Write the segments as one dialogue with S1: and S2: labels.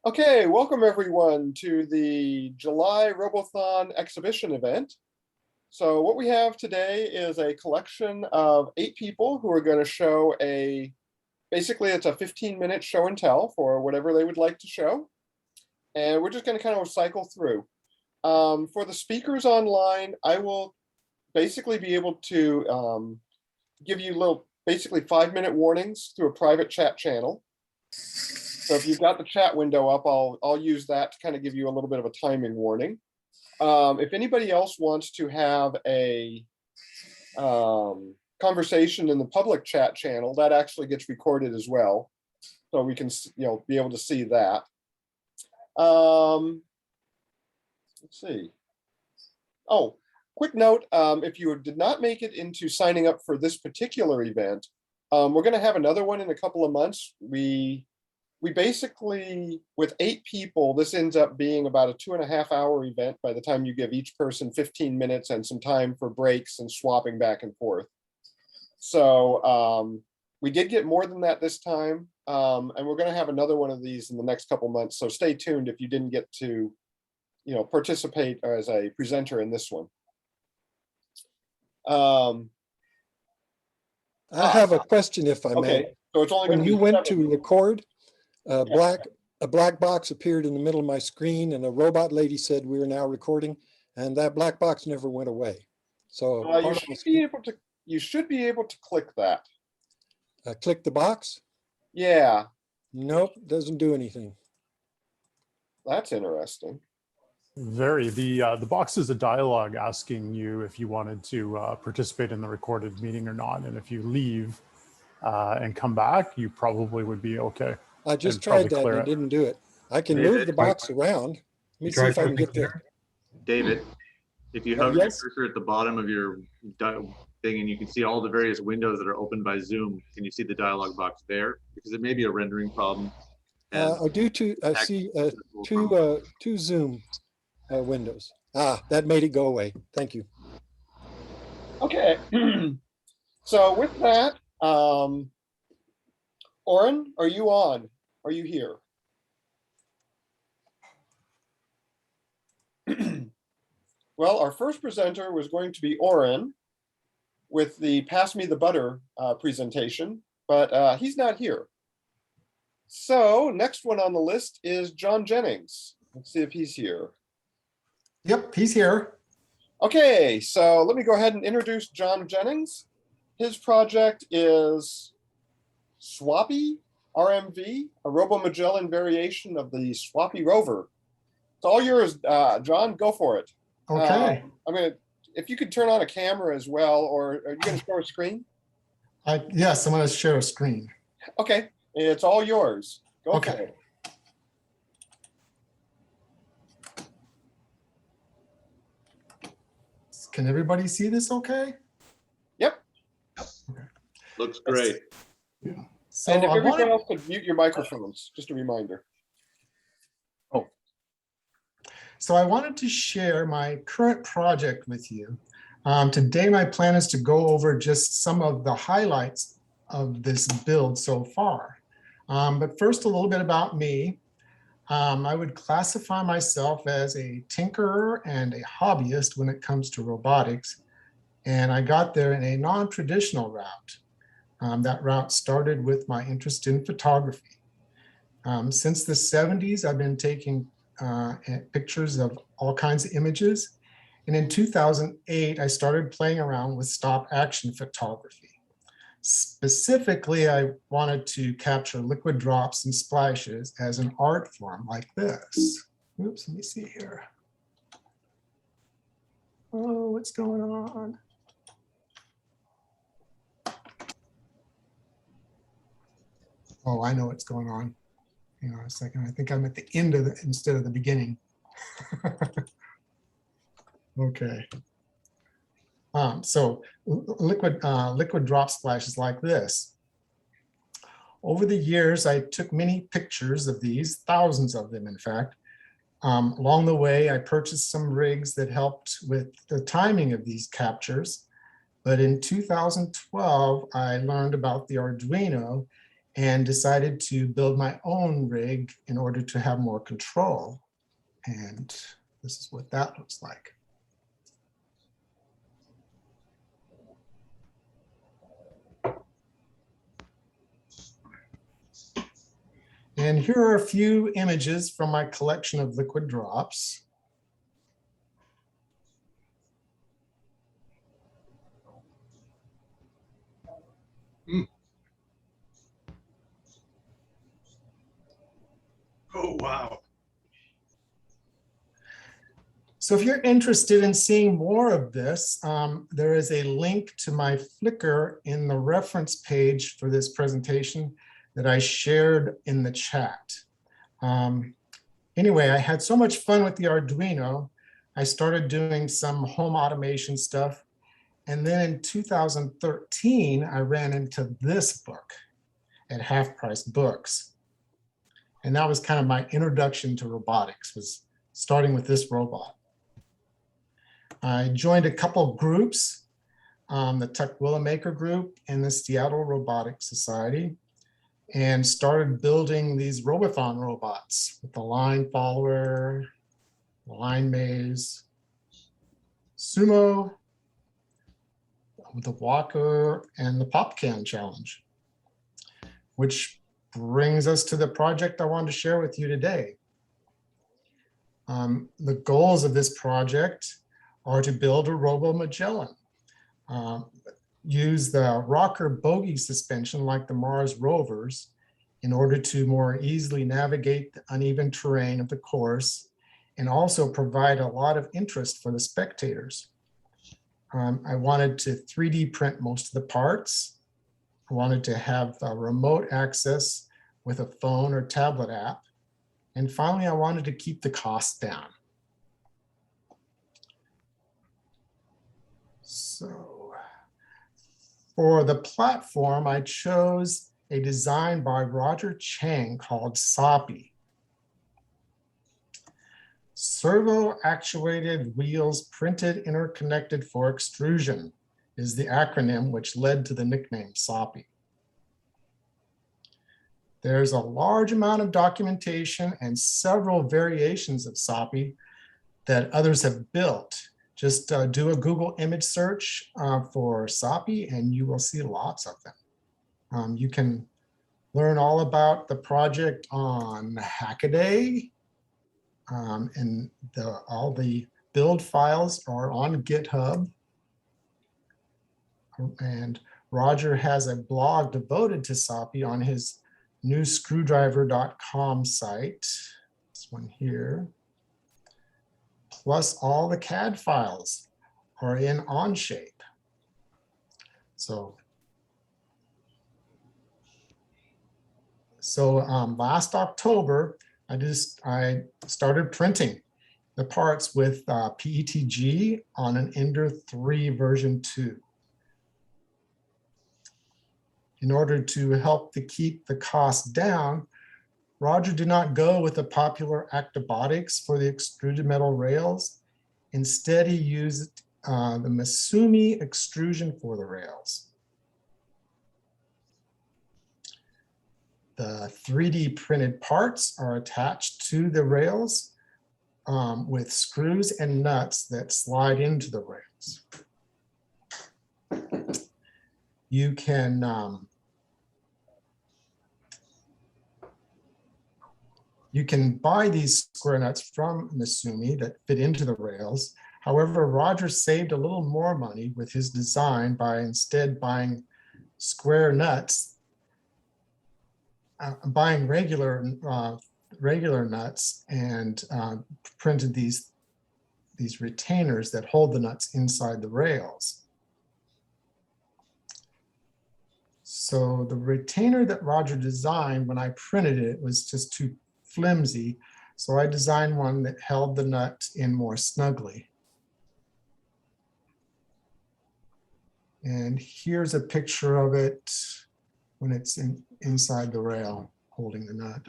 S1: Okay, welcome everyone to the July Robothon exhibition event. So what we have today is a collection of 8 people who are going to show basically it's a 15-minute show and tell for whatever they would like to show. And we're just going to kind of cycle through. For the speakers online, I will basically be able to give you little, basically 5-minute warnings through a private chat channel. So if you've got the chat window up, I'll use that to kind of give you a little bit of a timing warning. If anybody else wants to have a conversation in the public chat channel, that actually gets recorded as well, so we can be able to see that. Let's see. Oh, quick note: if you did not make it into signing up for this particular event, we're going to have another one in a couple of months. We basically, with 8 people, this ends up being about a 2.5-hour event by the time you give each person 15 minutes and some time for breaks and swapping back and forth. So we did get more than that this time, and we're going to have another one of these in the next couple months. So stay tuned if you didn't get to, participate as a presenter in this one.
S2: I have a question, if I may.
S1: Okay, so it's only
S2: when
S1: going to be
S2: you went
S1: 7.
S2: to record, a black box appeared in the middle of my screen, and a robot lady said we are now recording, and that black box never went away. So
S1: you should be able to click that.
S2: Click the box?
S1: Yeah.
S2: Nope, doesn't do anything.
S1: That's interesting.
S3: The box is a dialogue asking you if you wanted to participate in the recorded meeting or not, and if you leave and come back, you probably would be okay.
S2: I just tried that and it didn't do it. I can move the box around. Let me see if I can get there.
S4: David, if you hover your cursor at the bottom of your thing and you can see all the various windows that are opened by Zoom, can you see the dialog box there? Because it may be a rendering problem.
S2: I see two Zoom windows. That made it go away. Thank you.
S1: Okay. So with that, Oren, are you on? Are you here? Well, our first presenter was going to be Oren with the Pass Me the Butter presentation, but he's not here. So next one on the list is John Jennings. Let's see if he's here.
S5: Yep, he's here.
S1: Okay, so let me go ahead and introduce John Jennings. His project is Swappy RMV, a Robo-Magellan variation of the Swappy rover. It's all yours, John. Go for it.
S5: Okay.
S1: If you could turn on a camera as well, or are you going to share a screen?
S5: Yes, I'm going to share a screen.
S1: Okay, it's all yours. Go for it.
S5: Can everybody see this okay?
S1: Yep.
S5: Okay.
S4: Looks great.
S5: Yeah. So
S1: and if everyone else could mute your microphones, just a reminder.
S5: Oh. So I wanted to share my current project with you. Today, my plan is to go over just some of the highlights of this build so far. But first, a little bit about me. I would classify myself as a tinkerer and a hobbyist when it comes to robotics. And I got there in a non-traditional route. That route started with my interest in photography. Since the 70s, I've been taking pictures of all kinds of images. And in 2008, I started playing around with stop action photography. Specifically, I wanted to capture liquid drops and splashes as an art form like this. Oops, let me see here. Oh, what's going on? Oh, I know what's going on. Hang on a second. I think I'm at the end of it instead of the beginning. Okay. So liquid drop splashes like this. Over the years, I took many pictures of these, thousands of them, in fact. Along the way, I purchased some rigs that helped with the timing of these captures. But in 2012, I learned about the Arduino and decided to build my own rig in order to have more control. And this is what that looks like. And here are a few images from my collection of liquid drops.
S6: Oh, wow.
S5: So if you're interested in seeing more of this, there is a link to my Flickr in the reference page for this presentation that I shared in the chat. Anyway, I had so much fun with the Arduino, I started doing some home automation stuff. And then in 2013, I ran into this book at Half Price Books. And that was kind of my introduction to robotics, was starting with this robot. I joined a couple groups, the Tukwila Maker Group and the Seattle Robotics Society, and started building these Robothon robots with the line follower, the line maze, sumo, the walker, and the pop can challenge, which brings us to the project I wanted to share with you today. The goals of this project are to build a Robo-Magellan, use the rocker bogie suspension like the Mars rovers in order to more easily navigate the uneven terrain of the course, and also provide a lot of interest for the spectators. I wanted to 3D print most of the parts. I wanted to have remote access with a phone or tablet app. And finally, I wanted to keep the costs down. So for the platform, I chose a design by Roger Chang called Swappy. Servo actuated wheels printed interconnected for extrusion is the acronym which led to the nickname Swappy. There's a large amount of documentation and several variations of Swappy that others have built. Just do a Google image search for Swappy and you will see lots of them. You can learn all about the project on Hackaday, and all the build files are on GitHub. And Roger has a blog devoted to Swappy on his newscrewdriver.com site. This one here. Plus all the CAD files are in Onshape. So last October, I started printing the parts with PETG on an Ender 3 version 2. In order to help to keep the cost down, Roger did not go with the popular Actobotics for the extruded metal rails. Instead, he used the Masumi extrusion for the rails. The 3D printed parts are attached to the rails with screws and nuts that slide into the rails. You can buy these square nuts from Masumi that fit into the rails. However, Roger saved a little more money with his design by instead buying square nuts, buying regular nuts, and printed these retainers that hold the nuts inside the rails. So the retainer that Roger designed, when I printed it, was just too flimsy. So I designed one that held the nut in more snugly. And here's a picture of it when it's inside the rail, holding the nut.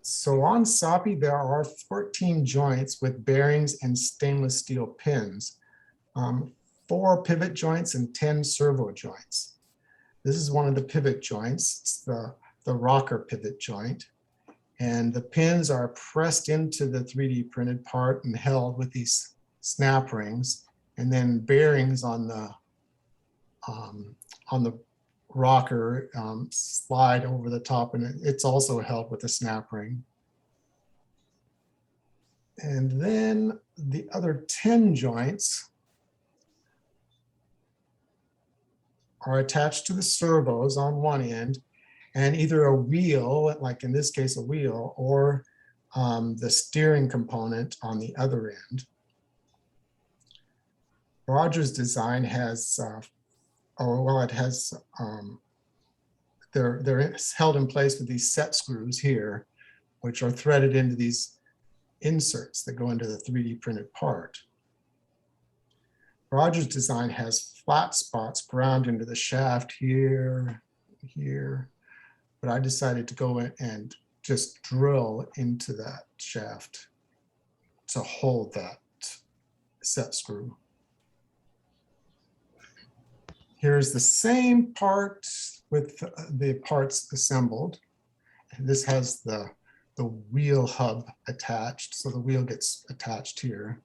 S5: So on Swappy, there are 14 joints with bearings and stainless steel pins. 4 pivot joints and 10 servo joints. This is one of the pivot joints. It's the rocker pivot joint. And the pins are pressed into the 3D printed part and held with these snap rings, and then bearings on the rocker slide over the top, and it's also held with a snap ring. And then the other 10 joints are attached to the servos on one end, and either a wheel, like in this case a wheel, or the steering component on the other end. Roger's design has, they're held in place with these set screws here, which are threaded into these inserts that go into the 3D printed part. Roger's design has flat spots ground into the shaft here, here, but I decided to go in and just drill into that shaft to hold that set screw. Here's the same part with the parts assembled. And this has the wheel hub attached, so the wheel gets attached here.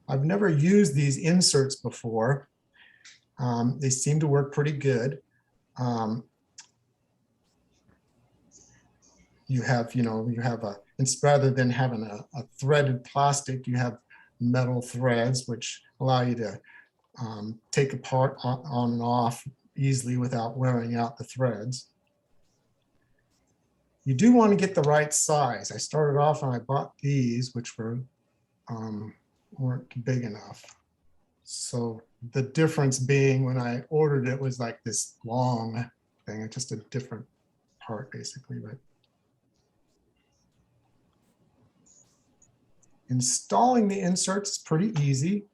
S5: I've never used these inserts before. They seem to work pretty good. You have rather than having a threaded plastic, you have metal threads, which allow you to take a part on and off easily without wearing out the threads. You do want to get the right size. I started off and I bought these, which weren't big enough. So the difference being when I ordered it was like this long thing. It's just a different part basically. But installing the inserts is pretty easy.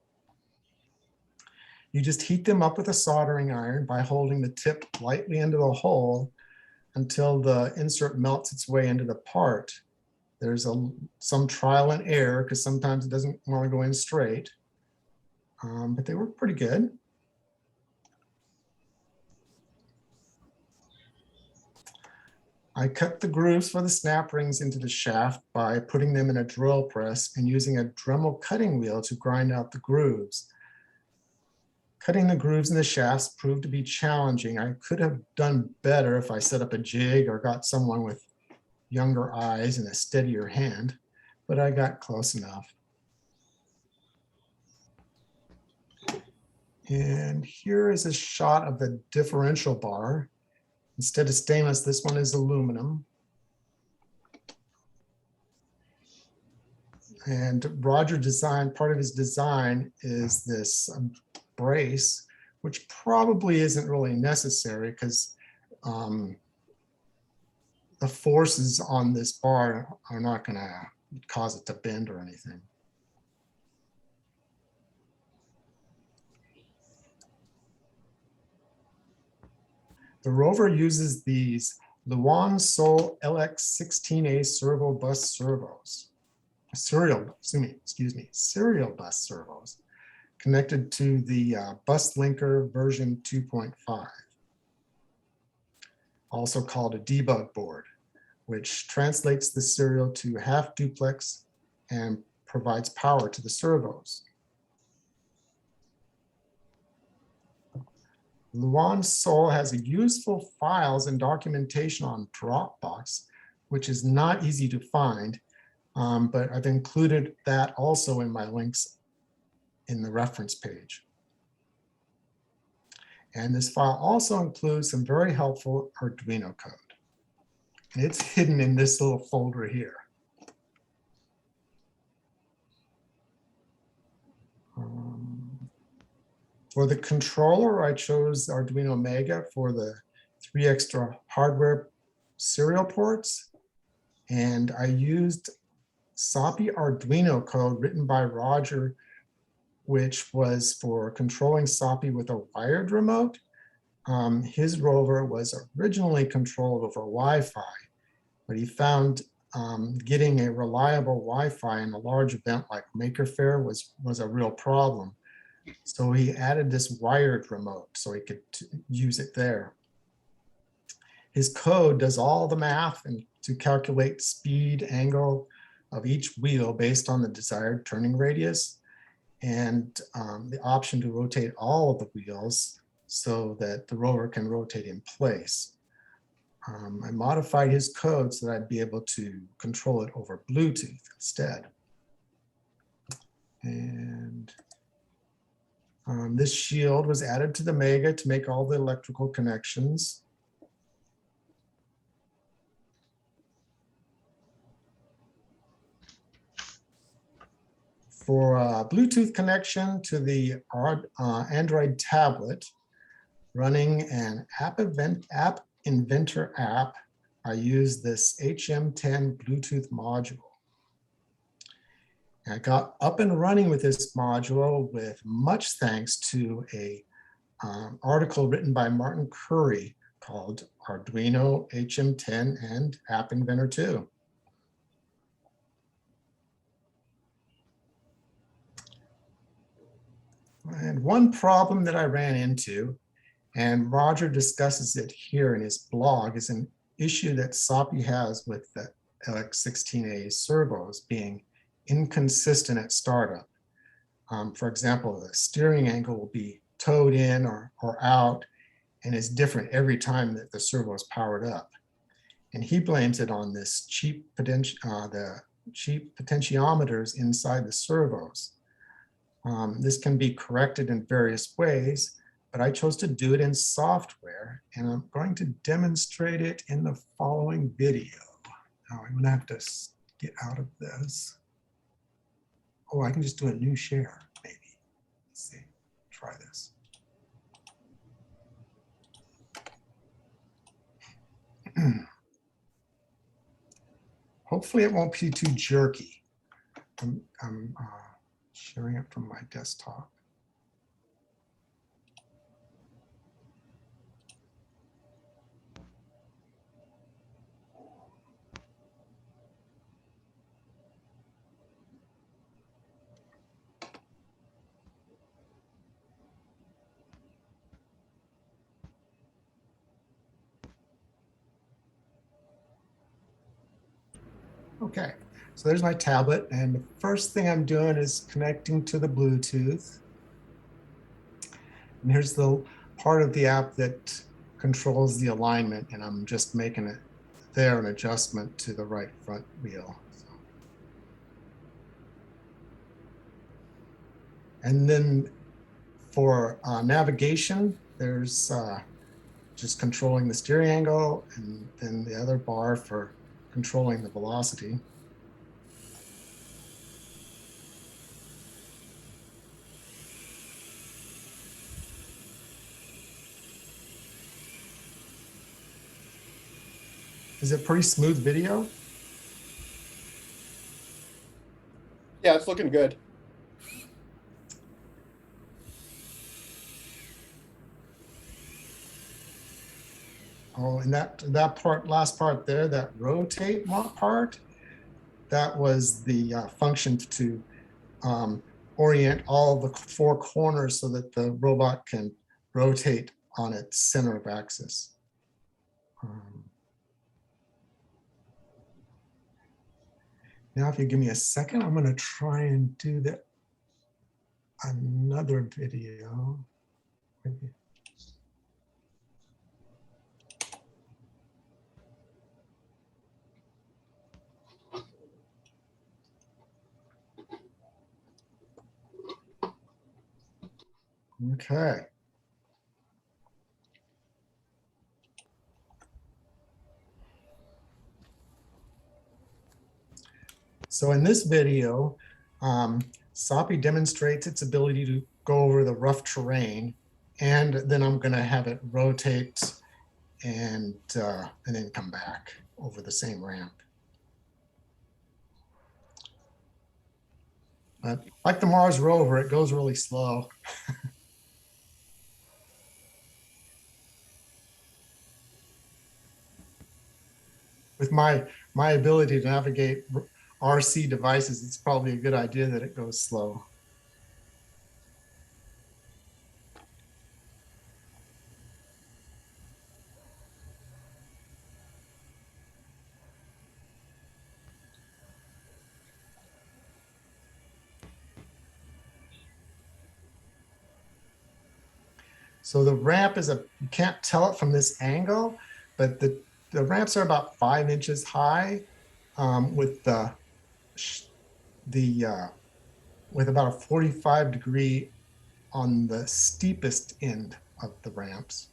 S5: You just heat them up with a soldering iron by holding the tip lightly into the hole until the insert melts its way into the part. There's some trial and error because sometimes it doesn't want to go in straight, but they work pretty good. I cut the grooves for the snap rings into the shaft by putting them in a drill press and using a Dremel cutting wheel to grind out the grooves. Cutting the grooves in the shafts proved to be challenging. I could have done better if I set up a jig or got someone with younger eyes and a steadier hand, but I got close enough. And here is a shot of the differential bar. Instead of stainless, this one is aluminum. And Roger designed, part of his design is this brace, which probably isn't really necessary because the forces on this bar are not going to cause it to bend or anything. The rover uses these Luan-Sol LX16A servo bus servos, serial bus servos, connected to the bus linker version 2.5, also called a debug board, which translates the serial to half duplex and provides power to the servos. Luan-Sol has useful files and documentation on Dropbox, which is not easy to find, but I've included that also in my links in the reference page. And this file also includes some very helpful Arduino code. And it's hidden in this little folder here. For the controller, I chose Arduino Mega for the 3 extra hardware serial ports. And I used Swappy Arduino code written by Roger, which was for controlling Swappy with a wired remote. His rover was originally controlled over Wi-Fi, but he found getting a reliable Wi-Fi in a large event like Maker Faire was a real problem. So he added this wired remote so he could use it there. His code does all the math and to calculate speed, angle of each wheel based on the desired turning radius, and the option to rotate all of the wheels so that the rover can rotate in place. I modified his code so that I'd be able to control it over Bluetooth instead. And this shield was added to the Mega to make all the electrical connections. For a Bluetooth connection to the Android tablet, running an App Inventor app, I use this HM10 Bluetooth module. I got up and running with this module with much thanks to a article written by Martin Curry called Arduino HM10 and App Inventor 2. And one problem that I ran into, and Roger discusses it here in his blog, is an issue that Swappy has with the LX16A servos being inconsistent at startup. For example, the steering angle will be towed in or out and is different every time that the servo is powered up. And he blames it on this cheap potentiometers inside the servos. This can be corrected in various ways, but I chose to do it in software, and I'm going to demonstrate it in the following video. Now I'm gonna have to get out of this. Oh, I can just do a new share, maybe. Let's see, try this. Hopefully it won't be too jerky. I'm sharing it from my desktop. Okay, so there's my tablet, and the first thing I'm doing is connecting to the Bluetooth. And here's the part of the app that controls the alignment, and I'm just making it there an adjustment to the right front wheel. And then for navigation, there's just controlling the steering angle, and then the other bar for controlling the velocity. Is it pretty smooth video?
S1: Yeah, it's looking good.
S5: Oh, and that part, last part there, that rotate part, that was the function to orient all the four corners so that the robot can rotate on its center of axis. Now, if you give me a second, I'm going to try and do another video. Maybe. Okay. So in this video, Swappy demonstrates its ability to go over the rough terrain, and then I'm going to have it rotate and then come back over the same ramp. But like the Mars rover, it goes really slow. With my my ability to navigate RC devices, it's probably a good idea that it goes slow. So the ramp is you can't tell it from this angle, but the ramps are about 5 inches high, with with about a 45-degree on the steepest end of the ramps.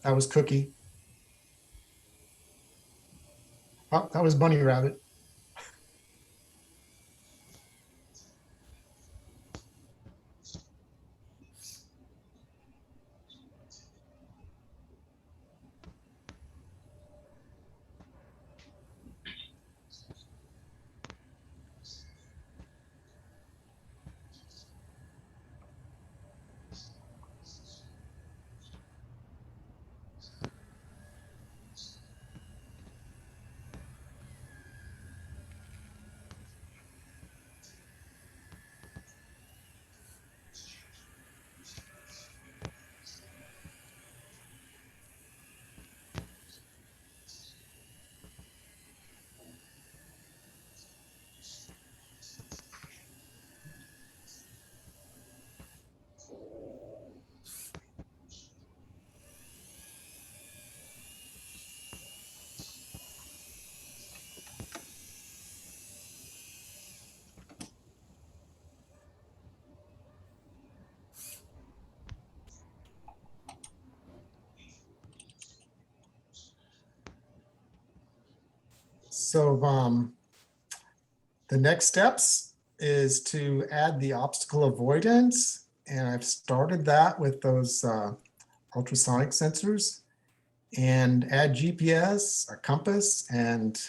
S5: That was Cookie. Oh, that was Bunny Rabbit. So the next steps is to add the obstacle avoidance. And I've started that with those ultrasonic sensors, and add GPS, a compass, and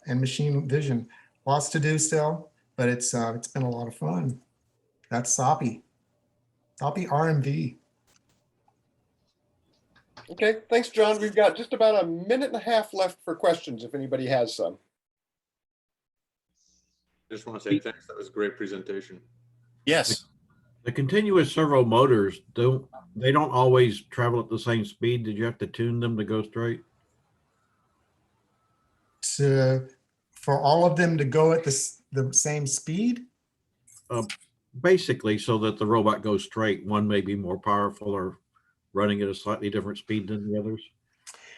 S5: machine vision. Lots to do still, but it's been a lot of fun. That's Swappy RMV.
S1: Okay, thanks, John. We've got just about a minute and a half left for questions if anybody has some.
S4: Just want to say thanks. That was a great presentation.
S6: Yes.
S7: The continuous servo motors don't always travel at the same speed. Did you have to tune them to go straight?
S5: For all of them to go at the same speed?
S7: Basically, so that the robot goes straight. One may be more powerful or running at a slightly different speed than the others.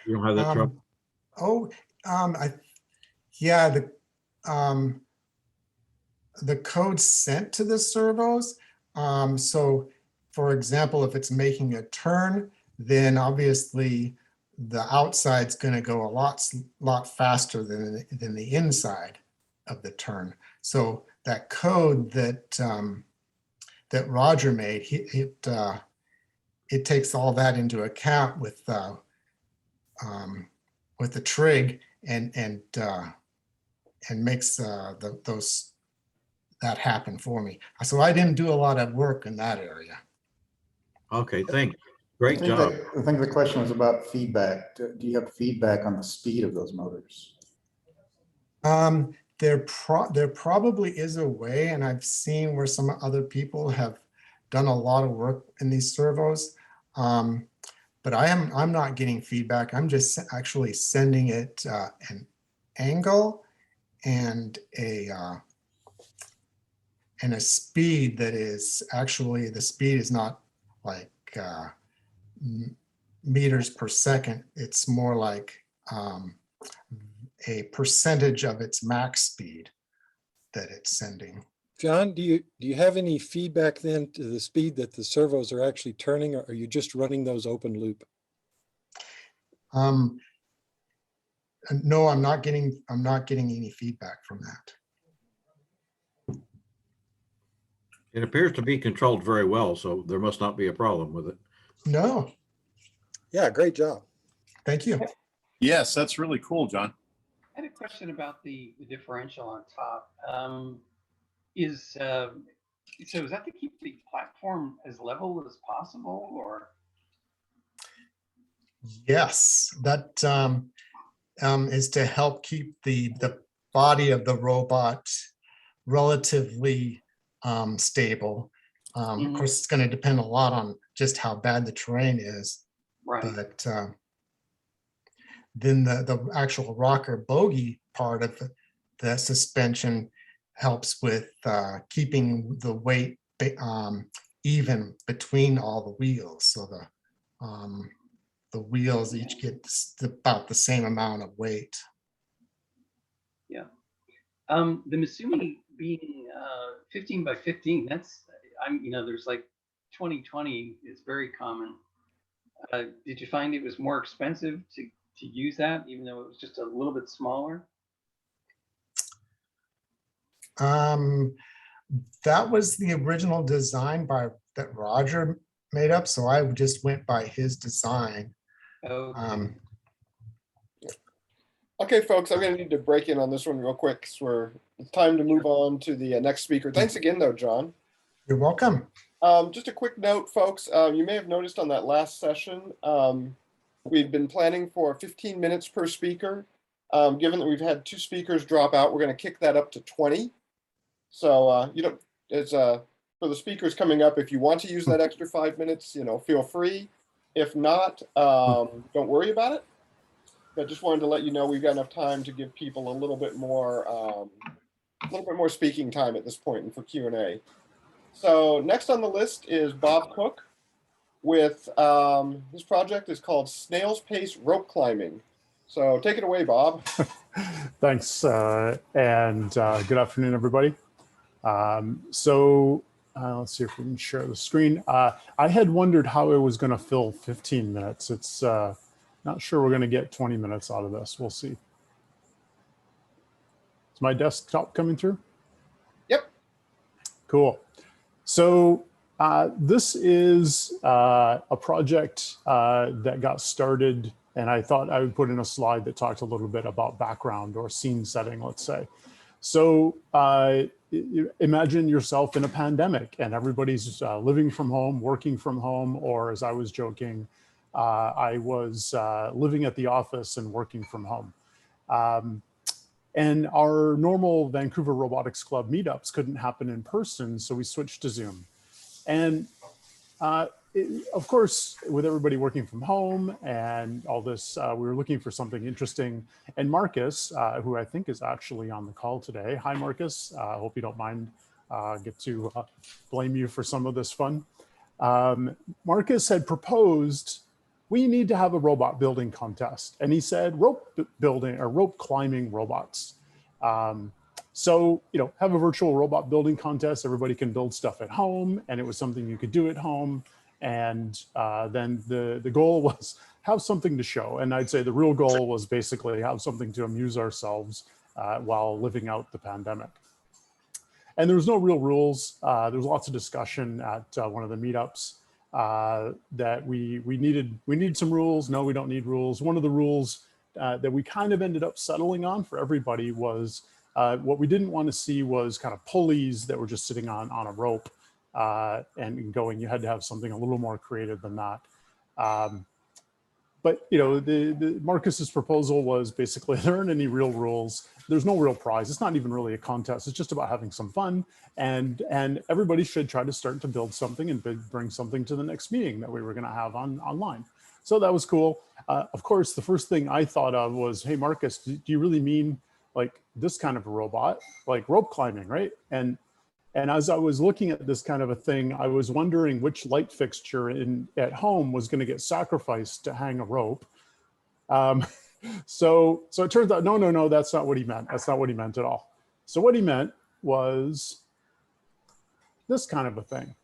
S7: You don't have that trouble?
S5: The code sent to the servos. So for example, if it's making a turn, then obviously the outside's going to go a lot faster than the inside of the turn. So that code that Roger made, it takes all that into account with the trig and makes that happen for me. So I didn't do a lot of work in that area.
S7: Okay, thanks. Great job.
S6: I think the question was about feedback. Do you have feedback on the speed of those motors?
S5: There probably is a way, and I've seen where some other people have done a lot of work in these servos, but I'm not getting feedback. I'm just actually sending it an angle and a speed that is actually, the speed is not like meters per second. It's more like a percentage of its max speed that it's sending.
S2: John, do you have any feedback then to the speed that the servos are actually turning, or are you just running those open loop?
S5: No, I'm not getting any feedback from that.
S7: It appears to be controlled very well, so there must not be a problem with it.
S5: No.
S2: Yeah, great job.
S5: Thank you.
S6: Yes, that's really cool, John.
S8: I had a question about the differential on top. So is that to keep the platform as level as possible, or?
S5: Yes, that is to help keep the body of the robot relatively stable. Of course, it's going to depend a lot on just how bad the terrain is.
S8: Right.
S5: But then the actual rocker bogie part of the suspension helps with keeping the weight even between all the wheels. So the wheels each get about the same amount of weight.
S8: Yeah. The Masumi being 15 by 15, that's, there's like 2020 is very common. Did you find it was more expensive to use that, even though it was just a little bit smaller?
S5: That was the original design that Roger made up, so I just went by his design.
S8: Okay.
S1: Okay, folks, I'm going to need to break in on this one real quick because it's time to move on to the next speaker. Thanks again, though, John.
S5: You're welcome.
S1: Just a quick note, folks. You may have noticed on that last session, we've been planning for 15 minutes per speaker. Given that we've had 2 speakers drop out, we're going to kick that up to 20. So, it's for the speakers coming up, if you want to use that extra 5 minutes, feel free. If not, don't worry about it. But just wanted to let you know we've got enough time to give people a little bit more speaking time at this point and for Q&A. So next on the list is Bob Cook with his project is called Snail's Pace Rope Climbing. So take it away, Bob.
S3: Thanks, and good afternoon, everybody. Let's see if we can share the screen. I had wondered how I was going to fill 15 minutes. It's not sure we're going to get 20 minutes out of this. We'll see. Is my desktop coming through?
S1: Yep.
S3: Cool. So this is a project that got started, and I thought I would put in a slide that talked a little bit about background or scene setting, let's say. So imagine yourself in a pandemic and everybody's living from home, working from home, or as I was joking, I was living at the office and working from home. And our normal Vancouver Robotics Club meetups couldn't happen in person, so we switched to Zoom. And of course, with everybody working from home and all this, we were looking for something interesting. And Marcus, who I think is actually on the call today. Hi, Marcus. I hope you don't mind. Get to blame you for some of this fun. Marcus had proposed, we need to have a robot building contest. And he said, rope building or rope climbing robots. So, have a virtual robot building contest. Everybody can build stuff at home, and it was something you could do at home. And then the goal was have something to show. And I'd say the real goal was basically have something to amuse ourselves while living out the pandemic. And there was no real rules. There was lots of discussion at one of the meetups that we needed some rules. No, we don't need rules. One of the rules that we kind of ended up settling on for everybody was what we didn't want to see was kind of pulleys that were just sitting on a rope and going. You had to have something a little more creative than that. But the Marcus's proposal was basically there aren't any real rules. There's no real prize. It's not even really a contest. It's just about having some fun, and everybody should try to start to build something and bring something to the next meeting that we were going to have online. So that was cool. Of course, the first thing I thought of was, hey, Marcus, do you really mean like this kind of a robot, like rope climbing, right? And as I was looking at this kind of a thing, I was wondering which light fixture at home was going to get sacrificed to hang a rope. So it turns out, no, that's not what he meant. That's not what he meant at all. So what he meant was this kind of a thing.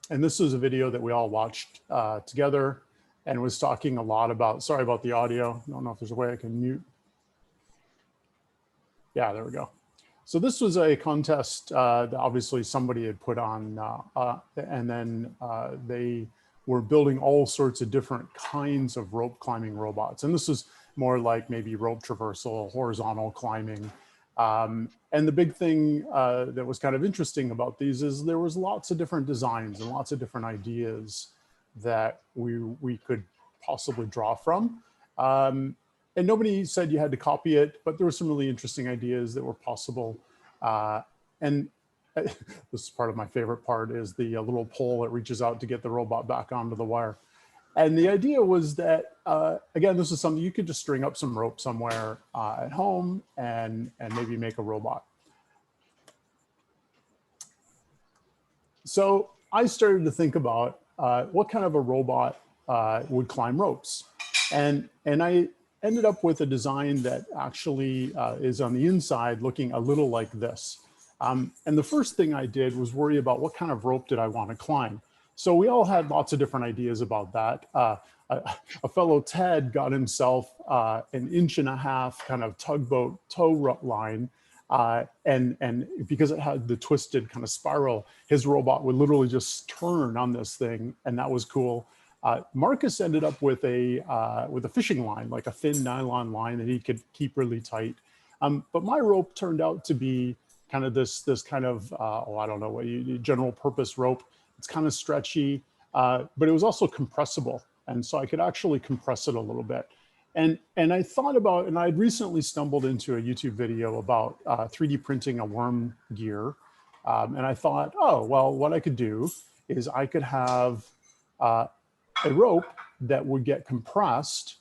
S3: And this was a video that we all watched together and was talking a lot about, sorry about the audio. I don't know if there's a way I can mute. Yeah, there we go. So this was a contest that obviously somebody had put on, and then they were building all sorts of different kinds of rope climbing robots. And this is more like maybe rope traversal, horizontal climbing. And the big thing that was kind of interesting about these is there was lots of different designs and lots of different ideas that we could possibly draw from. And nobody said you had to copy it, but there were some really interesting ideas that were possible. And this is part of my favorite part, is the little pole that reaches out to get the robot back onto the wire. And the idea was that, again, this is something you could just string up some rope somewhere at home and maybe make a robot. So I started to think about what kind of a robot would climb ropes. And I ended up with a design that actually is on the inside looking a little like this. And the first thing I did was worry about what kind of rope did I want to climb. So we all had lots of different ideas about that. A fellow Ted got himself an 1.5 inch kind of tugboat tow line. And because it had the twisted kind of spiral, his robot would literally just turn on this thing, and that was cool. Marcus ended up with a fishing line, like a thin nylon line that he could keep really tight. But my rope turned out to be kind of this kind of, I don't know what general purpose rope. It's kind of stretchy, but it was also compressible. And so I could actually compress it a little bit. And I thought about, and I'd recently stumbled into a YouTube video about 3D printing a worm gear. And I thought, oh, well, what I could do is I could have a rope that would get compressed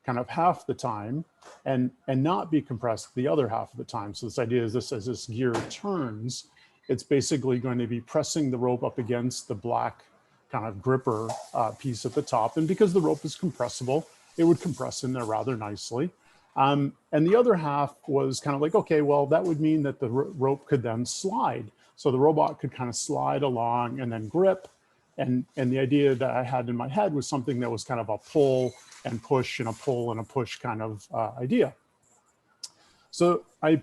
S3: kind of half the time and not be compressed the other half of the time. So this idea is this, as this gear turns, it's basically going to be pressing the rope up against the black kind of gripper piece at the top. And because the rope is compressible, it would compress in there rather nicely. And the other half was kind of like, okay, well, that would mean that the rope could then slide. So the robot could kind of slide along and then grip. And the idea that I had in my head was something that was kind of a pull and push and a pull and a push kind of idea. So I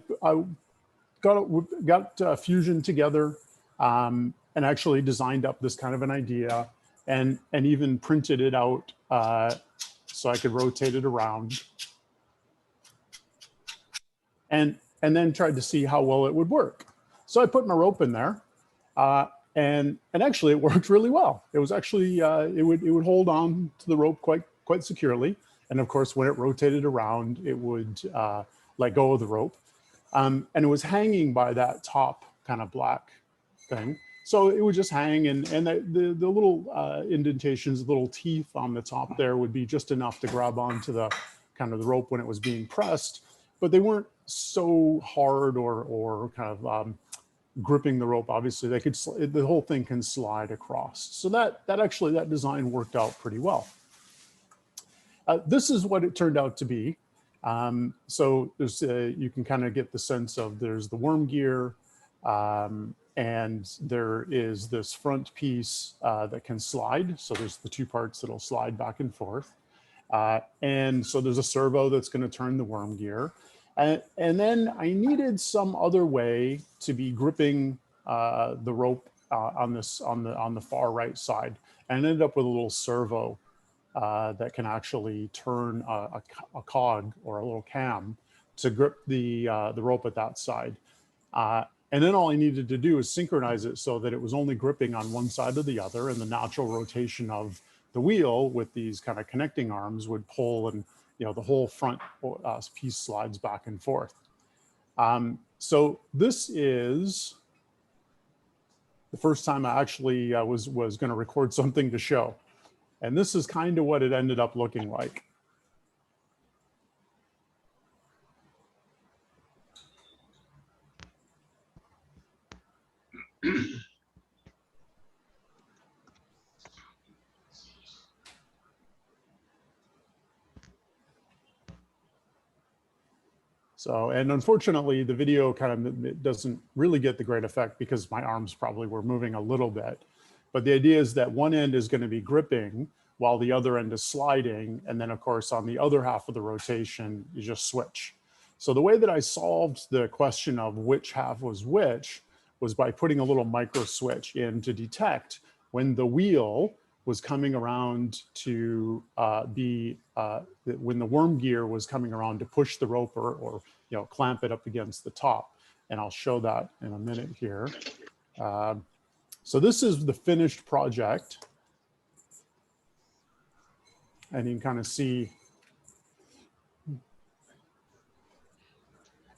S3: got Fusion together and actually designed up this kind of an idea and even printed it out so I could rotate it around. And then tried to see how well it would work. So I put my rope in there. And actually it worked really well. It was actually, it would hold on to the rope quite securely. And of course, when it rotated around, it would let go of the rope. And it was hanging by that top kind of black thing. So it would just hang, and the little indentations, little teeth on the top there would be just enough to grab onto the kind of the rope when it was being pressed, but they weren't so hard or kind of gripping the rope. Obviously, they could the whole thing can slide across. So that design worked out pretty well. This is what it turned out to be. So there's you can kind of get the sense of there's the worm gear, and there is this front piece that can slide. So there's the two parts that'll slide back and forth. And so there's a servo that's going to turn the worm gear. And then I needed some other way to be gripping the rope on the far right side, and ended up with a little servo that can actually turn a cog or a little cam to grip the rope at that side. And then all I needed to do is synchronize it so that it was only gripping on one side or the other, and the natural rotation of the wheel with these kind of connecting arms would pull, and the whole front piece slides back and forth. So this is the first time I actually was going to record something to show. And this is kind of what it ended up looking like. So, and unfortunately, the video kind of doesn't really get the great effect because my arms probably were moving a little bit. But the idea is that one end is going to be gripping while the other end is sliding. And then, of course, on the other half of the rotation, you just switch. So the way that I solved the question of which half was which was by putting a little micro switch in to detect when the wheel was coming around to when the worm gear was coming around to push the rope or clamp it up against the top. And I'll show that in a minute here. So this is the finished project. And you can kind of see.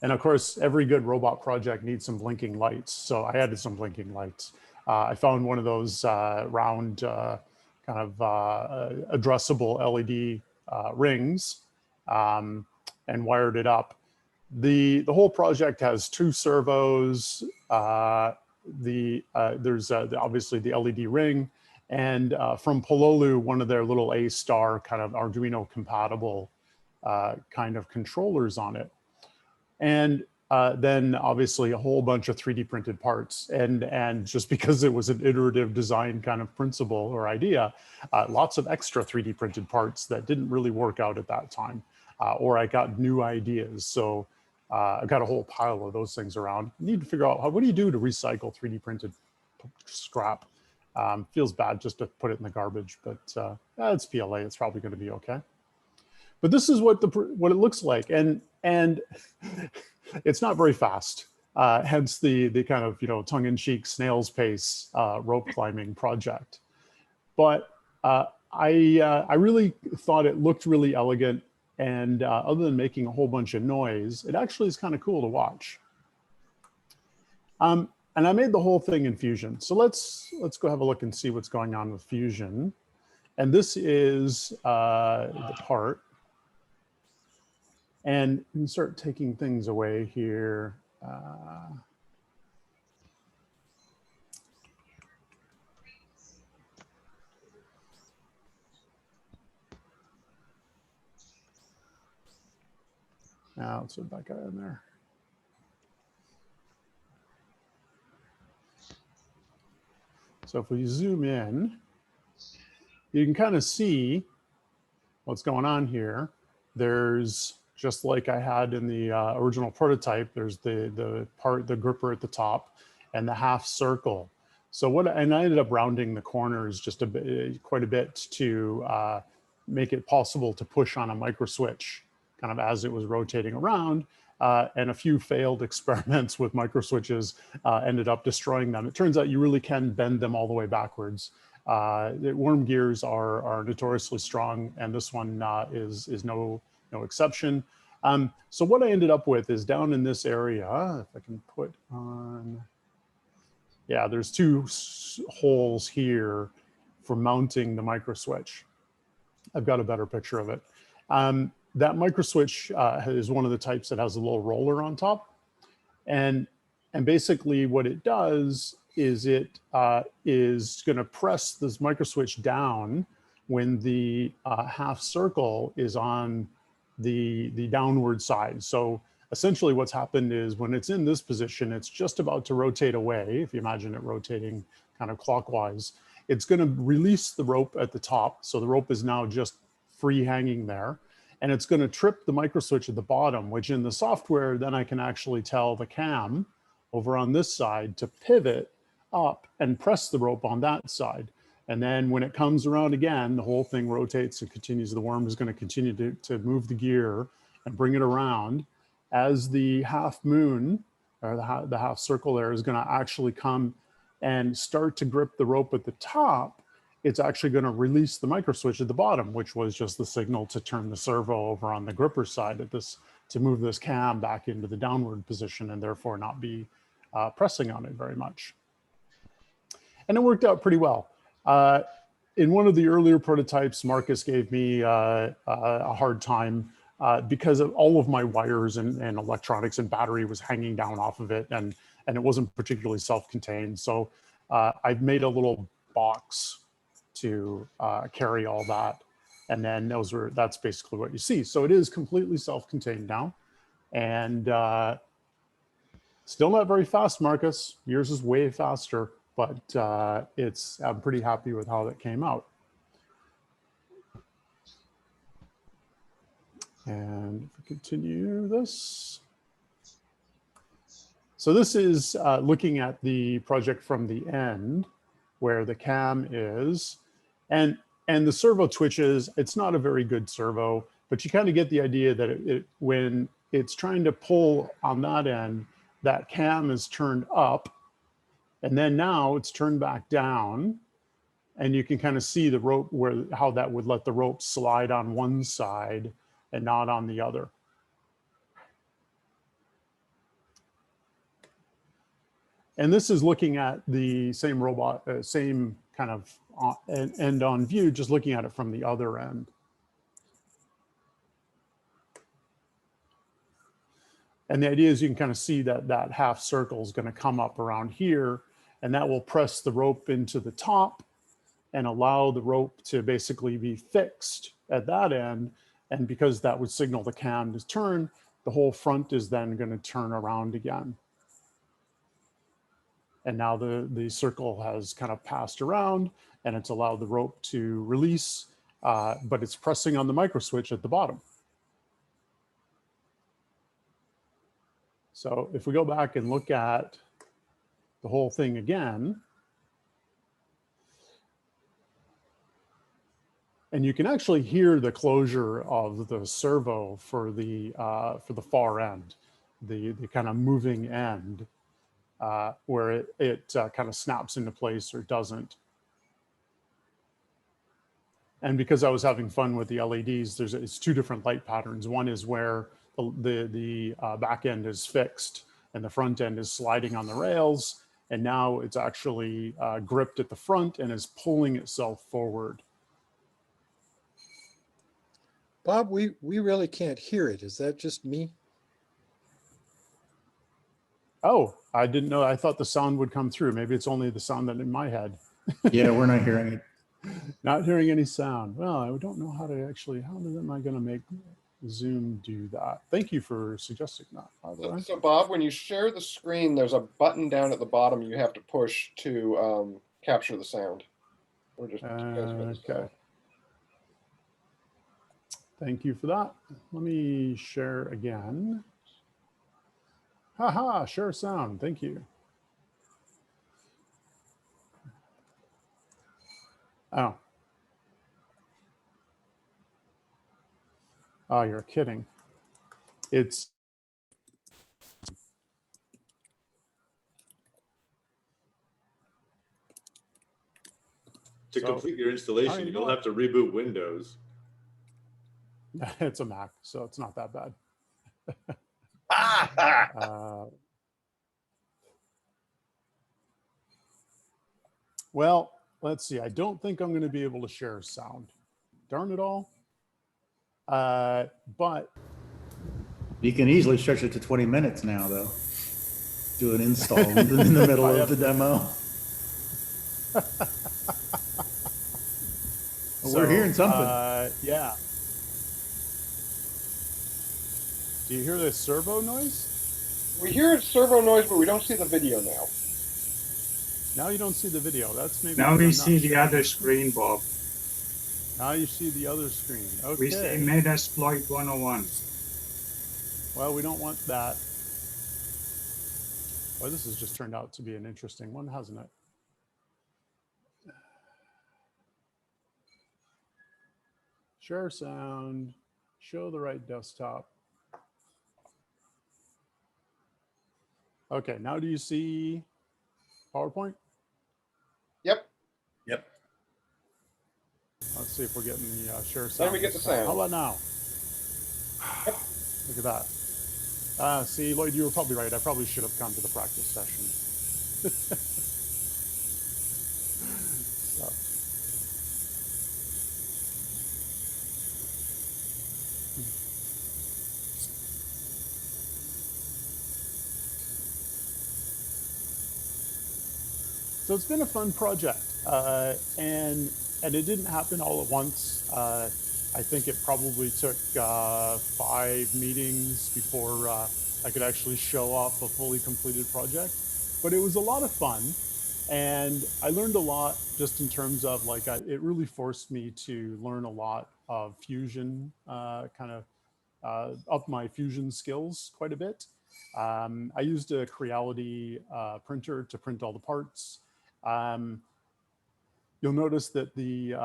S3: And of course, every good robot project needs some blinking lights. So I added some blinking lights. I found one of those round kind of addressable LED rings and wired it up. The whole project has 2 servos. There's obviously the LED ring, and from Pololu, one of their little A-star kind of Arduino compatible kind of controllers on it. And then obviously a whole bunch of 3D printed parts. And just because it was an iterative design kind of principle or idea, lots of extra 3D printed parts that didn't really work out at that time. Or I got new ideas. So I got a whole pile of those things around. Need to figure out what do you do to recycle 3D printed scrap? Feels bad just to put it in the garbage, but it's PLA. It's probably going to be okay. But this is what it looks like, and it's not very fast. Hence the kind of tongue-in-cheek snail's pace rope climbing project. But I really thought it looked really elegant, and other than making a whole bunch of noise, it actually is kind of cool to watch. And I made the whole thing in Fusion. So let's go have a look and see what's going on with Fusion. And this is the part. And you can start taking things away here. Now let's put that guy in there. So if we zoom in, you can kind of see what's going on here. There's, just like I had in the original prototype, there's the gripper at the top and the half circle. So and I ended up rounding the corners just quite a bit to make it possible to push on a micro switch kind of as it was rotating around. And a few failed experiments with micro switches ended up destroying them. It turns out you really can bend them all the way backwards. Worm gears are notoriously strong, and this one is no exception. So what I ended up with is down in this area, if I can put on, yeah, there's 2 holes here for mounting the micro switch. I've got a better picture of it. That micro switch is one of the types that has a little roller on top. And basically what it does is it is going to press this micro switch down when the half circle is on the downward side. So essentially what's happened is when it's in this position, it's just about to rotate away. If you imagine it rotating kind of clockwise, it's going to release the rope at the top. So the rope is now just free hanging there. And it's going to trip the micro switch at the bottom, which in the software, then I can actually tell the cam over on this side to pivot up and press the rope on that side. And then when it comes around again, the whole thing rotates and continues. The worm is going to continue to move the gear and bring it around as the half moon or the half circle there is going to actually come and start to grip the rope at the top. It's actually going to release the micro switch at the bottom, which was just the signal to turn the servo over on the gripper side at this, to move this cam back into the downward position and therefore not be pressing on it very much. And it worked out pretty well. In one of the earlier prototypes, Marcus gave me a hard time because of all of my wires and electronics and battery was hanging down off of it, and it wasn't particularly self-contained. So I've made a little box to carry all that, and then that's basically what you see. So it is completely self-contained now, and still not very fast, Marcus. Yours is way faster, but I'm pretty happy with how that came out. And if we continue this. So this is looking at the project from the end where the cam is, and the servo twitches. It's not a very good servo, but you kind of get the idea that when it's trying to pull on that end, that cam is turned up, and then now it's turned back down, And you can kind of see the rope how that would let the rope slide on one side and not on the other. And this is looking at the same robot, same kind of end on view, just looking at it from the other end. And the idea is you can kind of see that that half circle is going to come up around here, and that will press the rope into the top and allow the rope to basically be fixed at that end. And because that would signal the cam to turn, the whole front is then going to turn around again. And now the circle has kind of passed around, and it's allowed the rope to release, but it's pressing on the micro switch at the bottom. So if we go back and look at the whole thing again, and you can actually hear the closure of the servo for the far end, the kind of moving end, where it kind of snaps into place or doesn't. And because I was having fun with the LEDs, it's two different light patterns. One is where the back end is fixed and the front end is sliding on the rails. And now it's actually gripped at the front and is pulling itself forward.
S2: Bob, we really can't hear it. Is that just me?
S3: Oh, I didn't know. I thought the sound would come through. Maybe it's only the sound that in my head.
S6: Yeah, we're not hearing it.
S3: Not hearing any sound. Well, I don't know how to actually, how am I going to make Zoom do that? Thank you for suggesting that, by the way.
S1: So Bob, when you share the screen, there's a button down at the bottom you have to push to capture the sound. Or just
S3: okay. Thank you for that. Let me share again. Haha, share sound. Thank you. Oh. Oh, you're kidding. It's
S4: to complete your installation, you don't have to reboot Windows.
S3: It's a Mac, so it's not that bad. Well, let's see. I don't think I'm going to be able to share sound. Darn it all. But
S6: You can easily stretch it to 20 minutes now, though. Do an install in the middle of the demo. We're hearing something.
S3: Yeah. Do you hear this servo noise?
S1: We hear a servo noise, but we don't see the video now.
S3: Now you don't see the video. That's maybe.
S9: Now we see the other screen, Bob.
S3: Now you see the other screen. Okay.
S9: We see Metasploit 101.
S3: Well, we don't want that. Well, this has just turned out to be an interesting one, hasn't it? Share sound, show the right desktop. Okay, now do you see PowerPoint?
S1: Yep.
S6: Yep.
S3: Let's see if we're getting the share sound.
S1: Then we get the sound.
S3: How about now?
S1: Yep.
S3: Look at that. See, Lloyd, you were probably right. I probably should have come to the practice session. So it's been a fun project, and it didn't happen all at once. I think it probably took 5 meetings before I could actually show off a fully completed project. But it was a lot of fun, and I learned a lot just in terms of it really forced me to learn a lot of Fusion, kind of up my Fusion skills quite a bit. I used a Creality printer to print all the parts. You'll notice that the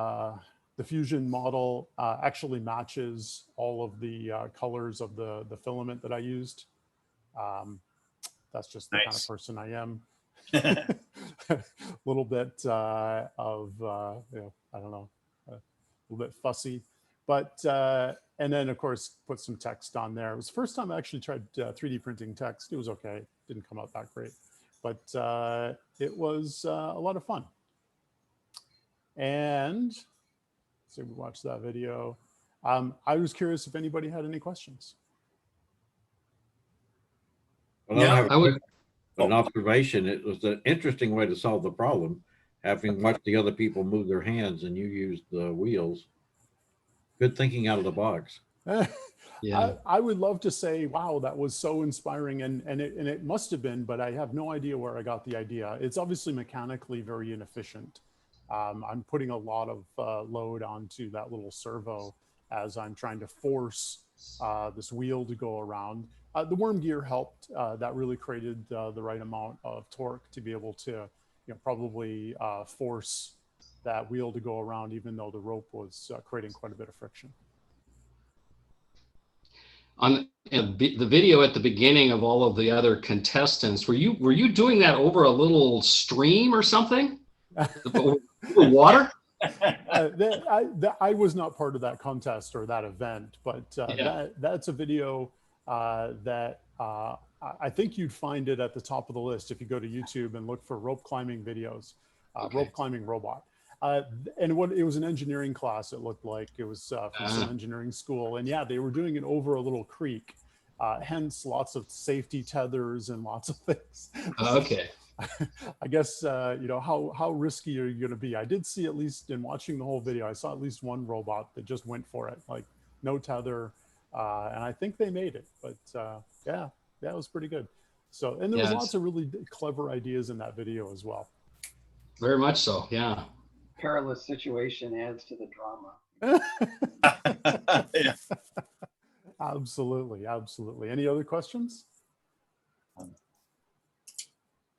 S3: Fusion model actually matches all of the colors of the filament that I used. That's just the kind of person I am. little bit of, you know, I don't know, a little bit fussy, but, and then of course, put some text on there. It was the first time I actually tried 3D printing text. It was okay. Didn't come out that great, but it was a lot of fun. And so we watched that video. I was curious if anybody had any questions.
S7: Well,
S10: Yeah, I would.
S7: an observation. It was an interesting way to solve the problem, having watched the other people move their hands and you used the wheels. Good thinking out of the box.
S10: Yeah.
S3: I would love to say, wow, that was so inspiring, and it must have been, but I have no idea where I got the idea. It's obviously mechanically very inefficient. I'm putting a lot of load onto that little servo as I'm trying to force this wheel to go around. The worm gear helped. That really created the right amount of torque to be able to, you know, probably force that wheel to go around, even though the rope was creating quite a bit of friction.
S10: On the video at the beginning of all of the other contestants, were you doing that over a little stream or something? Over water?
S3: I was not part of that contest or that event, but that's a video that I think you'd find it at the top of the list if you go to YouTube and look for rope climbing videos, rope climbing robot. And it was an engineering class. It looked like it was from some engineering school, and yeah, they were doing it over a little creek, hence lots of safety tethers and lots of things.
S10: Okay.
S3: I guess you know, how risky are you going to be? I did see, at least in watching the whole video, I saw at least one robot that just went for it, like no tether, and I think they made it. But yeah, that was pretty good. So, and there was lots of really clever ideas in that video as well.
S10: Very much so. Yeah.
S8: Perilous situation adds to the drama.
S11: Yeah.
S3: Absolutely, absolutely. Any other questions?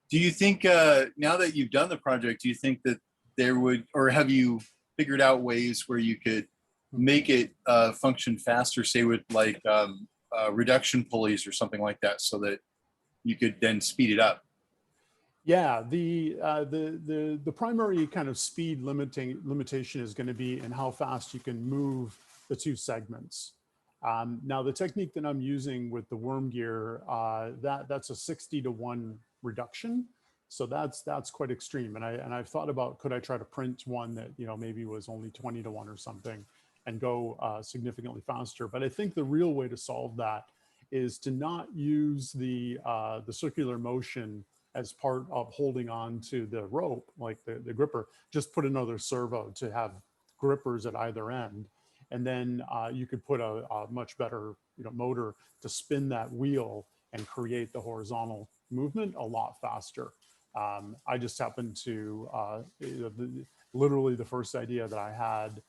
S11: Do you think now that you've done the project, do you think that there would, or have you figured out ways where you could make it function faster, say with like reduction pulleys or something like that, so that you could then speed it up?
S3: Yeah, the primary kind of speed limitation is going to be in how fast you can move the two segments. Now, the technique that I'm using with the worm gear, that's a 60-to-1 reduction, so that's quite extreme. And I've thought about, could I try to print one that, you know, maybe was only 20-to-1 or something, and go significantly faster. But I think the real way to solve that is to not use the circular motion as part of holding on to the rope, like the gripper. Just put another servo to have grippers at either end. And then you could put a much better, you know, motor to spin that wheel and create the horizontal movement a lot faster. I just happened to, literally the first idea that I had,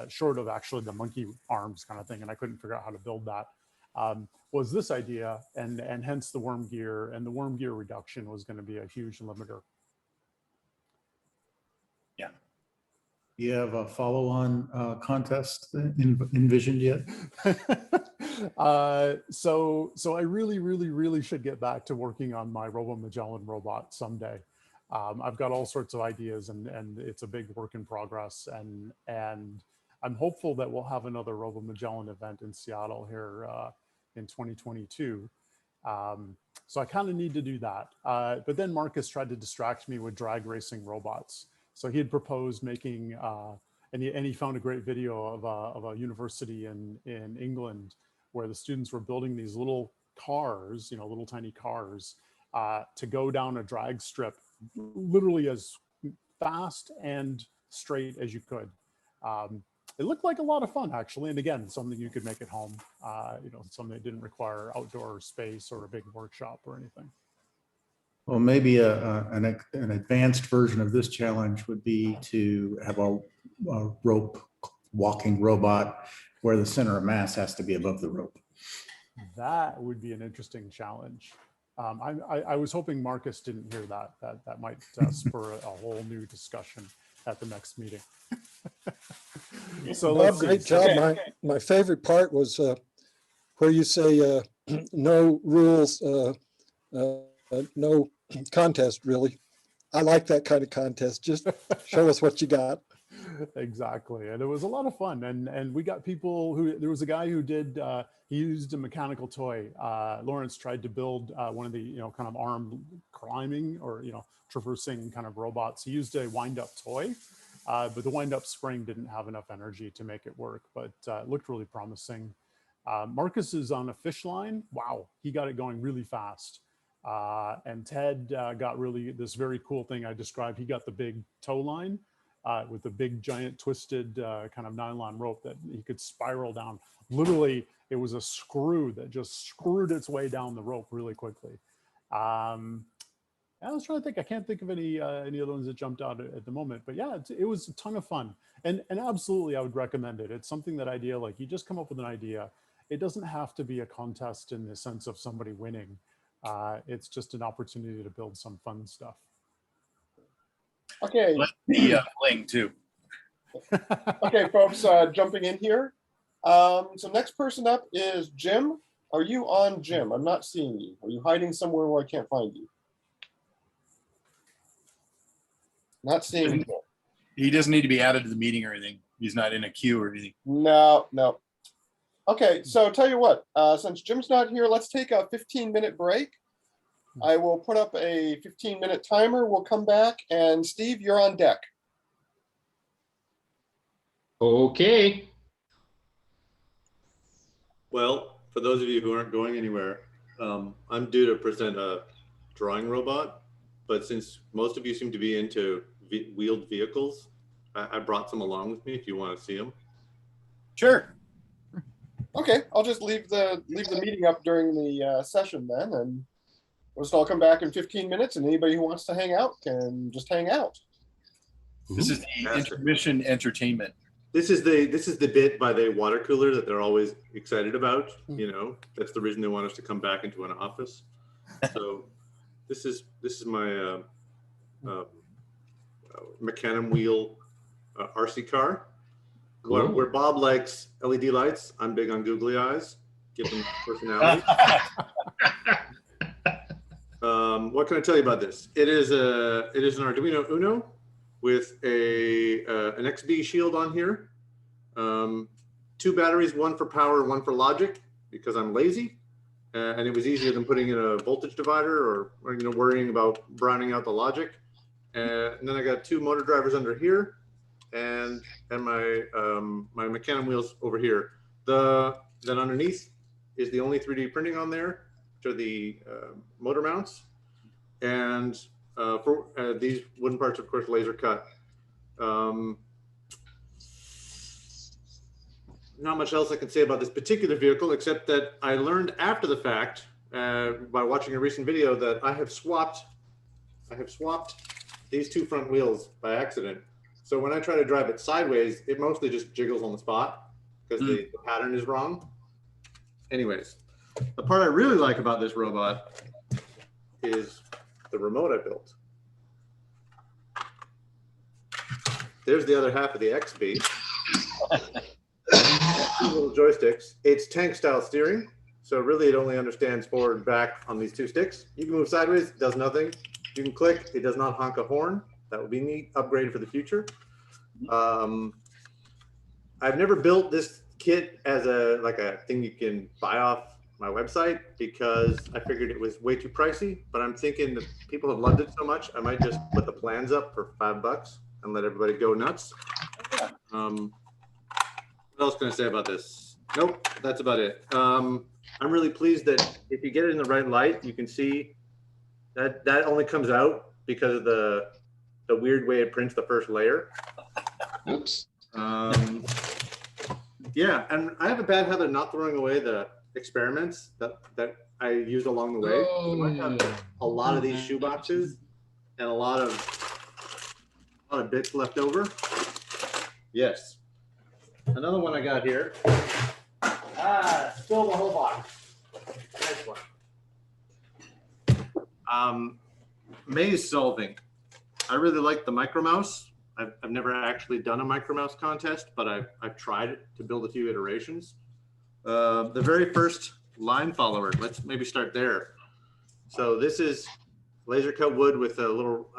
S3: short of actually the monkey arms kind of thing, and I couldn't figure out how to build that, was this idea, and hence the worm gear, and the worm gear reduction was going to be a huge limiter.
S11: Yeah.
S6: You have a follow-on contest envisioned yet?
S3: So I really should get back to working on my Robo-Magellan robot someday. I've got all sorts of ideas, and it's a big work in progress, and I'm hopeful that we'll have another Robo-Magellan event in Seattle here in 2022. So I kind of need to do that. But then Marcus tried to distract me with drag racing robots. So he had proposed making, and he found a great video of a university in England where the students were building these little cars, you know, little tiny cars, to go down a drag strip literally as fast and straight as you could. It looked like a lot of fun, actually. And again, something you could make at home, you know, something that didn't require outdoor space or a big workshop or anything.
S6: Well, maybe an advanced version of this challenge would be to have a rope walking robot where the center of mass has to be above the rope.
S3: That would be an interesting challenge. I was hoping Marcus didn't hear that. That might spur a whole new discussion at the next meeting. So
S2: Bob, great job. My favorite part was where you say no rules, no contest, really. I like that kind of contest. Just show us what you got.
S3: Exactly, and it was a lot of fun, and we got people who, there was a guy who did he used a mechanical toy. Lawrence tried to build one of the kind of armed climbing or traversing kind of robots. He used a wind-up toy, but the wind-up spring didn't have enough energy to make it work, but it looked really promising. Marcus is on a fish line. Wow, he got it going really fast. And Ted got really this very cool thing I described. He got the big tow line with the big giant twisted kind of nylon rope that he could spiral down. Literally, it was a screw that just screwed its way down the rope really quickly. I was trying to think. I can't think of any other ones that jumped out at the moment. But yeah, it was a ton of fun. And absolutely, I would recommend it. It's something that idea, like you just come up with an idea. It doesn't have to be a contest in the sense of somebody winning. It's just an opportunity to build some fun stuff.
S1: Okay.
S11: Let me fling too.
S1: Okay, folks, jumping in here. So next person up is Jim. Are you on, Jim? I'm not seeing you. Are you hiding somewhere where I can't find you? Not seeing you.
S11: He doesn't need to be added to the meeting or anything. He's not in a queue or anything.
S1: No. Okay, so tell you what, since Jim's not here, let's take a 15-minute break. I will put up a 15-minute timer. We'll come back, and Steve, you're on deck.
S10: Okay.
S4: Well, for those of you who aren't going anywhere, I'm due to present a drawing robot, but since most of you seem to be into wheeled vehicles, I brought some along with me if you want to see them.
S11: Sure.
S1: Okay, I'll just leave the meeting up during the session then, and we'll just all come back in 15 minutes, and anybody who wants to hang out can just hang out.
S11: This is the intermission entertainment.
S4: This is the bit by the water cooler that they're always excited about. That's the reason they want us to come back into an office. So this is my Mecanum wheel RC car.
S10: Cool.
S4: Where Bob likes LED lights, I'm big on googly eyes. Give them personality. What can I tell you about this? It is an Arduino Uno with an XB shield on here. 2 batteries, one for power, one for logic, because I'm lazy. And it was easier than putting in a voltage divider or worrying about browning out the logic. And then I got 2 motor drivers under here, and my my Mecanum wheels over here. Then underneath is the only 3D printing on there, which are the motor mounts, and for these wooden parts, of course, laser cut. Not much else I can say about this particular vehicle, except that I learned after the fact by watching a recent video that I have swapped these 2 front wheels by accident. So when I try to drive it sideways, it mostly just jiggles on the spot because the pattern is wrong. Anyways, the part I really like about this robot is the remote I built. There's the other half of the XB. 2 little joysticks. It's tank style steering. So really it only understands forward and back on these 2 sticks. You can move sideways, it does nothing. You can click, it does not honk a horn. That would be a neat upgrade for the future. I've never built this kit as a thing you can buy off my website because I figured it was way too pricey, but I'm thinking that people have loved it so much, I might just put the plans up for $5 and let everybody go nuts. What else can I say about this? Nope, that's about it. I'm really pleased that if you get it in the right light, you can see that only comes out because of the weird way it prints the first layer.
S10: Oops.
S4: Yeah, and I have a bad habit of not throwing away the experiments that I used along the way. So I have a lot of these shoeboxes and a lot of bits left over. Yes. Another one I got here. Still the whole box. Nice one. Maze solving. I really like the micro mouse. I've never actually done a micro mouse contest, but I've tried to build a few iterations. The very first line follower. Let's maybe start there. So this is laser cut wood with a little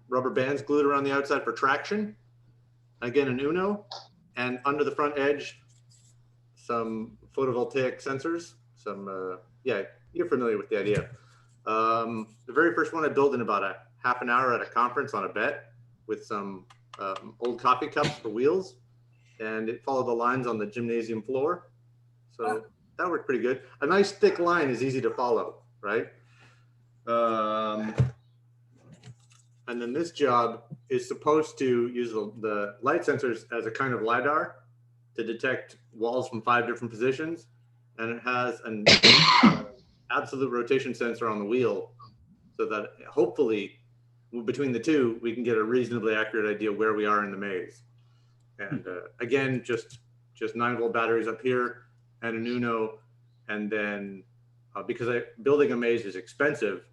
S4: rubber bands glued around the outside for traction. Again, an Uno, and under the front edge, some photovoltaic sensors. Yeah, you're familiar with the idea. The very first one I built in about a half an hour at a conference on a bet with some old coffee cups for wheels, and it followed the lines on the gymnasium floor. So that worked pretty good. A nice thick line is easy to follow, right? And then this job is supposed to use the light sensors as a kind of LiDAR to detect walls from 5 different positions. And it has an absolute rotation sensor on the wheel so that hopefully between the two, we can get a reasonably accurate idea where we are in the maze. And again, just 9-volt batteries up here and an Uno. And then because building a maze is expensive,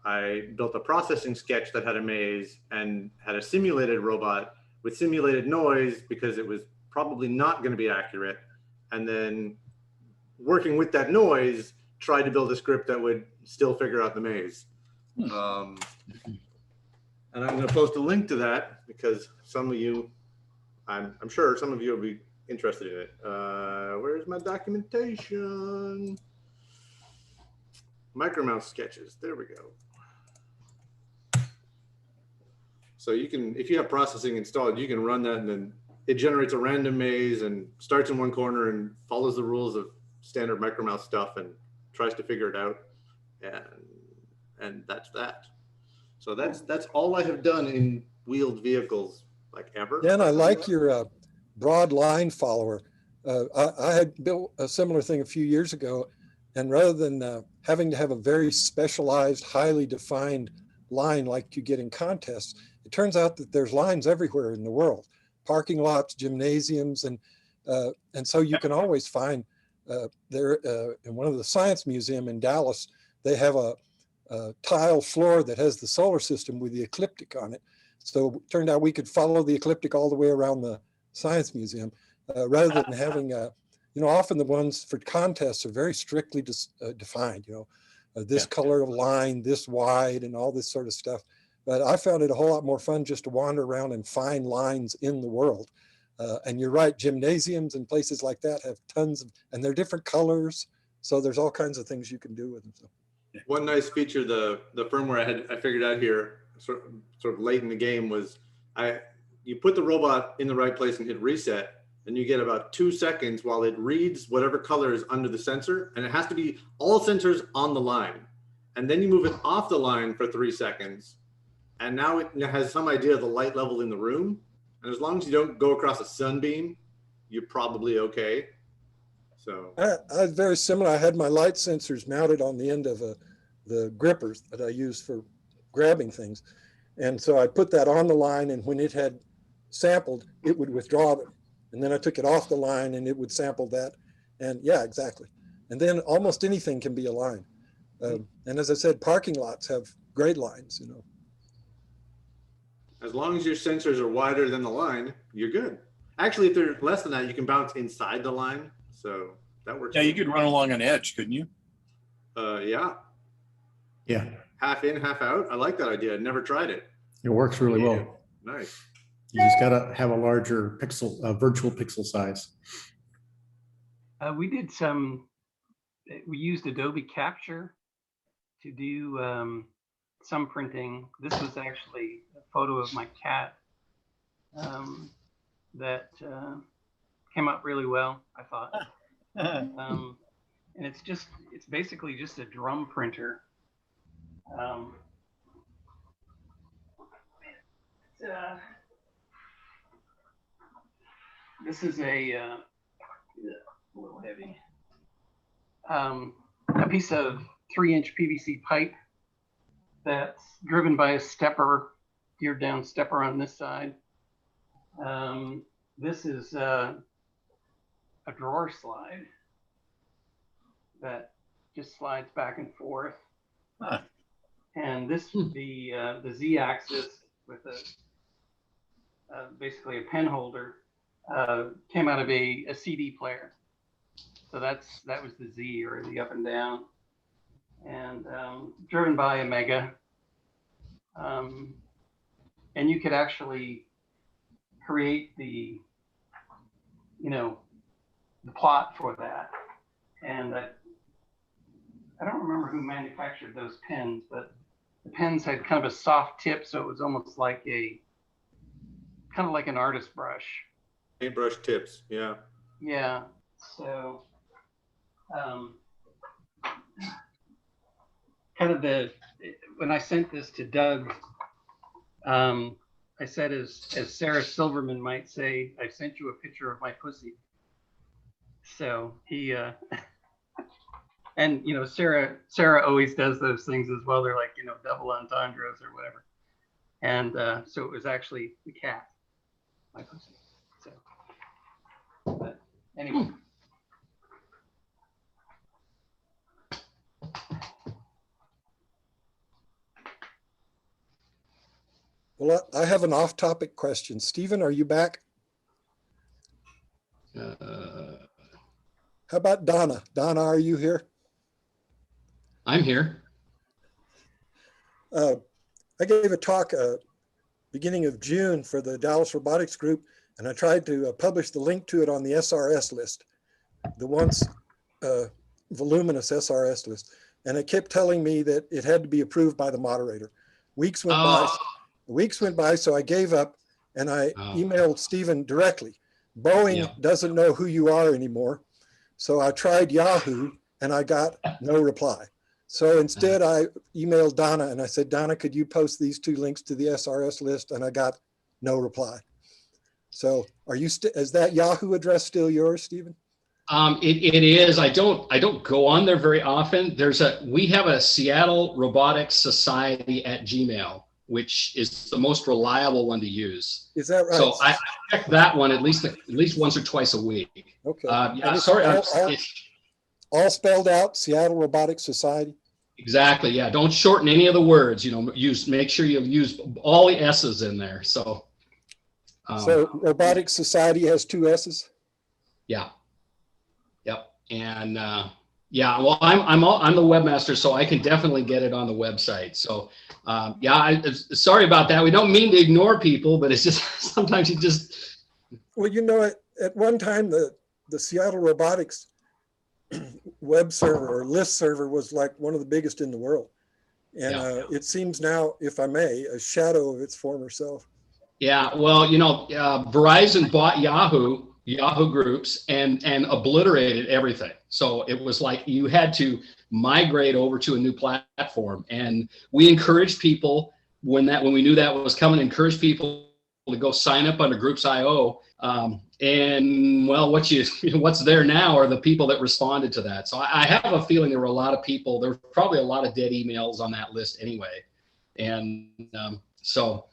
S4: I built a processing sketch that had a maze and had a simulated robot with simulated noise because it was probably not going to be accurate. And then working with that noise, tried to build a script that would still figure out the maze. And I'm going to post a link to that because some of you, I'm sure some of you will be interested in it. Where's my documentation? Micromouse sketches. There we go. So you can, if you have processing installed, you can run that and then it generates a random maze and starts in one corner and follows the rules of standard Micromouse stuff and tries to figure it out. And that's that. So that's all I have done in wheeled vehicles like ever.
S2: Dan, I like your broad line follower. I had built a similar thing a few years ago, and rather than having to have a very specialized, highly defined line like you get in contests, it turns out that there's lines everywhere in the world, parking lots, gymnasiums, and so you can always find there in one of the science museum in Dallas, they have a tile floor that has the solar system with the ecliptic on it. So it turned out we could follow the ecliptic all the way around the science museum rather than having, often the ones for contests are very strictly defined, this color of line, this wide, and all this sort of stuff. But I found it a whole lot more fun just to wander around and find lines in the world. And you're right, gymnasiums and places like that have tons of, and they're different colors. So there's all kinds of things you can do with them. So.
S4: One nice feature, the firmware I figured out here sort of late in the game was you put the robot in the right place and hit reset, and you get about 2 seconds while it reads whatever color is under the sensor, and it has to be all sensors on the line. And then you move it off the line for 3 seconds, and now it has some idea of the light level in the room. And as long as you don't go across a sunbeam, you're probably okay. So
S2: I was very similar. I had my light sensors mounted on the end of the grippers that I use for grabbing things. And so I put that on the line, and when it had sampled, it would withdraw them. And then I took it off the line and it would sample that. And yeah, exactly. And then almost anything can be a line. And as I said, parking lots have great lines,
S4: As long as your sensors are wider than the line, you're good. Actually, if they're less than that, you can bounce inside the line. So that works.
S11: Yeah, you could run along an edge, couldn't you?
S4: Yeah.
S6: Yeah,
S4: Half in, half out. I like that idea. I never tried it.
S6: it works really well.
S4: Nice.
S6: You just got to have a larger virtual pixel size.
S8: We used Adobe Capture to do some printing. This was actually a photo of my cat that came out really well, I thought. And it's basically just a drum printer. This is a little heavy. A piece of 3-inch PVC pipe that's driven by a stepper, geared down stepper on this side. This is a drawer slide that just slides back and forth.
S11: Huh.
S8: And this would be the Z-axis with basically a pen holder. Came out of a CD player. So that was the Z, or the up and down, and driven by a Mega. And you could actually create the, the plot for that. And I don't remember who manufactured those pens, but the pens had kind of a soft tip, so it was almost like kind of like an artist brush.
S4: Paintbrush tips, yeah.
S8: Yeah. So, kind of when I sent this to Doug, I said, as Sarah Silverman might say, I sent you a picture of my pussy. So he, and Sarah always does those things as well. They're like, double entendres or whatever. And so it was actually the cat, my pussy. So, but anyway.
S2: Well, I have an off-topic question. Stephen, are you back? How about Donna? Donna, are you here?
S10: I'm here.
S2: I gave a talk beginning of June for the Dallas Robotics group, and I tried to publish the link to it on the SRS list, the once voluminous SRS list. And it kept telling me that it had to be approved by the moderator. Weeks went by, so I gave up and I emailed Stephen directly. Boeing doesn't know who you are anymore. So I tried Yahoo and I got no reply. So instead I emailed Donna and I said, Donna, could you post these 2 links to the SRS list? And I got no reply. So is that Yahoo address still yours, Stephen?
S10: It is. I don't go on there very often. We have a Seattle Robotics Society at Gmail, which is the most reliable one to use.
S2: Is that right?
S10: So I check that one at least once or twice a week.
S2: Okay.
S10: Yeah, sorry.
S2: All spelled out, Seattle Robotics Society.
S10: Exactly. Yeah. Don't shorten any of the words. Make sure you use all the S's in there. So.
S2: So Robotics Society has 2 S's. Yeah.
S10: Yep. And yeah, well, I'm the webmaster, so I can definitely get it on the website. So yeah, sorry about that. We don't mean to ignore people, but it's just sometimes you just.
S2: Well, at one time the Seattle Robotics web server or list server was like one of the biggest in the world, and it seems now, if I may, a shadow of its former self.
S10: Yeah, well, Verizon bought Yahoo Groups and obliterated everything. So it was like you had to migrate over to a new platform. And we encouraged people when we knew that was coming, encouraged people to go sign up under Groups.io. And well, what's there now are the people that responded to that. So I have a feeling there were a lot of people. There were probably a lot of dead emails on that list anyway. And so.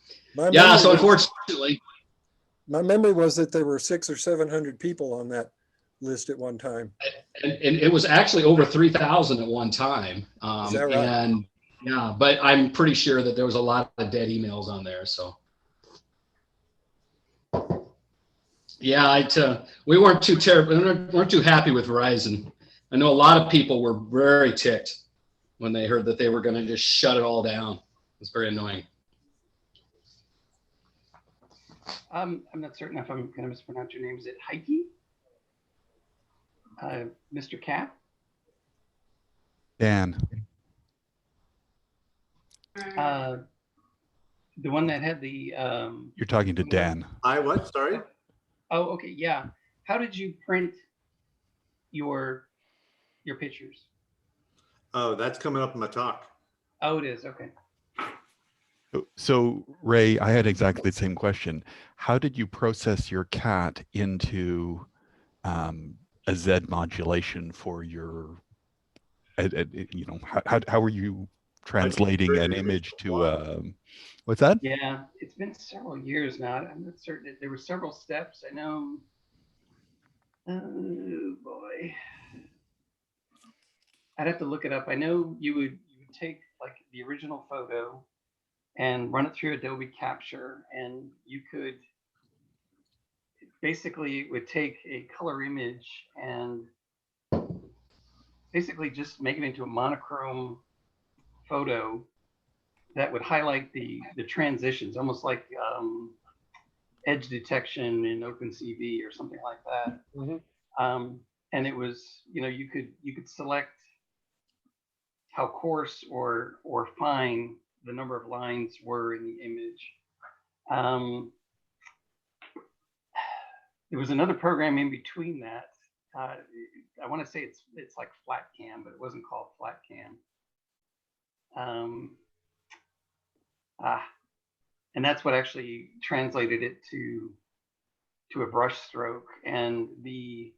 S10: Yeah, so unfortunately.
S2: My memory was that there were 600 or 700 people on that list at one time.
S10: And it was actually over 3,000 at one time.
S2: Is that right?
S10: And yeah, but I'm pretty sure that there was a lot of dead emails on there. So yeah, we weren't too happy with Verizon. I know a lot of people were very ticked when they heard that they were going to just shut it all down. It's very annoying.
S8: I'm not certain if I'm going to mispronounce your name. Is it Heike? Mr. Cap?
S12: Dan.
S8: The one that had the.
S12: You're talking to Dan.
S4: What? Sorry?
S8: Oh, okay. Yeah. How did you print your pictures?
S4: Oh, that's coming up in my talk.
S8: Oh, it is. Okay.
S12: So Ray, I had exactly the same question. How did you process your cat into a Z modulation for your, how were you translating an image to, what's that?
S8: Yeah, it's been several years now. I'm not certain. There were several steps. I know. Oh boy. I'd have to look it up. I know you would take like the original photo and run it through Adobe Capture, and you could basically, it would take a color image and basically just make it into a monochrome photo that would highlight the transitions, almost like edge detection in OpenCV or something like that.
S1: Mhm.
S8: And it was, you could select how coarse or fine the number of lines were in the image. There was another program in between that. I want to say it's like FlatCam, but it wasn't called FlatCam. And that's what actually translated it to a brush stroke. And the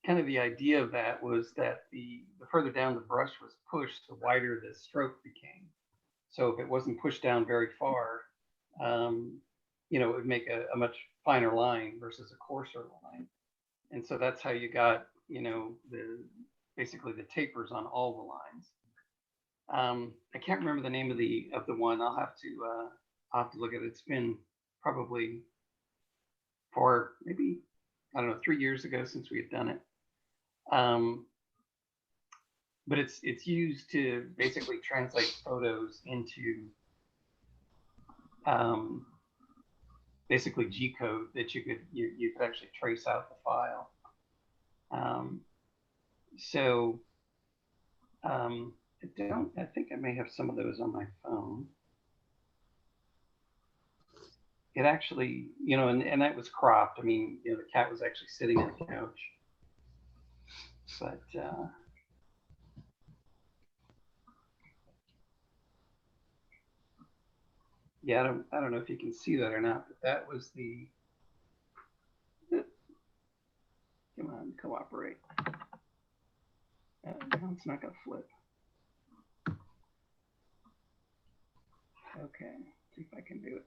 S8: kind of the idea of that was that the further down the brush was pushed, the wider the stroke became. So if it wasn't pushed down very far, it would make a much finer line versus a coarser line. And so that's how you got, basically the tapers on all the lines. I can't remember the name of the one. I'll have to look at it. It's been probably for maybe, I don't know, 3 years ago since we had done it. But it's used to basically translate photos into basically G code that you could actually trace out the file. I think I may have some of those on my phone. It actually, and that was cropped. I mean, the cat was actually sitting on the couch. But yeah, I don't know if you can see that or not, but that was the. Come on, cooperate. No, it's not gonna flip. Okay, see if I can do it.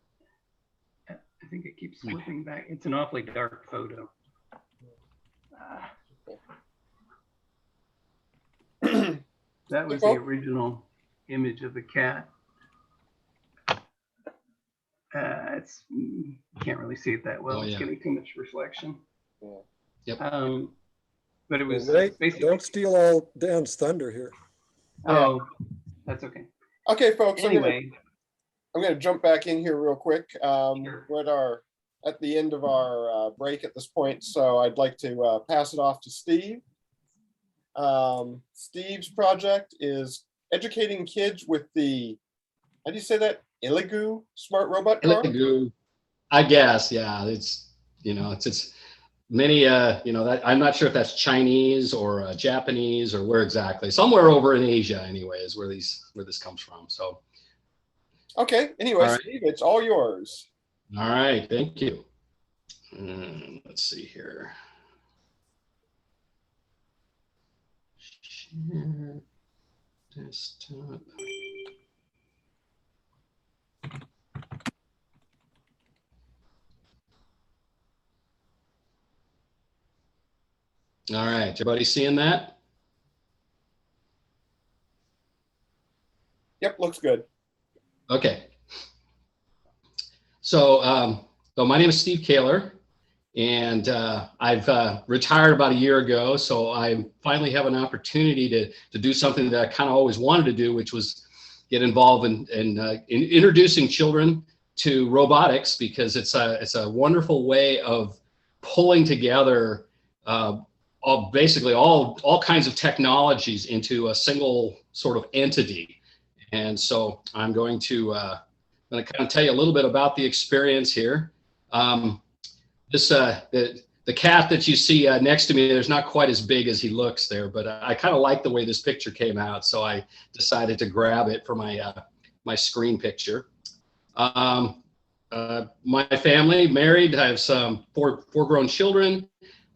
S8: I think it keeps flipping back. It's an awfully dark photo. That was the original image of the cat. You can't really see it that well. It's getting too much reflection.
S10: Yep.
S8: But it was
S2: basically. Don't steal all Dan's thunder here.
S8: Oh, that's okay.
S1: Okay, folks.
S8: Anyway,
S1: I'm going to jump back in here real quick.
S8: Sure.
S1: We're at the end of our break at this point, so I'd like to pass it off to Steve. Steve's project is educating kids with the, how do you say that? Elegoo SMART Robot Car?
S10: Elegoo, I guess, yeah. It's many, that I'm not sure if that's Chinese or Japanese or where exactly. Somewhere over in Asia, anyway, is where this comes from. So.
S1: Okay. Anyway,
S10: right.
S1: Steve, it's all yours.
S10: All right. Thank you. Let's see here. Share desktop. All right. Everybody seeing that?
S1: Yep. Looks good.
S10: Okay. So my name is Steve Kaehler, and I've retired about a year ago. So I finally have an opportunity to do something that I kind of always wanted to do, which was get involved in introducing children to robotics, because it's a wonderful way of pulling together basically all kinds of technologies into a single sort of entity. And so I'm going to kind of tell you a little bit about the experience here. The cat that you see next to me, there's not quite as big as he looks there, but I kind of like the way this picture came out, so I decided to grab it for my screen picture. My family, married, I have some four grown children,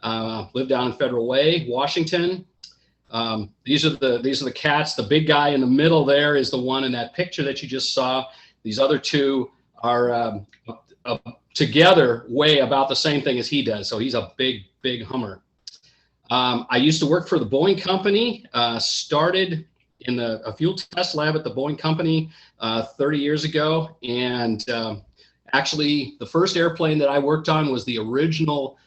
S10: live down in Federal Way, Washington. These are the cats. The big guy in the middle there is the one in that picture that you just saw. These other two are together weigh about the same thing as he does. So he's a big Hummer. I used to work for the Boeing company, started in a fuel test lab at the Boeing company 30 years ago. And actually, the first airplane that I worked on was the original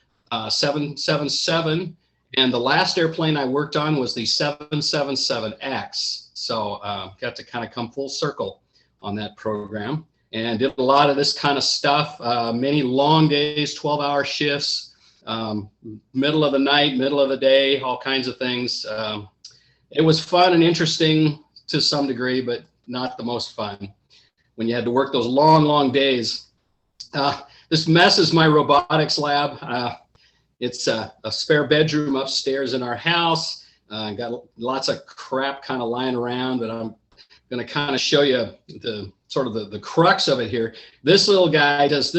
S10: 777. And the last airplane I worked on was the 777X. So got to kind of come full circle. on that program, and did a lot of this kind of stuff, many long days, 12-hour shifts, middle of the night, middle of the day, all kinds of things. It was fun and interesting to some degree, but not the most fun when you had to work those long, long days. This mess is my robotics lab. It's a spare bedroom upstairs in our house. Got lots of crap kind of lying around, but I'm going to kind of show you the sort of the crux of it here. This little guy does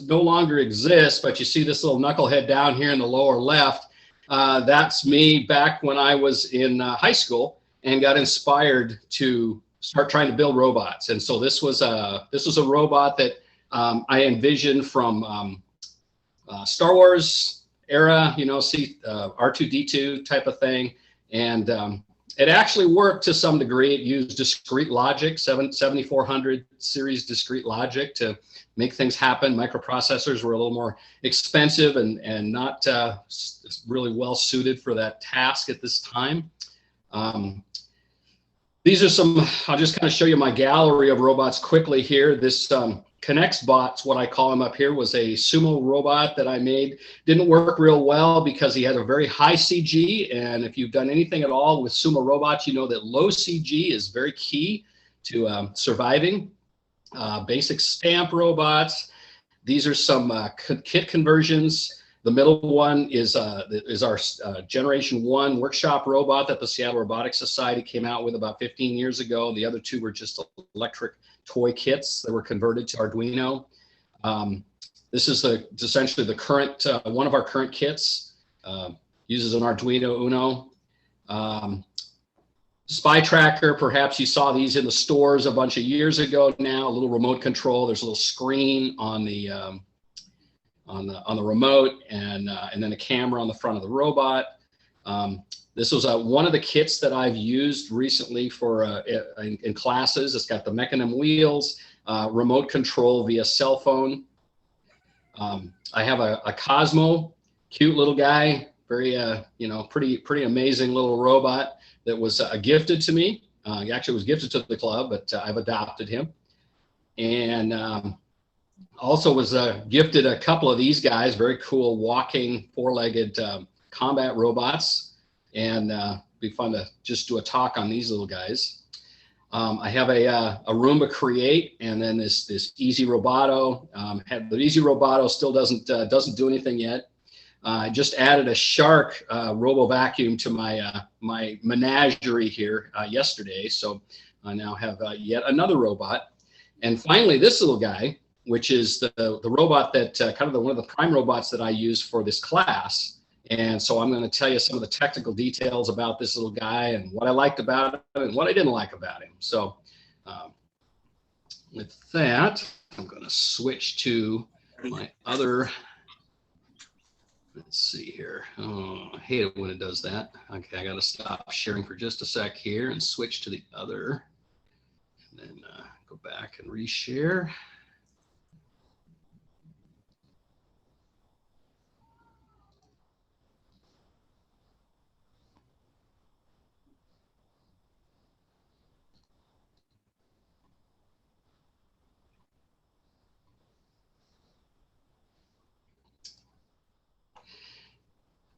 S10: no longer exist, but you see this little knucklehead down here in the lower left. That's me back when I was in high school and got inspired to start trying to build robots. And so this was a robot that I envisioned from Star Wars era, you know, see R2-D2 type of thing. And it actually worked to some degree. It used discrete logic, 7400 series discrete logic to make things happen. Microprocessors were a little more expensive and not really well suited for that task at this time. These are some, I'll just kind of show you my gallery of robots quickly here. This ConnexBot's what I call him up here, was a sumo robot that I made. Didn't work real well because he had a very high CG, and if you've done anything at all with sumo robots, you know that low CG is very key to surviving. Basic stamp robots. These are some kit conversions. The middle one is our Generation 1 workshop robot that the Seattle Robotics Society came out with about 15 years ago. The other two were just electric toy kits that were converted to Arduino. This is essentially the current one of our current kits. Uses an Arduino Uno. Spy tracker, perhaps you saw these in the stores a bunch of years ago now. A little remote control. There's a little screen on the remote, and then a camera on the front of the robot. This was one of the kits that I've used recently for in classes. It's got the mechanism wheels, remote control via cell phone. I have a Cosmo, cute little guy, very pretty amazing little robot that was gifted to me. He actually was gifted to the club, but I've adopted him. And also was gifted a couple of these guys, very cool walking four-legged combat robots. And be fun to just do a talk on these little guys. I have a Roomba Create, and then this Easy Roboto. The Easy Roboto still doesn't do anything yet. I just added a Shark Robo Vacuum to my menagerie here yesterday, so I now have yet another robot. And finally, this little guy, which is the robot that one of the prime robots that I use for this class. And so I'm going to tell you some of the technical details about this little guy and what I liked about him and what I didn't like about him. So with that, I'm going to switch to my other, let's see here. Oh, I hate it when it does that. Okay, I got to stop sharing for just a sec here and switch to the other. And then go back and reshare.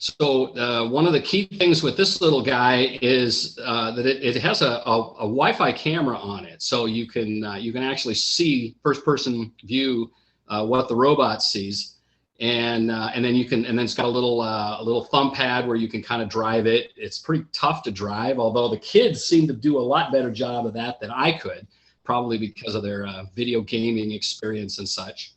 S10: So one of the key things with this little guy is that it has a Wi-Fi camera on it, so you can actually see first-person view what the robot sees, and then it's got a little thumb pad where you can kind of drive it. It's pretty tough to drive, although the kids seem to do a lot better job of that than I could, probably because of their video gaming experience and such.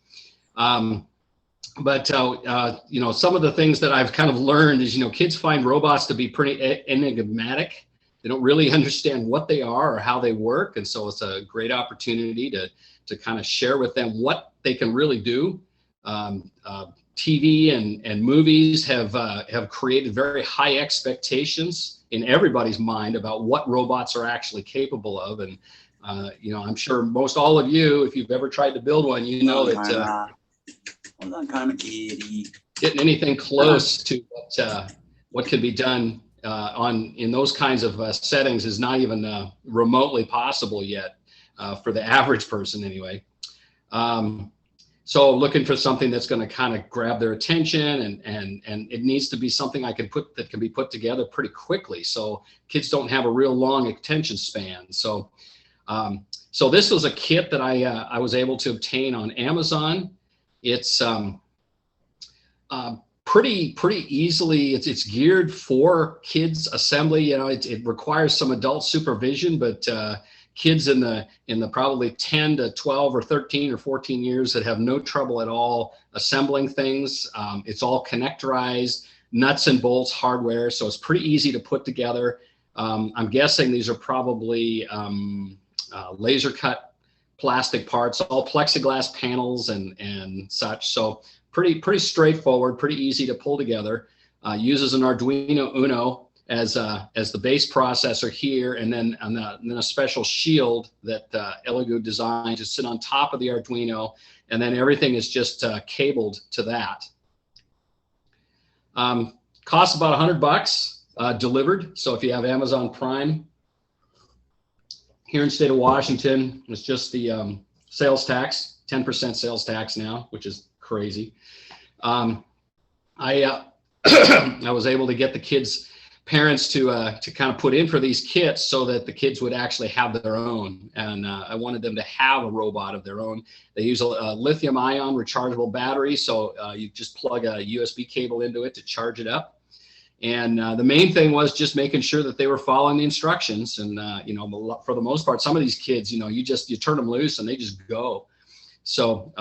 S10: But some of the things that I've kind of learned is, kids find robots to be pretty enigmatic. They don't really understand what they are or how they work. And so it's a great opportunity to kind of share with them what they can really do. TV and movies have created very high expectations in everybody's mind about what robots are actually capable of. And, I'm sure most all of you, if you've ever tried to build one, you know that
S13: Hold on, kind of kitty.
S10: Getting anything close to what can be done in those kinds of settings is not even remotely possible yet. for the average person anyway. So looking for something that's going to kind of grab their attention, and it needs to be something that can be put together pretty quickly, so kids don't have a real long attention span. So so this was a kit that I was able to obtain on Amazon. It's pretty easily, it's geared for kids assembly. You know, it requires some adult supervision, but kids in the probably 10 to 12 or 13 or 14 years that have no trouble at all assembling things. It's all connectorized, nuts and bolts hardware, so it's pretty easy to put together. I'm guessing these are probably laser cut plastic parts, all plexiglass panels and such. So pretty straightforward, pretty easy to pull together. Uses an Arduino Uno as the base processor here, and then a special shield that Elegoo designed to sit on top of the Arduino, and then everything is just cabled to that. Costs about $100 delivered. So if you have Amazon Prime here in the state of Washington, it's just the sales tax, 10% sales tax now, which is crazy. I was able to get the kids' parents to kind of put in for these kits so that the kids would actually have their own, and I wanted them to have a robot of their own. They use a lithium-ion rechargeable battery, so you just plug a USB cable into it to charge it up. And the main thing was just making sure that they were following the instructions. And you know, for the most part, some of these kids, you know, you turn them loose and they just go. So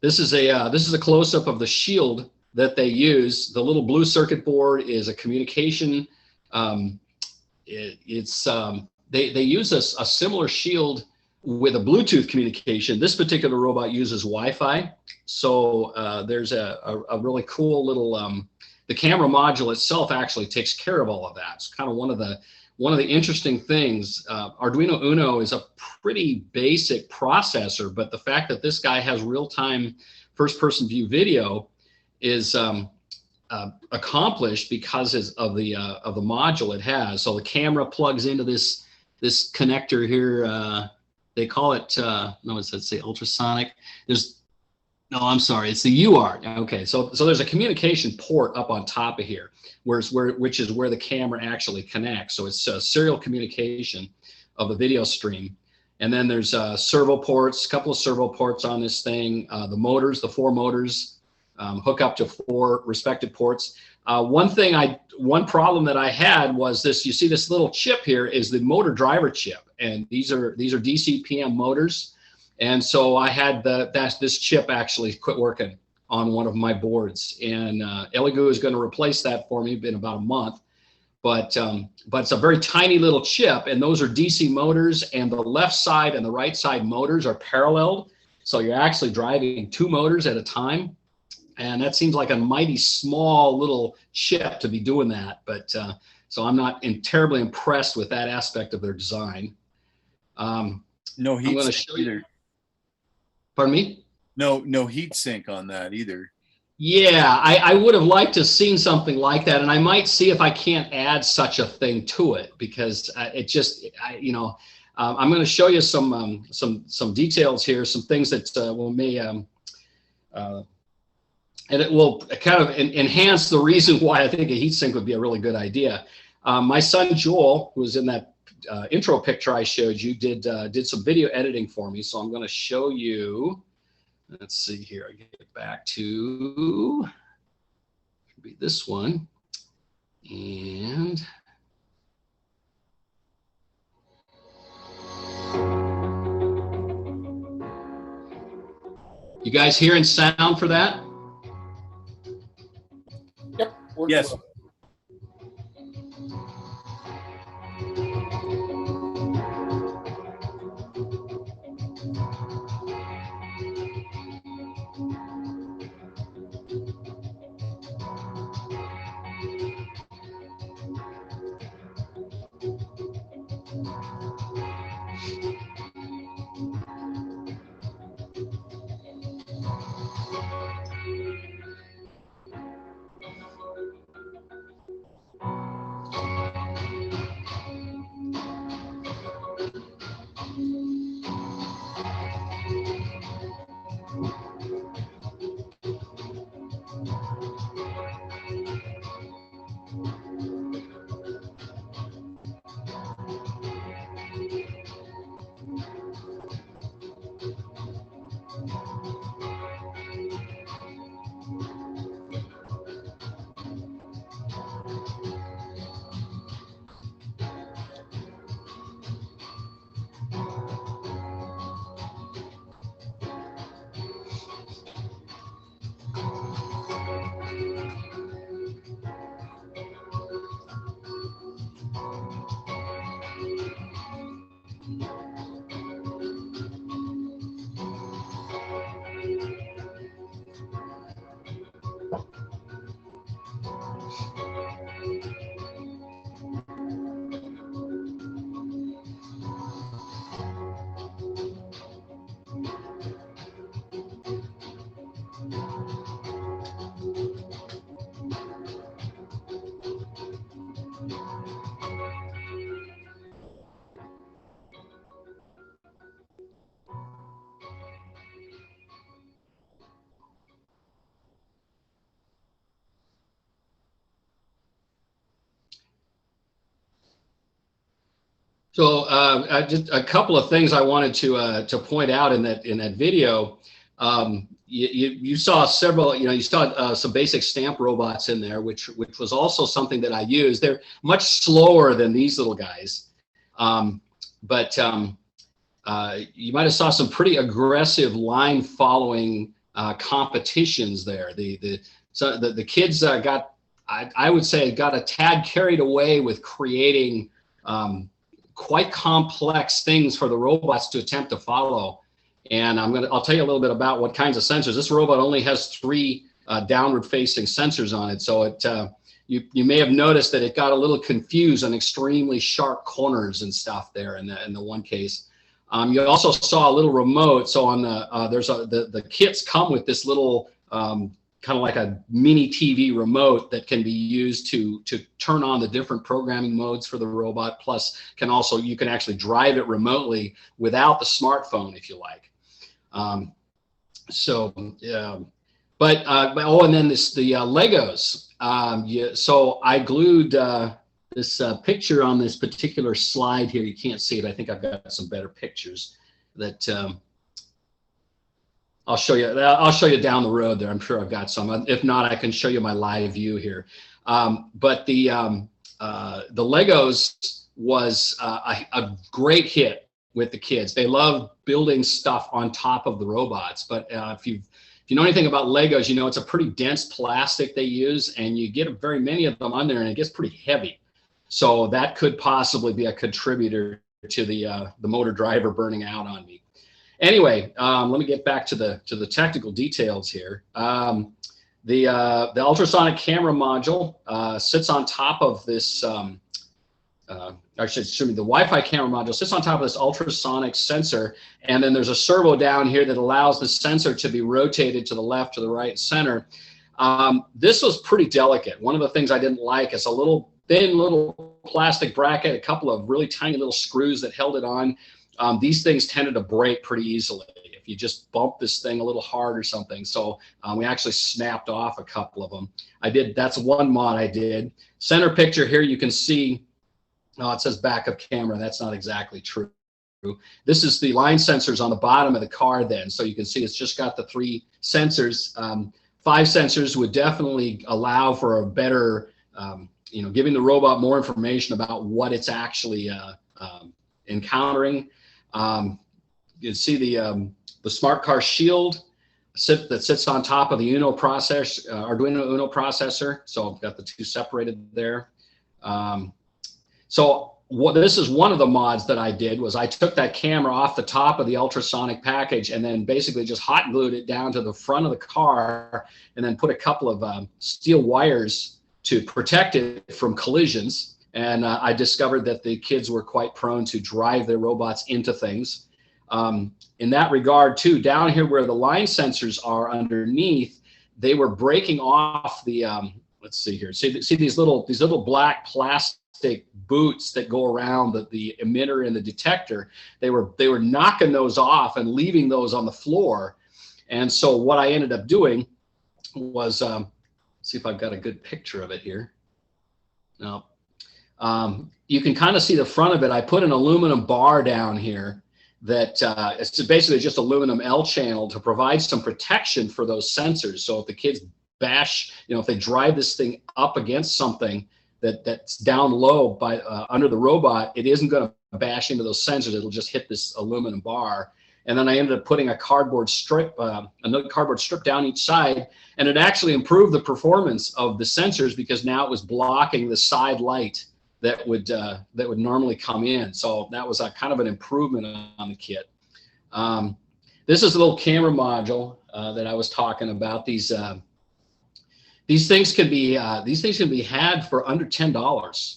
S10: this is a close-up of the shield that they use. The little blue circuit board is a communication. They use a similar shield with a Bluetooth communication. This particular robot uses Wi-Fi. So there's a really cool little, the camera module itself actually takes care of all of that. It's kind of one of the interesting things. Arduino Uno is a pretty basic processor, but the fact that this guy has real-time first-person view video is accomplished because of the module it has. So the camera plugs into this connector here. They call it no, it says say ultrasonic. I'm sorry, it's the UART. Okay, so there's a communication port up on top of here, which is where the camera actually connects. So it's serial communication of the video stream. And then there's servo ports, a couple of servo ports on this thing. The 4 motors hook up to 4 respective ports. One problem that I had was this. You see this little chip here is the motor driver chip, and these are DC-PM motors. And so I had this chip actually quit working on one of my boards, and Elegoo is going to replace that for me in about a month. But it's a very tiny little chip, and those are DC motors, and the left side and the right side motors are paralleled. So you're actually driving 2 motors at a time. And that seems like a mighty small little chip to be doing that. But so I'm not terribly impressed with that aspect of their design.
S11: No heat sink either.
S10: Pardon me?
S11: No heat sink on that either.
S10: Yeah, I would have liked to have seen something like that, and I might see if I can't add such a thing to it, because it just, I'm going to show you some details here, some things that and it will kind of enhance the reason why I think a heatsink would be a really good idea. My son Joel, who was in that intro picture I showed you, did some video editing for me, so I'm going to show you. Let's see here. I get back to be this one, and you guys hearing sound for that?
S1: Yep.
S11: Yes.
S10: So just a couple of things I wanted to point out in that video. You saw several, you saw some basic stamp robots in there, which was also something that I used. They're much slower than these little guys, but you might have saw some pretty aggressive line following competitions there. The kids got, I would say, got a tad carried away with creating quite complex things for the robots to attempt to follow. And I'll tell you a little bit about what kinds of sensors. This robot only has 3 downward facing sensors on it. So you may have noticed that it got a little confused on extremely sharp corners and stuff there in the one case. You also saw a little remote. So on the kits come with this little kind of like a mini TV remote that can be used to turn on the different programming modes for the robot. Plus, you can actually drive it remotely without the smartphone if you like. And then the Legos. So I glued this picture on this particular slide here. You can't see it. I think I've got some better pictures that I'll show you. I'll show you down the road there. I'm sure I've got some. If not, I can show you my live view here. But the Legos was a great hit with the kids. They love building stuff on top of the robots. But if you know anything about Legos, you know it's a pretty dense plastic they use, and you get very many of them on there, and it gets pretty heavy. So that could possibly be a contributor to the motor driver burning out on me. Anyway, let me get back to the technical details here. The ultrasonic camera module sits on top of this. Actually, the Wi-Fi camera module sits on top of this ultrasonic sensor, and then there's a servo down here that allows the sensor to be rotated to the left, to the right, center. This was pretty delicate. One of the things I didn't like is a thin little plastic bracket, a couple of really tiny little screws that held it on. These things tended to break pretty easily if you just bump this thing a little hard or something. So we actually snapped off a couple of them. That's one mod I did. Center picture here, you can see, it says backup camera. That's not exactly true. This is the line sensors on the bottom of the car then. So you can see it's just got the 3 sensors. 5 sensors would definitely allow for a better, giving the robot more information about what it's actually encountering. You can see the smart car shield that sits on top of the Arduino Uno processor. So I've got the 2 separated there. This is one of the mods that I did was I took that camera off the top of the ultrasonic package and then basically just hot glued it down to the front of the car and then put a couple of steel wires to protect it from collisions. And I discovered that the kids were quite prone to drive their robots into things. In that regard, too, down here where the line sensors are underneath, they were breaking off the, let's see here. See these little black plastic boots that go around the emitter and the detector. They were knocking those off and leaving those on the floor. And so what I ended up doing was, see if I've got a good picture of it here. No. You can kind of see the front of it. I put an aluminum bar down here that it's basically just aluminum L channel to provide some protection for those sensors. So if the kids bash, if they drive this thing up against something that's down low by under the robot, it isn't going to bash into those sensors. It'll just hit this aluminum bar. And then I ended up putting a cardboard strip, another cardboard strip down each side, and it actually improved the performance of the sensors because now it was blocking the side light that would normally come in. So that was a kind of an improvement on the kit. This is a little camera module that I was talking about. These things can be had for under $10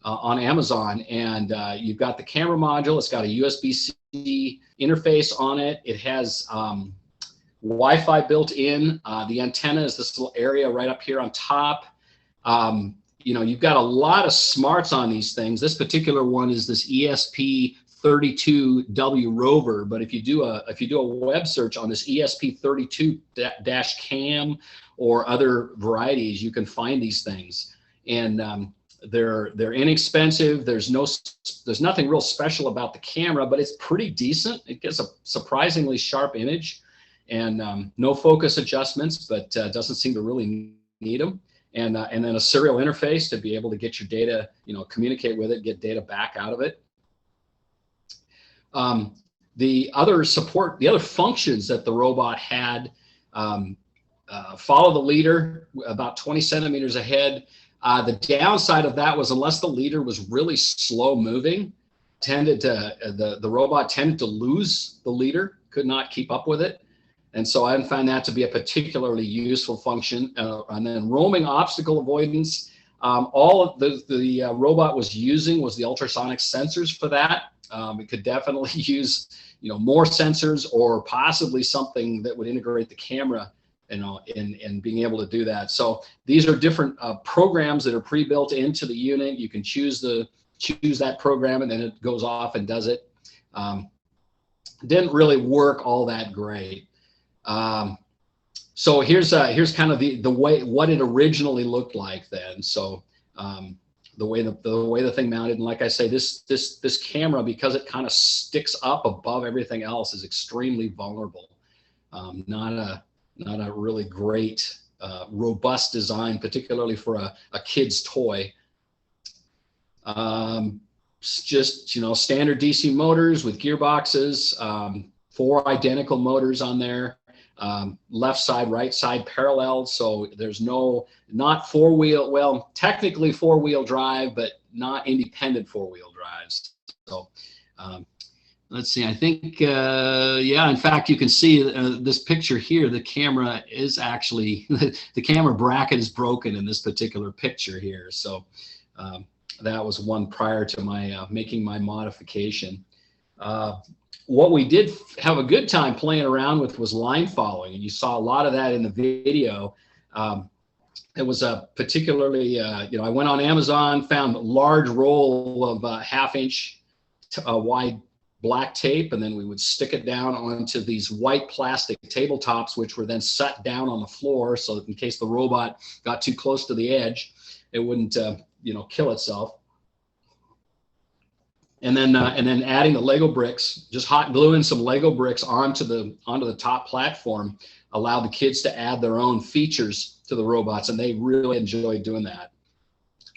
S10: on Amazon, and you've got the camera module. It's got a USB-C interface on it. It has Wi-Fi built in. The antenna is this little area right up here on top. You've got a lot of smarts on these things. This particular one is this ESP32W rover, but if you do a web search on this ESP32-cam or other varieties, you can find these things. And They're inexpensive. There's nothing real special about the camera, but it's pretty decent. It gets a surprisingly sharp image, and no focus adjustments, but doesn't seem to really need them. And then a serial interface to be able to get your data, communicate with it, get data back out of it. The other functions that the robot had, follow the leader about 20 centimeters ahead. The downside of that was, unless the leader was really slow moving, the robot tended to lose the leader, could not keep up with it. And so I didn't find that to be a particularly useful function. And then roaming obstacle avoidance, all of the robot was using was the ultrasonic sensors for that. It could definitely use, more sensors, or possibly something that would integrate the camera, in being able to do that. So these are different programs that are pre-built into the unit. You can choose that program, and then it goes off and does it. Didn't really work all that great. So here's kind of the way what it originally looked like then. So the way the thing mounted, and like I say, this camera, because it kind of sticks up above everything else, is extremely vulnerable. Not a really great robust design, particularly for a kid's toy. Just standard DC motors with gearboxes, 4 identical motors on there. Left side, right side parallel, so there's not four-wheel, well, technically four-wheel drive, but not independent four-wheel drives. So let's see, I think, yeah, in fact, you can see this picture here, the camera is actually, the camera bracket is broken in this particular picture here. So that was one prior to my making my modification. What we did have a good time playing around with was line following, and you saw a lot of that in the video. It was a particularly, I went on Amazon, found a large roll of 1/2 inch wide black tape, and then we would stick it down onto these white plastic tabletops, which were then set down on the floor, so that in case the robot got too close to the edge, it wouldn't, kill itself. And then adding the Lego bricks, just hot gluing some Lego bricks onto the top platform, allowed the kids to add their own features to the robots, and they really enjoyed doing that.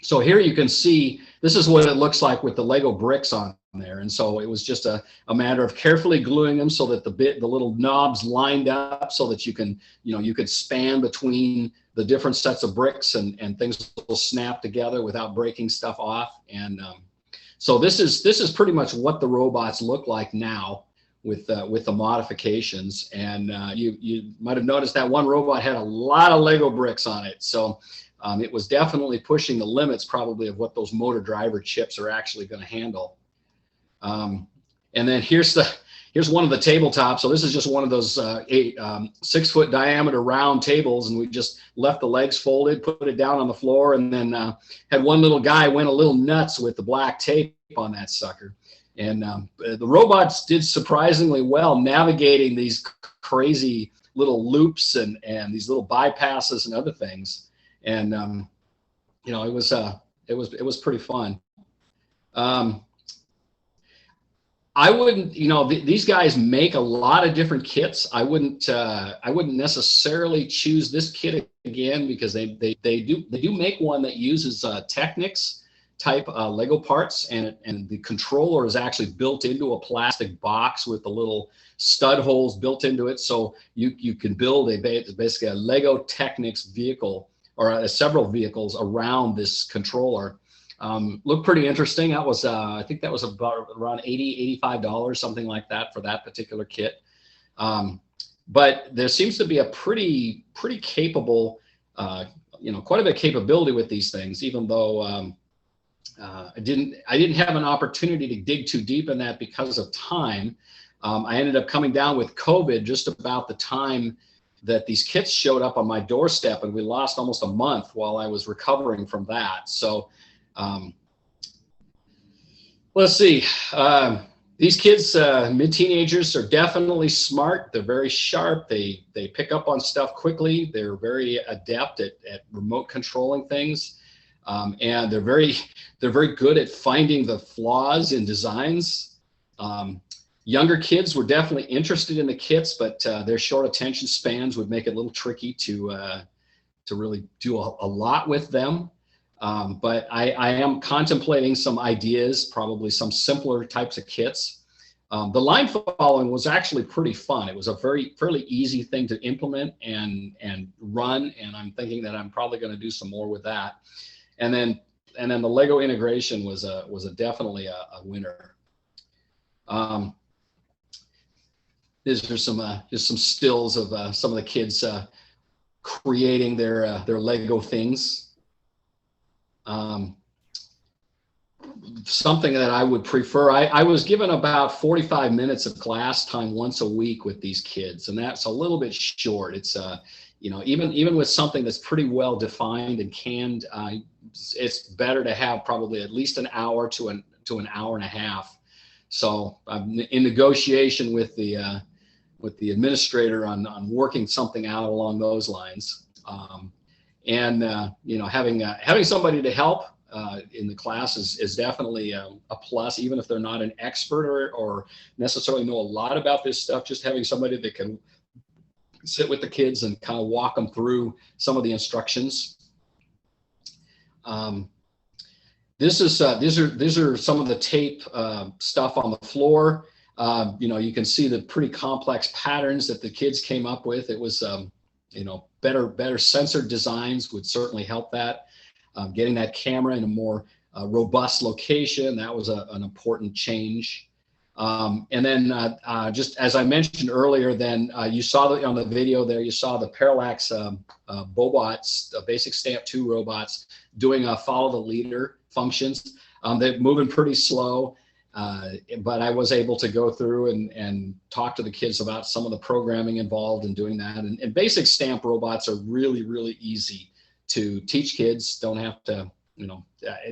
S10: So here you can see, this is what it looks like with the Lego bricks on there. And so it was just a matter of carefully gluing them so that the little knobs lined up, so that you could span between the different sets of bricks, and things will snap together without breaking stuff off. And so this is pretty much what the robots look like now with the modifications. And you might have noticed that one robot had a lot of Lego bricks on it. So it was definitely pushing the limits probably of what those motor driver chips are actually going to handle. And then here's one of the tabletops. So this is just one of those 6-foot diameter round tables, and we just left the legs folded, put it down on the floor, and then had one little guy went a little nuts with the black tape on that sucker. And the robots did surprisingly well navigating these crazy little loops and these little bypasses and other things. And it was pretty fun. I wouldn't, these guys make a lot of different kits. I wouldn't necessarily choose this kit again, because they do make one that uses Technics type Lego parts, and the controller is actually built into a plastic box with the little stud holes built into it. So you can build basically a Lego Technics vehicle, or several vehicles around this controller. Looked pretty interesting. That was, I think that was about around $80, $85, something like that for that particular kit. But there seems to be a pretty capable, quite a bit of capability with these things, even though I didn't have an opportunity to dig too deep in that because of time. I ended up coming down with COVID just about the time that these kits showed up on my doorstep, and we lost almost a month while I was recovering from that. So let's see. These kids, mid-teenagers, are definitely smart. They're very sharp. They pick up on stuff quickly. They're very adept at remote controlling things. And they're very good at finding the flaws in designs. Younger kids were definitely interested in the kits, but their short attention spans would make it a little tricky to really do a lot with them. But I am contemplating some ideas, probably some simpler types of kits. The line following was actually pretty fun. It was a fairly easy thing to implement and run, and I'm thinking that I'm probably going to do some more with that. And then the Lego integration was definitely a winner. These are some stills of some of the kids creating their Lego things. Something that I would prefer, I was given about 45 minutes of class time once a week with these kids, and that's a little bit short. It's even with something that's pretty well defined and canned, it's better to have probably at least an hour to an hour and a half. So I'm in negotiation with the administrator on working something out along those lines. Having somebody to help in the class is definitely a plus, even if they're not an expert or necessarily know a lot about this stuff. Just having somebody that can sit with the kids and kind of walk them through some of the instructions. These are some of the tape stuff on the floor. You can see the pretty complex patterns that the kids came up with. It was better sensor designs would certainly help that. Getting that camera in a more robust location, that was an important change. And then just as I mentioned earlier, then you saw on the video there, you saw the Parallax Bobots, basic Stamp.to robots doing follow the leader functions. They're moving pretty slow, but I was able to go through and talk to the kids about some of the programming involved in doing that. And basic stamp robots are really, really easy to teach kids. Don't have to,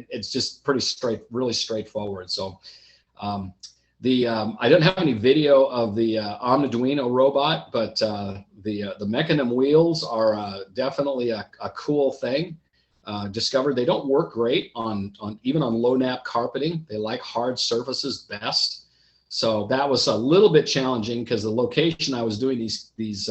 S10: it's just really straightforward. So I don't have any video of the Arduino robot, but the mechanism wheels are definitely a cool thing. Discovered they don't work great even on low nap carpeting. They like hard surfaces best. So that was a little bit challenging because the location I was doing these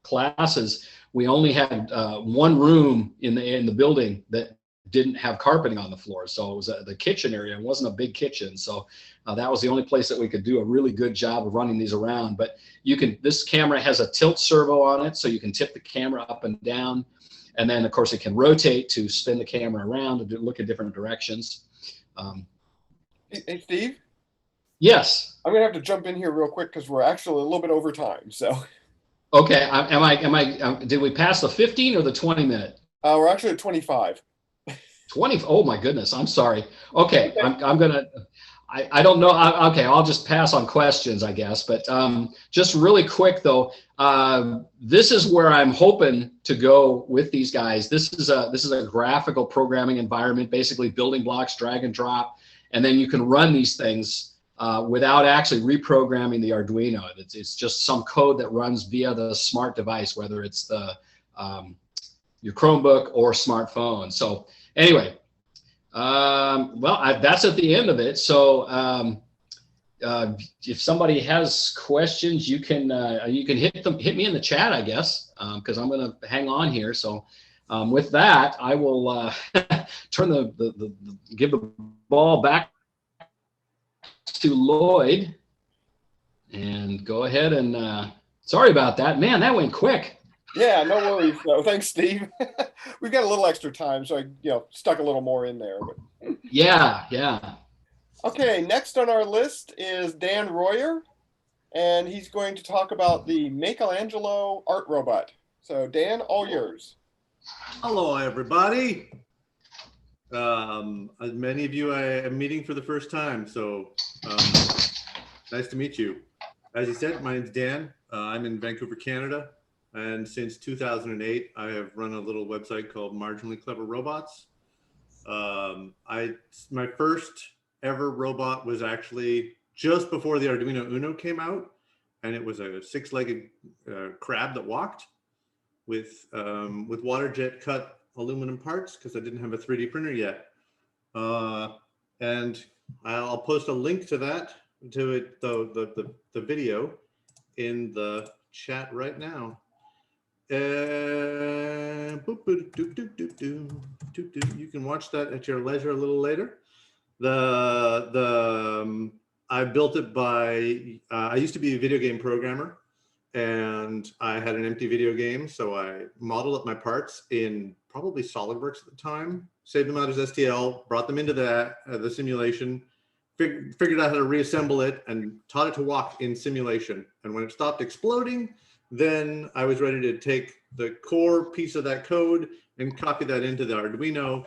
S10: classes, we only had one room in the building that didn't have carpeting on the floor. So it was the kitchen area. It wasn't a big kitchen. So that was the only place that we could do a really good job of running these around. But this camera has a tilt servo on it, so you can tip the camera up and down. And then, of course, it can rotate to spin the camera around and look at different directions.
S1: Hey, Steve?
S10: Yes.
S1: I'm going to have to jump in here real quick because we're actually a little bit over time. So.
S10: Okay. Did we pass the 15 or the 20 minute?
S1: We're actually at 25.
S10: 20? Oh, my goodness. I'm sorry. Okay. I'm going to. I don't know. Okay, I'll just pass on questions, I guess. But just really quick, though, this is where I'm hoping to go with these guys. This is a graphical programming environment, basically building blocks, drag and drop, and then you can run these things without actually reprogramming the Arduino. It's just some code that runs via the smart device, whether it's your Chromebook or smartphone. So anyway. That's at the end of it. So if somebody has questions, you can hit me in the chat, I guess, because I'm going to hang on here. So with that, I will give the ball back to Lloyd and go ahead and sorry about that, man. That went quick.
S1: Yeah, no worries. No, thanks, Steve. We've got a little extra time, so I stuck a little more in there. But.
S10: Yeah.
S1: Okay, next on our list is Dan Royer, and he's going to talk about the Michelangelo art robot. So, Dan, all yours.
S4: Hello, everybody. As many of you I am meeting for the first time, so nice to meet you. As you said, my name's Dan. I'm in Vancouver, Canada. And since 2008, I have run a little website called Marginally Clever Robots. My first ever robot was actually just before the Arduino Uno came out, and it was a six-legged crab that walked with water jet cut aluminum parts because I didn't have a 3D printer yet. And I'll post a link to that, to it, the video in the chat right now. You can watch that at your leisure a little later. I built it by, I used to be a video game programmer, and I had an empty video game. So I modeled up my parts in probably SolidWorks at the time, saved them out as STL, brought them into the simulation, figured out how to reassemble it, and taught it to walk in simulation. And when it stopped exploding, then I was ready to take the core piece of that code and copy that into the Arduino.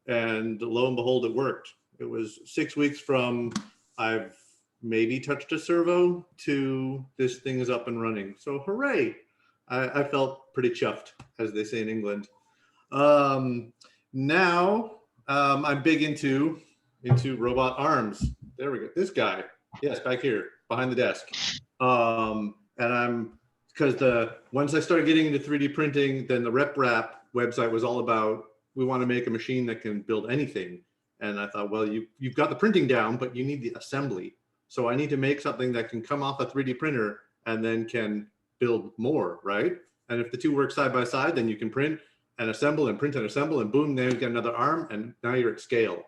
S4: And lo and behold, it worked. It was 6 weeks from I've maybe touched a servo to this thing is up and running. So hooray. I felt pretty chuffed, as they say in England. Now I'm big into robot arms. There we go. This guy, yes, back here behind the desk. And because once I started getting into 3D printing, then the RepRap website was all about, we want to make a machine that can build anything. And I thought, well, you've got the printing down, but you need the assembly. So I need to make something that can come off a 3D printer and then can build more, right? And if the two work side by side, then you can print and assemble and print and assemble, and boom, then you get another arm, and now you're at scale.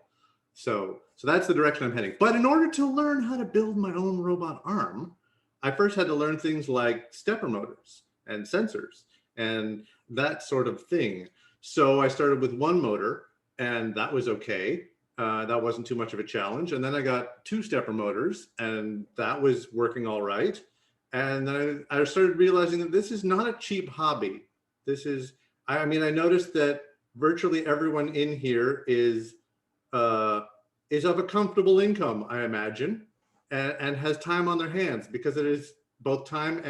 S4: So that's the direction I'm heading. But in order to learn how to build my own robot arm, I first had to learn things like stepper motors and sensors and that sort of thing. So I started with one motor, and that was okay. That wasn't too much of a challenge. And then I got 2 stepper motors, and that was working all right. And then I started realizing that this is not a cheap hobby. This is, I mean, I noticed that virtually everyone in here is of a comfortable income, I imagine, and has time on their hands, because it is both time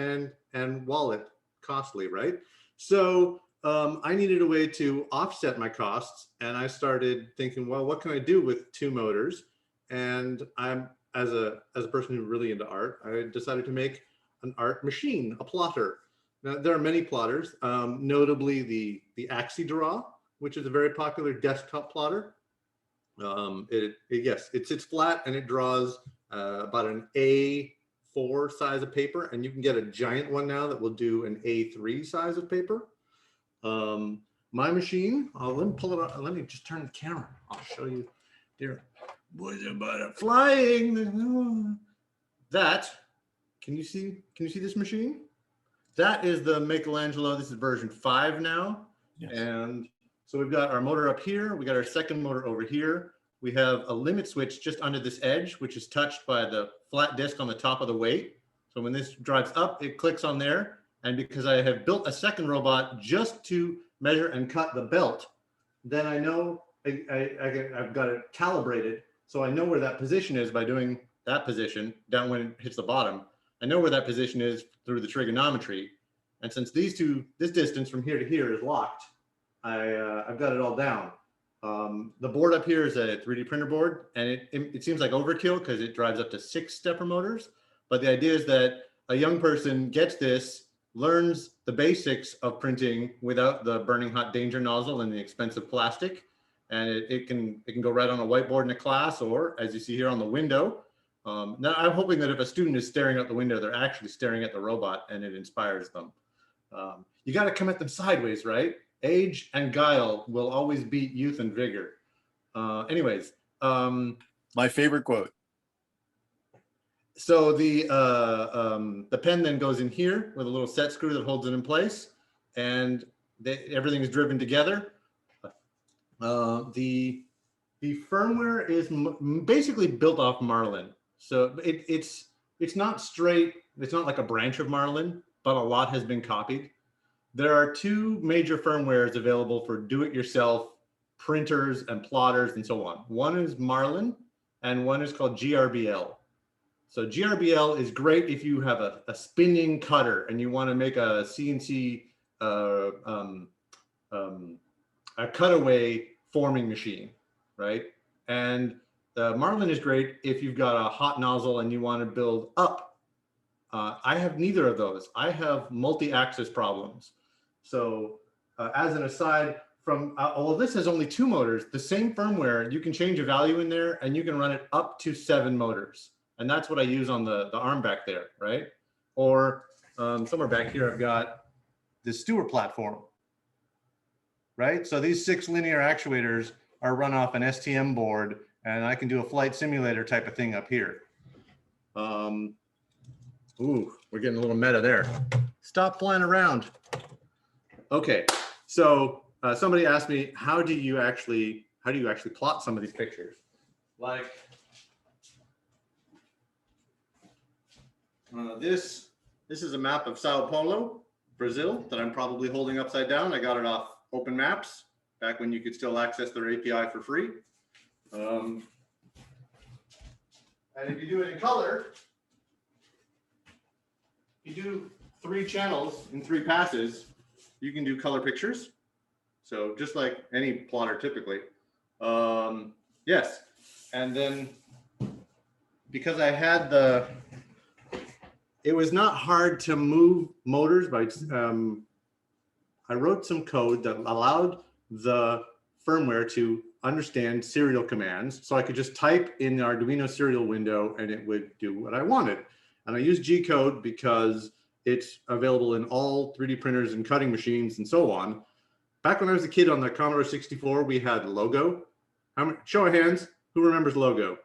S4: and wallet costly, right? So I needed a way to offset my costs, and I started thinking, well, what can I do with 2 motors? And I'm, as a person who's really into art, I decided to make an art machine, a plotter. Now, there are many plotters, notably the AxiDraw, which is a very popular desktop plotter. Yes, it sits flat and it draws about an A4 size of paper, and you can get a giant one now that will do an A3 size of paper. My machine, let me pull it up. Let me just turn the camera. I'll show you. Dear boys and butter flying. That, can you see this machine? That is the Michelangelo. This is version 5 now. Yes. And so we've got our motor up here. We got our second motor over here. We have a limit switch just under this edge, which is touched by the flat disc on the top of the weight. So when this drives up, it clicks on there. And because I have built a second robot just to measure and cut the belt, then I know I've got it calibrated. So I know where that position is by doing that position down when it hits the bottom. I know where that position is through the trigonometry. And since this distance from here to here is locked, I've got it all down. The board up here is a 3D printer board, and it seems like overkill because it drives up to 6 stepper motors. But the idea is that a young person gets this, learns the basics of printing without the burning hot danger nozzle and the expensive plastic. And it can go right on a whiteboard in a class, or as you see here on the window. Now I'm hoping that if a student is staring out the window, they're actually staring at the robot and it inspires them. You got to come at them sideways, right? Age and guile will always beat youth and vigor. Anyways.
S11: My favorite quote.
S4: So the pen then goes in here with a little set screw that holds it in place, and everything is driven together. The firmware is basically built off Marlin. So it's not straight, it's not like a branch of Marlin, but a lot has been copied. There are 2 major firmwares available for do-it-yourself printers and plotters and so on. One is Marlin and one is called GRBL. So GRBL is great if you have a spinning cutter and you want to make a CNC a cutaway forming machine, right? And Marlin is great if you've got a hot nozzle and you want to build up. I have neither of those. I have multi-axis problems. So as an aside, from, although this has only 2 motors, the same firmware, you can change a value in there and you can run it up to 7 motors. And that's what I use on the arm back there, right? Or somewhere back here, I've got the Stewart platform, right? So these 6 linear actuators are run off an STM board, and I can do a flight simulator type of thing up here. Ooh, we're getting a little meta there. Stop flying around. Okay, so somebody asked me, how do you actually plot some of these pictures? Like this is a map of Sao Paulo, Brazil, that I'm probably holding upside down. I got it off Open Maps back when you could still access their API for free. And if you do it in color, you do 3 channels in 3 passes, you can do color pictures. So just like any plotter typically. Yes. And then because I had it was not hard to move motors by, I wrote some code that allowed the firmware to understand serial commands. So I could just type in the Arduino serial window and it would do what I wanted. And I used G-code because it's available in all 3D printers and cutting machines and so on. Back when I was a kid on the Commodore 64, we had Logo. Show of hands, who remembers Logo?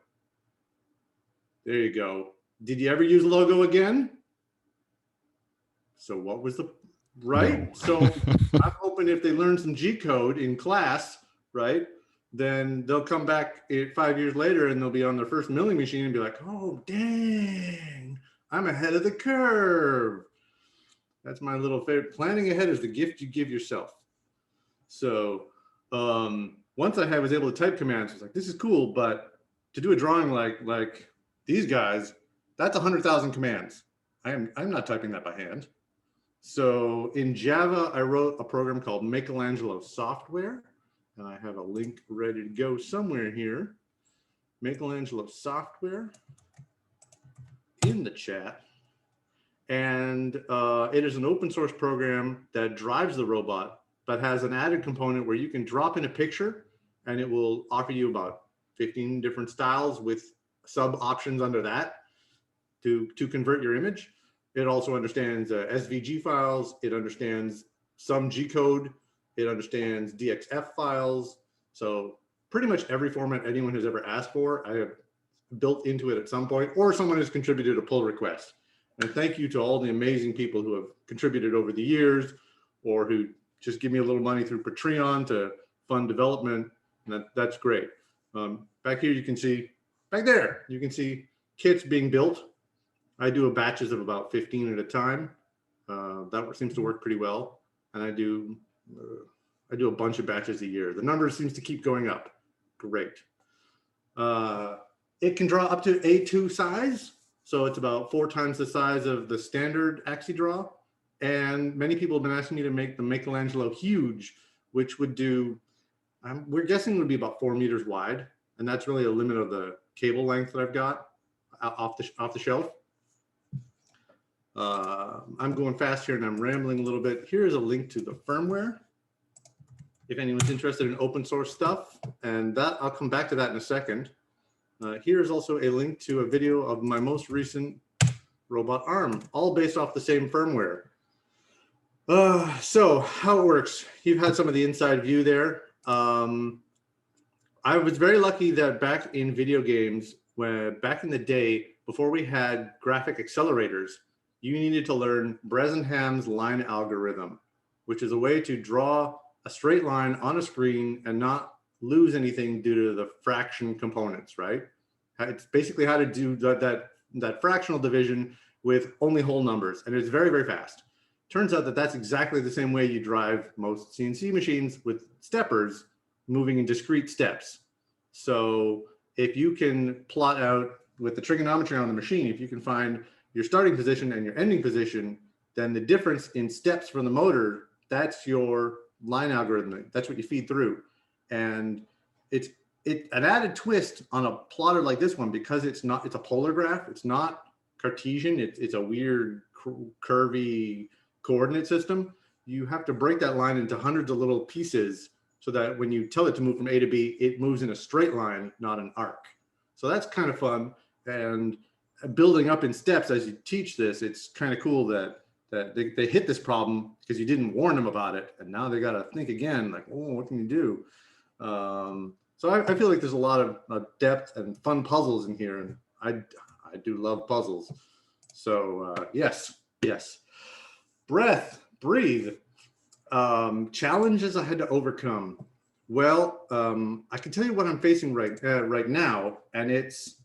S4: There you go. Did you ever use Logo again? So what was the, right? No. So I'm hoping if they learn some G-code in class, right, then they'll come back 5 years later and they'll be on their first milling machine and be like, oh, dang, I'm ahead of the curve. That's my little favorite. Planning ahead is the gift you give yourself. So once I was able to type commands, I was like, this is cool, but to do a drawing like these guys, that's 100,000 commands. I'm not typing that by hand. So in Java, I wrote a program called Michelangelo Software, and I have a link ready to go somewhere here. Michelangelo Software in the chat. And it is an open source program that drives the robot, but has an added component where you can drop in a picture and it will offer you about 15 different styles with sub options under that to convert your image. It also understands SVG files. It understands some G-code. It understands DXF files. So pretty much every format anyone has ever asked for, I have built into it at some point, or someone has contributed a pull request. And thank you to all the amazing people who have contributed over the years, or who just give me a little money through Patreon to fund development. And that's great. Back here, you can see, back there, you can see kits being built. I do batches of about 15 at a time. That seems to work pretty well. And I do a bunch of batches a year. The number seems to keep going up. Great. It can draw up to A2 size. So it's about 4 times the size of the standard AxiDraw. And many people have been asking me to make the Michelangelo huge, which would do, we're guessing would be about 4 meters wide. And that's really a limit of the cable length that I've got off the shelf. I'm going fast here and I'm rambling a little bit. Here's a link to the firmware if anyone's interested in open source stuff, and that I'll come back to that in a second. Here's also a link to a video of my most recent robot arm, all based off the same firmware. So how it works, you've had some of the inside view there. I was very lucky that back in video games, back in the day, before we had graphic accelerators, you needed to learn Bresenham's line algorithm, which is a way to draw a straight line on a screen and not lose anything due to the fraction components, right? It's basically how to do that fractional division with only whole numbers, and it's very, very fast. Turns out that that's exactly the same way you drive most CNC machines, with steppers moving in discrete steps. So if you can plot out with the trigonometry on the machine, if you can find your starting position and your ending position, then the difference in steps from the motor, that's your line algorithm. That's what you feed through. And it's an added twist on a plotter like this one, because it's a polar graph. It's not Cartesian. It's a weird curvy coordinate system. You have to break that line into hundreds of little pieces so that when you tell it to move from A to B, it moves in a straight line, not an arc. So that's kind of fun. And building up in steps as you teach this, it's kind of cool that they hit this problem because you didn't warn them about it. And now they got to think again, like, oh, what can you do? So I feel like there's a lot of depth and fun puzzles in here. And I do love puzzles. So yes. Breathe. Challenges I had to overcome. Well, I can tell you what I'm facing right now, and it's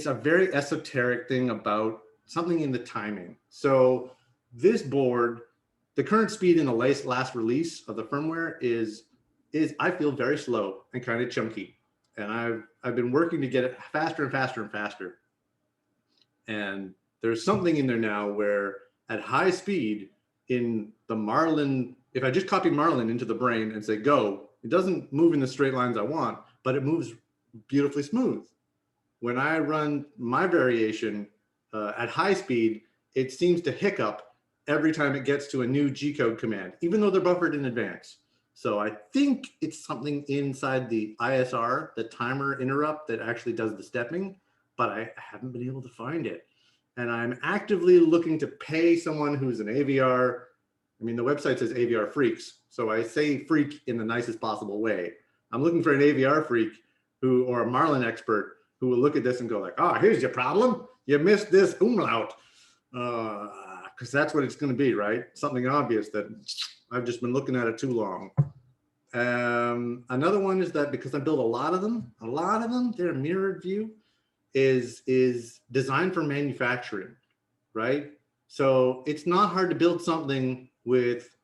S4: a very esoteric thing about something in the timing. So this board, the current speed in the last release of the firmware is I feel very slow and kind of chunky, and I've been working to get it faster and faster and faster. And there's something in there now where at high speed in the Marlin, if I just copy Marlin into the brain and say go, it doesn't move in the straight lines I want, but it moves beautifully smooth. When I run my variation at high speed, it seems to hiccup every time it gets to a new G-code command, even though they're buffered in advance. So I think it's something inside the ISR, the timer interrupt, that actually does the stepping, but I haven't been able to find it. And I'm actively looking to pay someone who's an AVR. I mean, the website says AVR freaks, so I say freak in the nicest possible way. I'm looking for an AVR freak or a Marlin expert who will look at this and go like, oh, here's your problem. You missed this umlaut. Because that's what it's going to be, right? Something obvious that I've just been looking at it too long. Another one is that because I build a lot of them, they're mirrored view, is designed for manufacturing, right? So it's not hard to build something with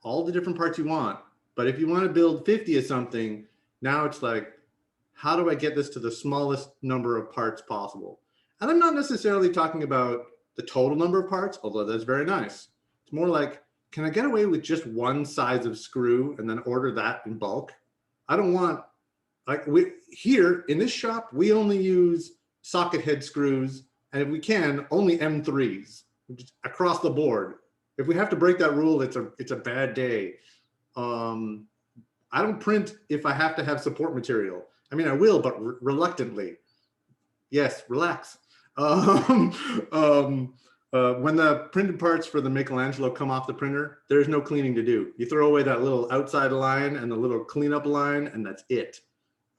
S4: all the different parts you want. But if you want to build 50 of something, now it's like, how do I get this to the smallest number of parts possible? And I'm not necessarily talking about the total number of parts, although that's very nice. It's more like, can I get away with just one size of screw and then order that in bulk? I don't want, like here in this shop, we only use socket head screws, and if we can, only M3s across the board. If we have to break that rule, it's a bad day. I don't print if I have to have support material. I mean, I will, but reluctantly. Yes, relax. When the printed parts for the Michelangelo come off the printer, there's no cleaning to do. You throw away that little outside line and the little cleanup line, and that's it.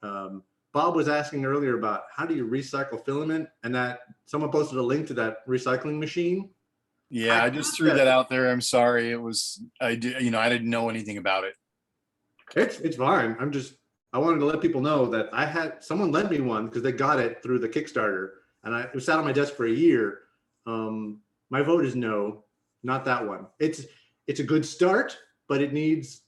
S4: Bob was asking earlier about how do you recycle filament, and that someone posted a link to that recycling machine.
S11: Yeah, I just threw that out there. I'm sorry. It was, I didn't know anything about it.
S4: It's fine. I wanted to let people know that someone lent me one because they got it through the Kickstarter, and it sat on my desk for a year. My vote is no, not that one. It's a good start, but it needs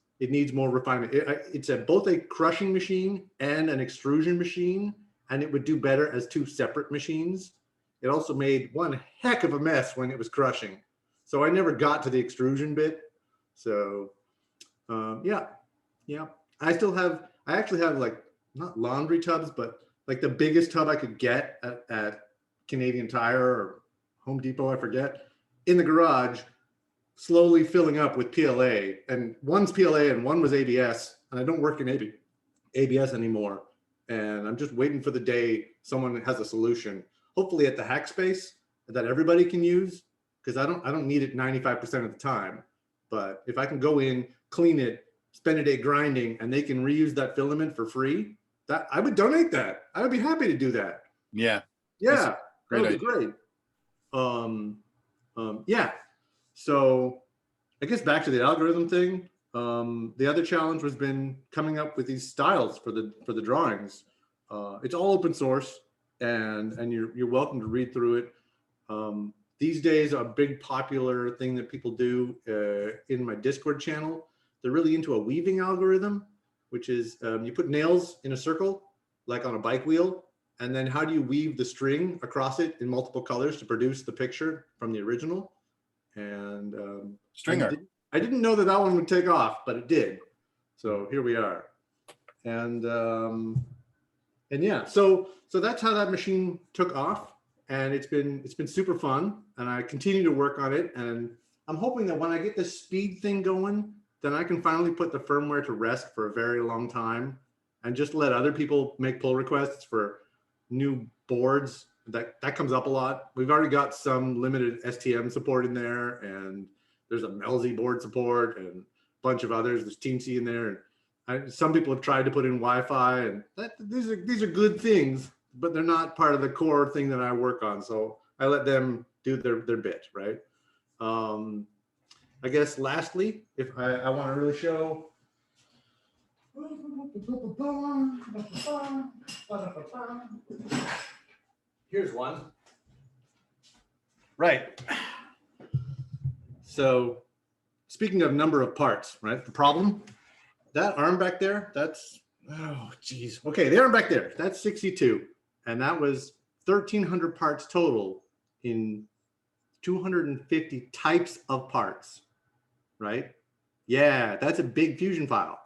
S4: more refinement. It's both a crushing machine and an extrusion machine, and it would do better as two separate machines. It also made one heck of a mess when it was crushing. So I never got to the extrusion bit. So yeah. I actually have like, not laundry tubs, but like the biggest tub I could get at Canadian Tire or Home Depot, I forget, in the garage, slowly filling up with PLA. And one's PLA and one was ABS, and I don't work in ABS anymore. And I'm just waiting for the day someone has a solution, hopefully at the hack space that everybody can use, because I don't need it 95% of the time. But if I can go in, clean it, spend a day grinding, and they can reuse that filament for free, that I would donate that. I would be happy to do that.
S11: Yeah.
S4: Yeah,
S11: great
S4: that would be great. Yeah. So I guess back to the algorithm thing. The other challenge has been coming up with these styles for the drawings. It's all open source, and you're welcome to read through it. These days, a big popular thing that people do in my Discord channel, they're really into a weaving algorithm, which is you put nails in a circle, like on a bike wheel, and then how do you weave the string across it in multiple colors to produce the picture from the original? And
S11: Stringer.
S4: I didn't know that one would take off, but it did. So here we are. And yeah, so that's how that machine took off, and it's been super fun, and I continue to work on it, and I'm hoping that when I get this speed thing going, then I can finally put the firmware to rest for a very long time and just let other people make pull requests for new boards. That comes up a lot. We've already got some limited STM support in there, and there's a Melzi board support and a bunch of others. There's Teamsy in there. And some people have tried to put in Wi-Fi, and these are good things, but they're not part of the core thing that I work on. So I let them do their bit, right? I guess lastly, if I want to really show. Here's one. Right. So speaking of number of parts, right? The problem, that arm back there, that's, oh, geez. Okay, the arm back there, that's 62. And that was 1,300 parts total in 250 types of parts, right? Yeah, that's a big Fusion file.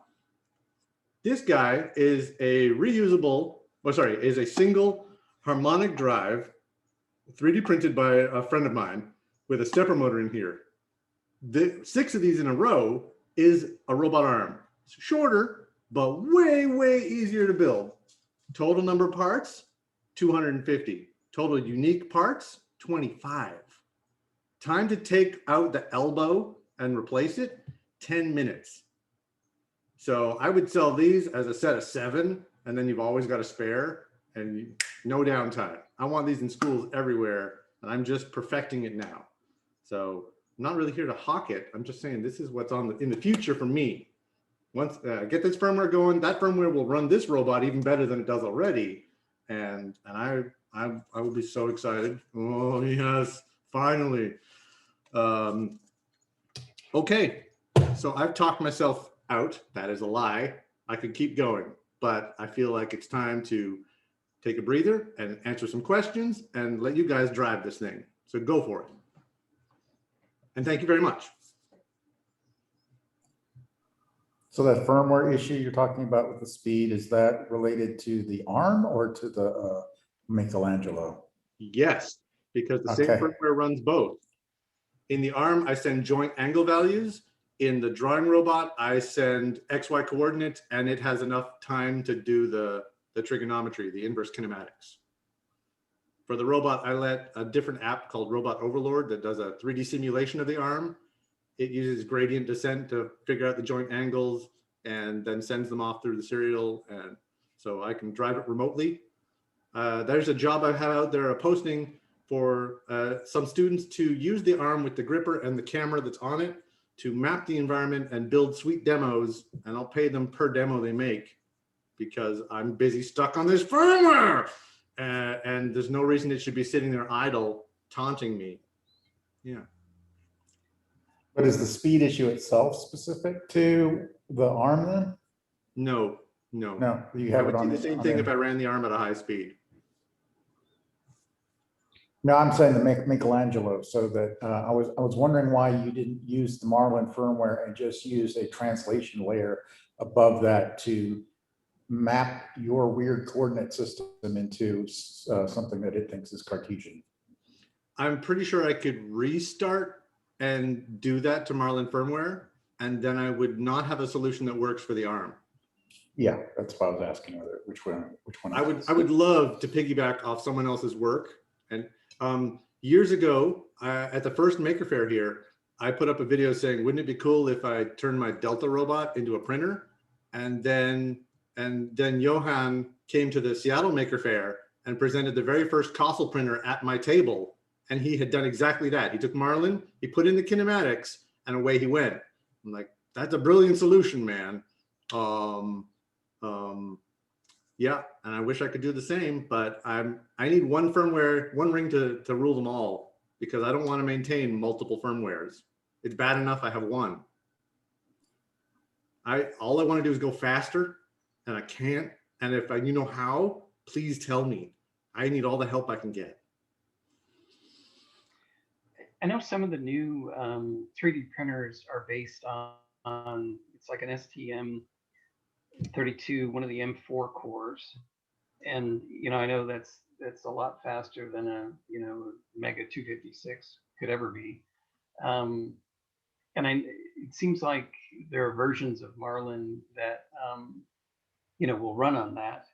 S4: This guy is a reusable, is a single harmonic drive, 3D printed by a friend of mine with a stepper motor in here. The 6 of these in a row is a robot arm. It's shorter, but way, way easier to build. Total number of parts, 250. Total unique parts, 25. Time to take out the elbow and replace it, 10 minutes. So I would sell these as a set of 7, and then you've always got a spare and no downtime. I want these in schools everywhere, and I'm just perfecting it now. So I'm not really here to hawk it. I'm just saying this is what's in the future for me. Once get this firmware going, that firmware will run this robot even better than it does already. And I will be so excited. Oh yes, finally. Okay, so I've talked myself out. That is a lie. I could keep going, but I feel like it's time to take a breather and answer some questions and let you guys drive this thing. So go for it. And thank you very much.
S6: So that firmware issue you're talking about with the speed, is that related to the ARM or to the Michelangelo?
S4: Yes, because the same firmware runs both. In the ARM, I send joint angle values. In the drawing robot, I send XY coordinates, and it has enough time to do the trigonometry, the inverse kinematics. For the robot, I let a different app called Robot Overlord that does a 3D simulation of the arm. It uses gradient descent to figure out the joint angles and then sends them off through the serial. And so I can drive it remotely. There's a job I have out there, a posting for some students to use the arm with the gripper and the camera that's on it to map the environment and build sweet demos. And I'll pay them per demo they make because I'm busy stuck on this firmware. And there's no reason it should be sitting there idle, taunting me. Yeah.
S6: But is the speed issue itself specific to the arm then?
S4: No.
S6: No, you have it on
S4: the same thing if I ran the arm at a high speed.
S6: No, I'm saying the Michelangelo. So that I was wondering why you didn't use the Marlin firmware and just use a translation layer above that to map your weird coordinate system into something that it thinks is Cartesian.
S4: I'm pretty sure I could restart and do that to Marlin firmware, and then I would not have a solution that works for the arm.
S6: Yeah, that's why I was asking which one.
S4: I would love to piggyback off someone else's work. And years ago, at the first Maker Faire here, I put up a video saying, wouldn't it be cool if I turned my Delta robot into a printer? And then Johan came to the Seattle Maker Faire and presented the very first Kaehler printer at my table. And he had done exactly that. He took Marlin, he put in the kinematics, and away he went. I'm like, that's a brilliant solution, man. Yeah, and I wish I could do the same, but I need one firmware, one ring to rule them all, because I don't want to maintain multiple firmwares. It's bad enough I have one. All I want to do is go faster, and I can't. And if you know how, please tell me. I need all the help I can get.
S8: I know some of the new 3D printers are based on it's like an STM32, one of the M4 cores, and I know that's a lot faster than a Mega 256 could ever be. it seems like there are versions of Marlin that will run on that.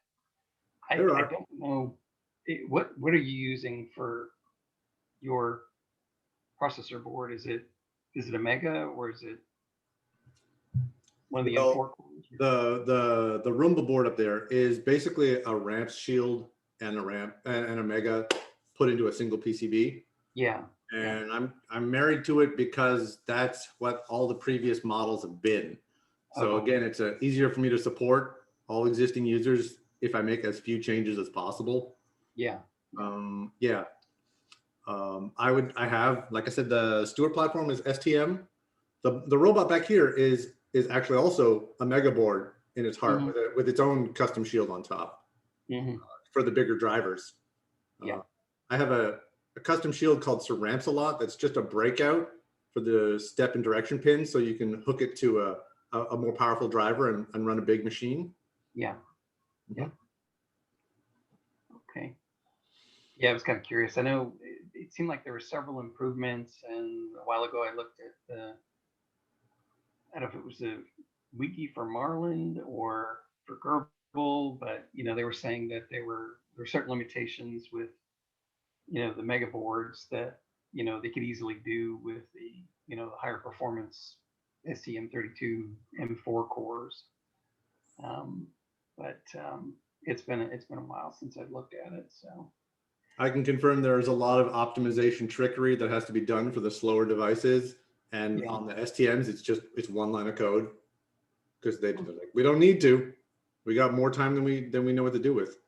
S8: I don't know what are you using for your processor board? Is it a Mega, or is it one of the M4 cores?
S4: The Roomba board up there is basically a ramp shield and a Mega put into a single PCB.
S8: Yeah.
S4: And I'm married to it because that's what all the previous models have been. So again, it's easier for me to support all existing users if I make as few changes as possible.
S8: Yeah.
S4: I have, like I said, the Stewart platform is STM. The robot back here is actually also a Mega board in its heart, with its own custom shield on top for the bigger drivers. I have a custom shield called Ceramsalot that's just a breakout for the step and direction pins, so you can hook it to a more powerful driver and run a big machine.
S8: Yeah. Okay. Yeah, I was kind of curious. I know it seemed like there were several improvements, and a while ago I looked at I don't know if it was a wiki for Marlin or for Gerbil, but they were saying that there were certain limitations with the Mega boards that they could easily do with the the higher performance STM32 M4 cores. But it's been a while since I've looked at it, so.
S4: I can confirm there's a lot of optimization trickery that has to be done for the slower devices, and on the STMs, it's one line of code, because they're like, we don't need to. We got more time than we know what to do with.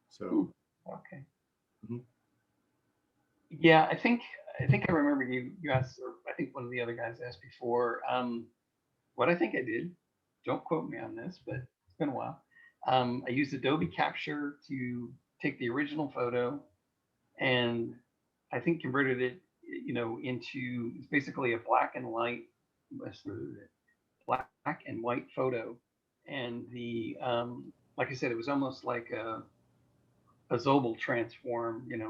S4: So.
S8: Okay. Yeah, I think I remember you asked, or I think one of the other guys asked before, what I think I did. Don't quote me on this, but it's been a while. I used Adobe Capture to take the original photo, and I think converted it, into, it's basically a black and white photo. And the, like I said, it was almost like a Zobel transform, an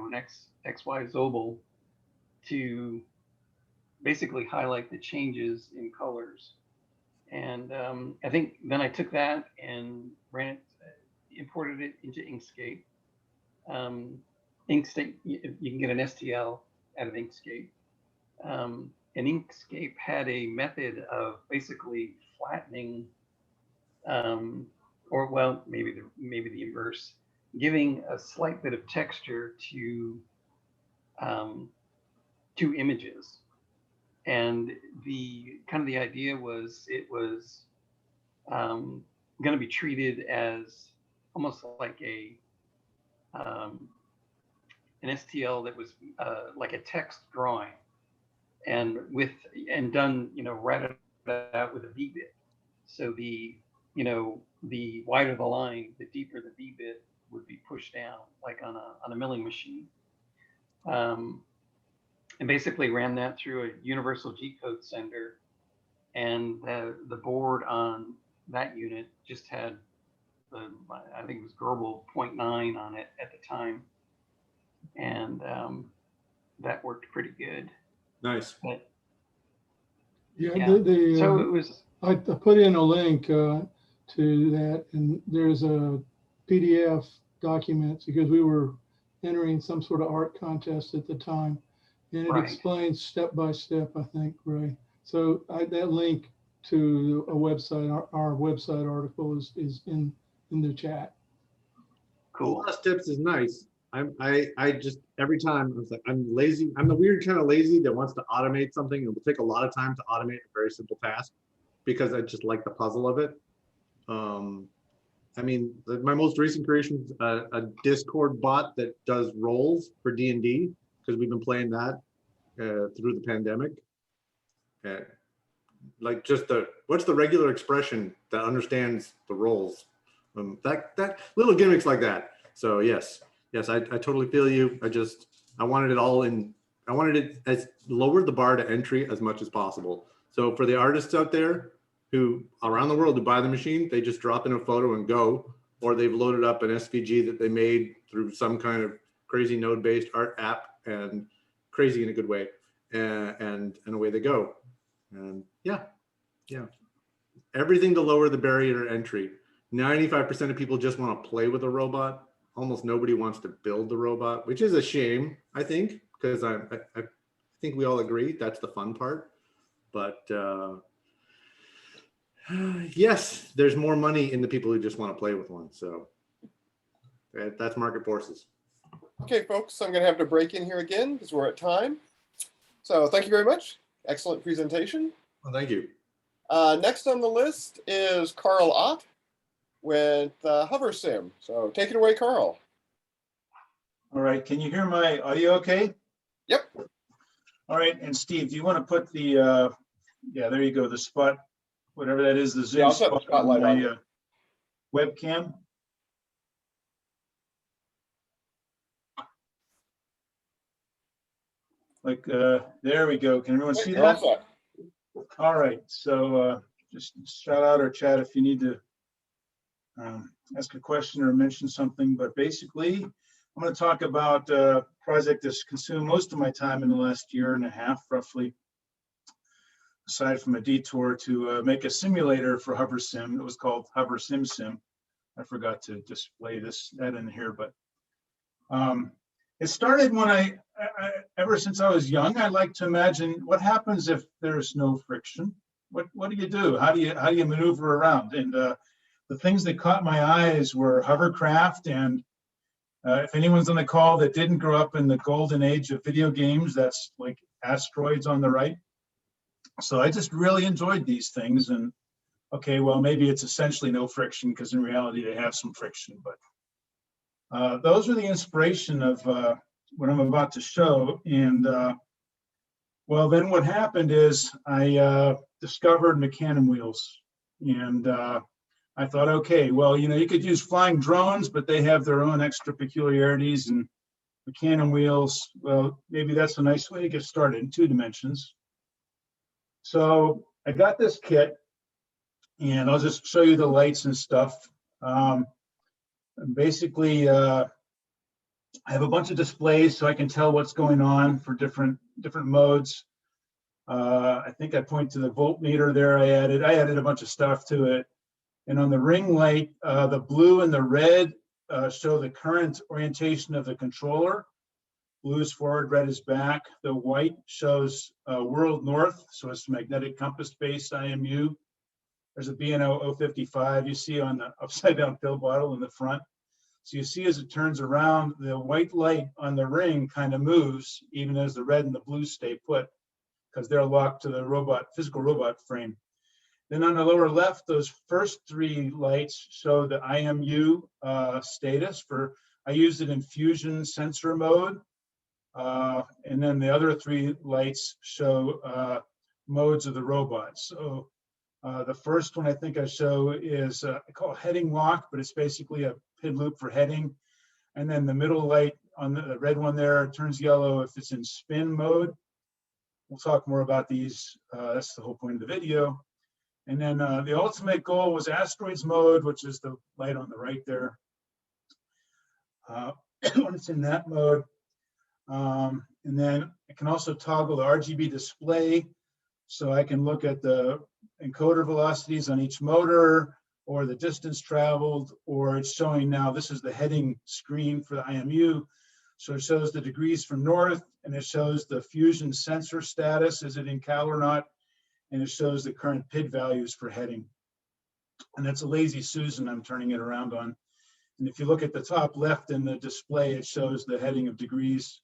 S8: XY Zobel, to basically highlight the changes in colors. And I think then I took that and imported it into Inkscape. Inkscape, you can get an STL out of Inkscape. And Inkscape had a method of basically flattening, or well, maybe the inverse, giving a slight bit of texture to images. And the idea was it was going to be treated as almost like an STL that was like a text drawing, and done routed out with a V bit. So the wider the line, the deeper the V bit would be pushed down, like on a milling machine. And basically ran that through a universal G-code sender, and the board on that unit just had I think it was Gerbil 0.9 on it at the time, and that worked pretty good.
S4: Nice.
S8: But,
S14: so
S8: it was.
S14: I put in a link to that, and there's a PDF document because we were entering some sort of art contest at the time. And it explains step by step, I think, Ray. So that link to a website, our website article is in the chat.
S4: Cool. A lot of steps is nice. I just, every time I was like, I'm lazy. I'm the weird kind of lazy that wants to automate something. It will take a lot of time to automate a very simple task because I just like the puzzle of it. I mean, my most recent creation is a Discord bot that does roles for D&D, because we've been playing that through the pandemic. Like just what's the regular expression that understands the roles? That little gimmicks like that. So yes, I totally feel you. I wanted it all in. I wanted it as lowered the bar to entry as much as possible. So for the artists out there who around the world who buy the machine, they just drop in a photo and go, or they've loaded up an SVG that they made through some kind of crazy node-based art app, and crazy in a good way, and away they go. And yeah, everything to lower the barrier to entry. 95% of people just want to play with a robot. Almost nobody wants to build the robot, which is a shame, I think, because I think we all agree that's the fun part. But yes, there's more money in the people who just want to play with one. So that's market forces.
S1: Okay, folks, I'm going to have to break in here again because we're at time. So thank you very much. Excellent presentation.
S4: Well, thank you.
S1: Next on the list is Carl Ott with Hoversim. So take it away, Carl.
S15: All right, can you hear my audio okay?
S1: Yep.
S15: All right, and Steve, do you want to put the, yeah, there you go, the spot, whatever that is, the Zoom
S1: I'll set the spotlight on
S15: my webcam? Like, there we go. Can everyone see that? All right, so just shout out or chat if you need to ask a question or mention something, but basically, I'm going to talk about a project that's consumed most of my time in the last year and a half, roughly, aside from a detour to make a simulator for Hoversim. It was called Hoversim. I forgot to display that in here, but it started when I ever since I was young, I like to imagine what happens if there's no friction. What do you do? How do you maneuver around? And the things that caught my eyes were hovercraft. And if anyone's on the call that didn't grow up in the golden age of video games, that's like asteroids on the right. So I just really enjoyed these things. And okay, well, maybe it's essentially no friction because in reality they have some friction, but those are the inspiration of what I'm about to show. And well, then what happened is I discovered mechanism wheels. And I thought, okay, well, you could use flying drones, but they have their own extra peculiarities, and mechanism wheels, well, maybe that's a nice way to get started in 2 dimensions. So I got this kit, and I'll just show you the lights and stuff. Basically, I have a bunch of displays so I can tell what's going on for different modes. I think I point to the voltmeter there. I added a bunch of stuff to it. And on the ring light, the blue and the red show the current orientation of the controller. Blue is forward, red is back. The white shows world north, so it's magnetic compass-based IMU. There's a BNO 055 you see on the upside-down pill bottle in the front. So you see as it turns around, the white light on the ring kind of moves, even as the red and the blue stay put, because they're locked to the physical robot frame. Then on the lower left, those first 3 lights show the IMU status I used it in fusion sensor mode. And then the other 3 lights show modes of the robot. So the first one I think I show is I call it heading lock, but it's basically a PID loop for heading. And then the middle light on the red one there turns yellow if it's in spin mode. We'll talk more about these. That's the whole point of the video. And then the ultimate goal was asteroids mode, which is the light on the right there. When it's in that mode. And then I can also toggle the RGB display, so I can look at the encoder velocities on each motor, or the distance traveled, or it's showing now this is the heading screen for the IMU. So it shows the degrees from north, and it shows the fusion sensor status, is it in cal or not, and it shows the current PID values for heading. And that's a lazy Susan I'm turning it around on. And if you look at the top left in the display, it shows the heading of degrees.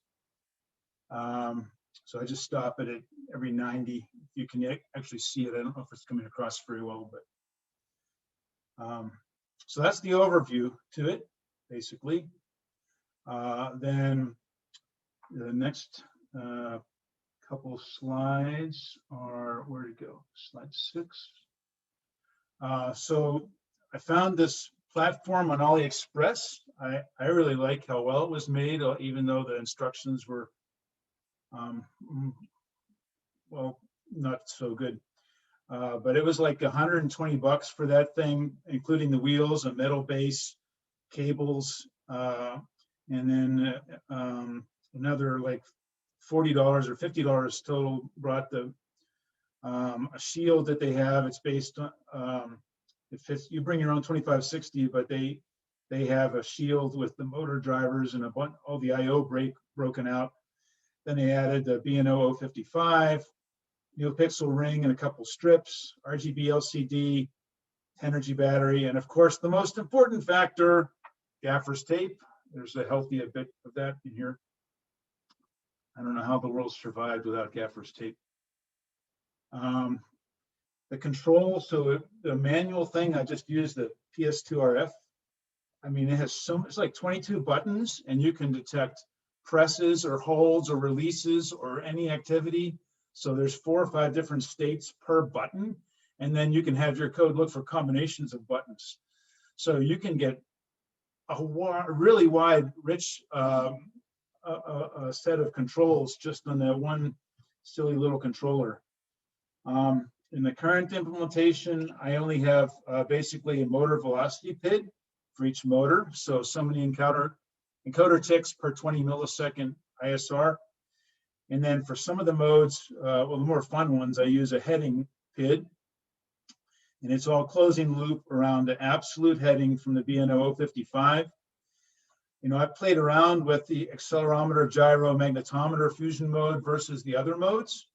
S15: So I just stop it at every 90. You can actually see it. I don't know if it's coming across very well, but so that's the overview to it, basically. Then the next couple slides are, where to go? Slide 6. So I found this platform on AliExpress. I really like how well it was made, even though the instructions were well, not so good. But it was like $120 for that thing, including the wheels, a metal base, cables, and then another like $40 or $50 total brought the a shield that they have. It's based on, it fits, you bring your own 2560, but they have a shield with the motor drivers and all the I/O broken out. Then they added the B&O 055, NeoPixel ring and a couple strips, RGB LCD, energy battery, and of course the most important factor, gaffer's tape. There's a healthy bit of that in here. I don't know how the world survived without gaffer's tape. The control, so the manual thing, I just used the PS2RF. I mean, it has it's like 22 buttons, and you can detect presses or holds or releases or any activity. So there's 4 or 5 different states per button, and then you can have your code look for combinations of buttons. So you can get a really wide, rich a set of controls just on that one silly little controller. In the current implementation, I only have basically a motor velocity PID for each motor. So many encoder ticks per 20 millisecond ISR. And then for some of the modes, well, the more fun ones, I use a heading PID. And it's all closing loop around the absolute heading from the B&O 055. You know, I played around with the accelerometer, gyro, magnetometer fusion mode versus the other modes.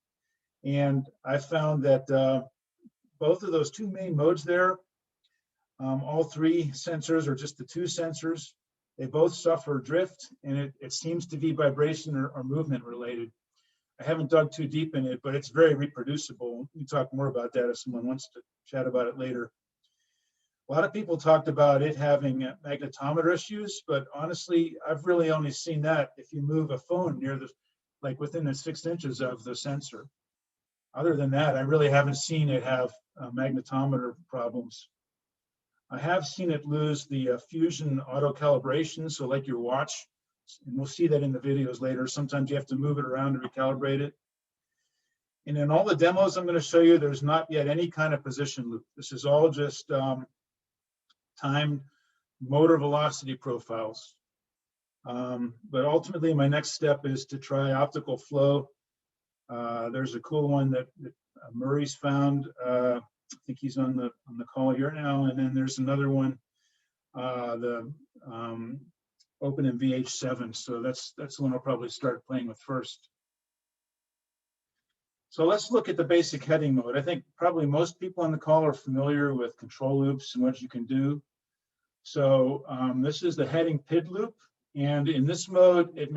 S15: And I found that both of those 2 main modes there, all 3 sensors or just the 2 sensors, they both suffer drift, and it seems to be vibration or movement related. I haven't dug too deep in it, but it's very reproducible. We can talk more about that if someone wants to chat about it later. A lot of people talked about it having magnetometer issues, but honestly, I've really only seen that if you move a phone near like within the 6 inches of the sensor. Other than that, I really haven't seen it have magnetometer problems. I have seen it lose the fusion auto calibration, so like your watch, and we'll see that in the videos later. Sometimes you have to move it around to recalibrate it. And in all the demos I'm going to show you, there's not yet any kind of position loop. This is all just timed motor velocity profiles. But ultimately, my next step is to try optical flow. There's a cool one that Murray's found. I think he's on the call here now. And then there's another one, the Open in VH7. So that's the one I'll probably start playing with first. So let's look at the basic heading mode. I think probably most people on the call are familiar with control loops and what you can do. So this is the heading PID loop. And in this mode, it